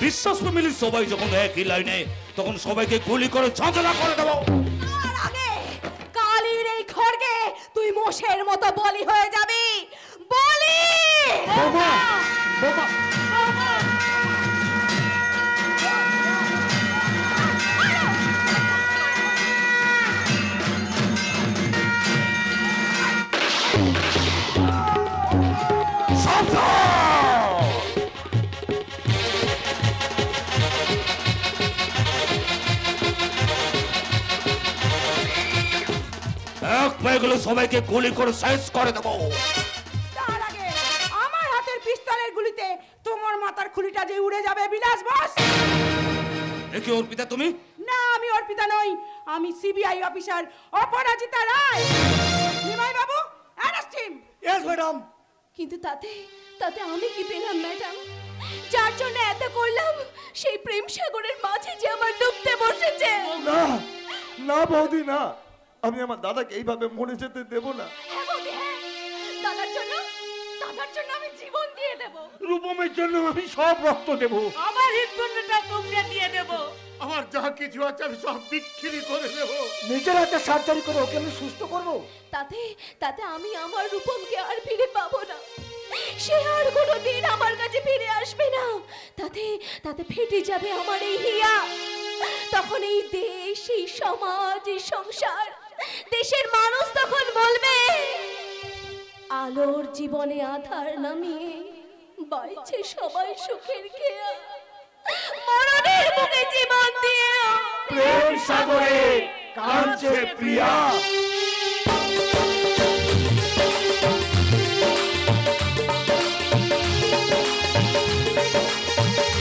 বিশ্বাস ফ্যামিলির সবাই যখন একই লাইনে, তখন সবাইকে গুলি করে ঝাঁঝরা করে দেবো। তার আগে কালীর এই খড়গে তুই মোষের মতো বলি হয়ে যাবি। বলি! বাবা বাবা এক পেয়ে গেলে সবাইকে গুলি করে শেষ করে দেবো। তার আগে আমার হাতের পিস্তলের গুলিতে তোমার মাথার খুলিটা যে উড়ে যাবে বিলাস বস। দেখি অর্পিতা তুমি? না, আমি অর্পিতা নই, আমি সিবিআই অফিসার অপরাজিতা রায়। নিমাই বাবু, অ্যারেস্ট হিম। Yes madam. কিন্তু তাতে তাতে আমি কি পেলাম ম্যাডাম? যার জন্য এত করলাম, সেই প্রেম সাগরের মাঝে যে আমার ডুবতে বসেছে। না না বৌদি না, আমি আমার দাদাকে এইভাবে মরে যেতে দেব না। হ্যাঁ বৌদি, হ্যাঁ। দাদার জন্য আমি জীবন দিয়ে দেব। রূপমের জন্য আমি সব রক্ত দেব। আমার হৃদপিণ্ডটা তোমরা দিয়ে দেব। আমার যা কিছু আছে আমি সব বিক্রি করে দেবো। নিজের হাতে সার্জারি করে ওকে আমি সুস্থ করবো। তাতে তাতে আমি আমার রূপমকে আর ফিরে পাবো না। সে আর কোনোদিন আমার কাছে ফিরে আসবে না। তাতে তাতে ফেটে যাবে আমার এই হিয়া। তখন এই দেশ, এই সমাজ, এই সংসার, দেশের মানুষ তখন বলবে, আলোর জীবনে আধার নামিয়ে বাইছে সবাই সুখের খেয়া, মরণের বুকে জীবন দিয়ে প্রেম সাগরে কাঁদছে প্রিয়া।